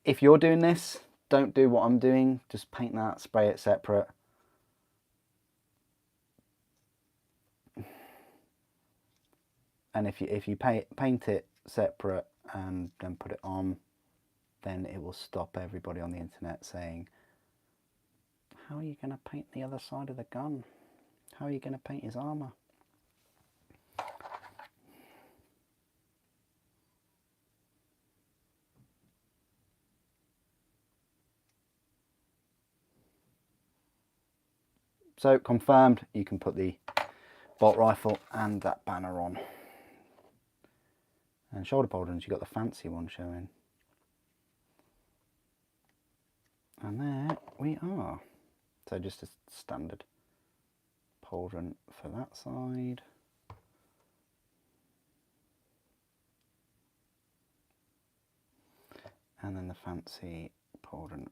if you're doing this, don't do what I'm doing. Just paint that, spray it separate. And if you paint it separate and then put it on, then it will stop everybody on the internet saying, how are you going to paint the other side of the gun? How are you going to paint his armour? So confirmed, you can put the bolt rifle and that banner on. And shoulder pauldrons, you've got the fancy one showing. And there we are. So just a standard pauldron for that side. And then the fancy pauldron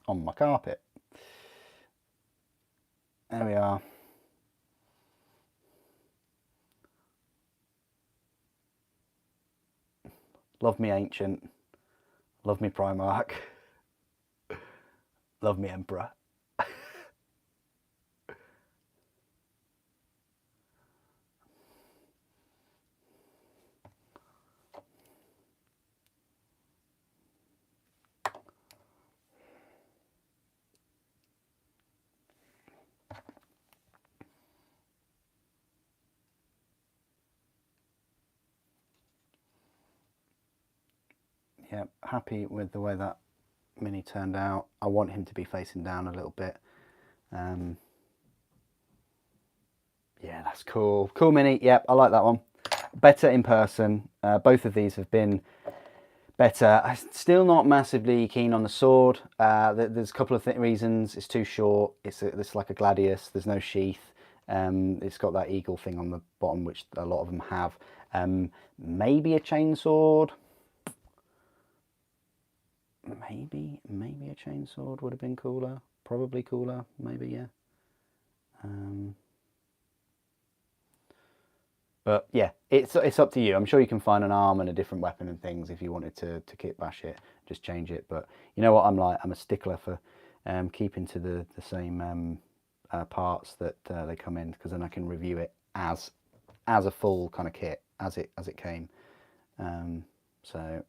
on my carpet. There we are. Love me Ancient. Love me Primark. Love me Emperor. Yeah, happy with the way that Mini turned out. I want him to be facing down a little bit. Yeah, that's cool. Cool Mini. Yep, I like that one. Better in person. Both of these have been better. I'm still not massively keen on the sword. There's a couple of reasons. It's too short. It's like a gladius. There's no sheath. It's got that eagle thing on the bottom, which a lot of them have. Maybe a chainsword. Maybe a chainsword would have been cooler. Probably cooler. Maybe, yeah. But yeah, it's up to you. I'm sure you can find an arm and a different weapon and things if you wanted to kit bash it, just change it. But you know what I'm like? I'm a stickler for keeping to the same parts that they come in, because then I can review it as a full kind of kit as it came. So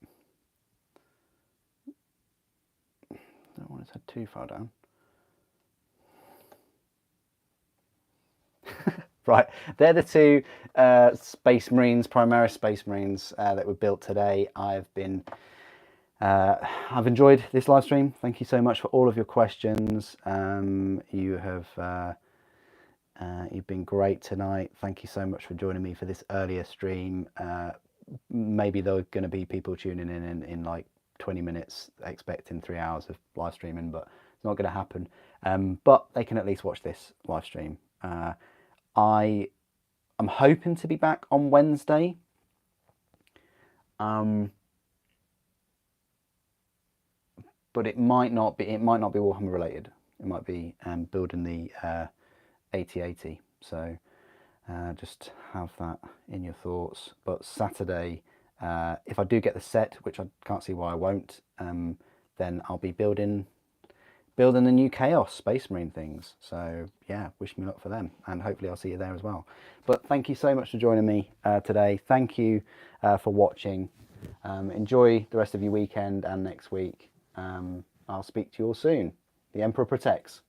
I don't want its head too far down. Right, they're the two Space Marines, Primaris Space Marines that were built today. I've enjoyed this live stream. Thank you so much for all of your questions. You've been great tonight. Thank you so much for joining me for this earlier stream. Maybe there are going to be people tuning in like 20 minutes expecting 3 hours of live streaming, but it's not going to happen. But they can at least watch this live stream. I'm hoping to be back on Wednesday. but it might not be. It might not be Warhammer related. It might be building the 8080. So just have that in your thoughts. But Saturday, if I do get the set, which I can't see why I won't, then I'll be building the new Chaos Space Marine things. So yeah, wish me luck for them, and hopefully I'll see you there as well. But thank you so much for joining me today. Thank you for watching. Enjoy the rest of your weekend and next week. I'll speak to you all soon. The Emperor protects.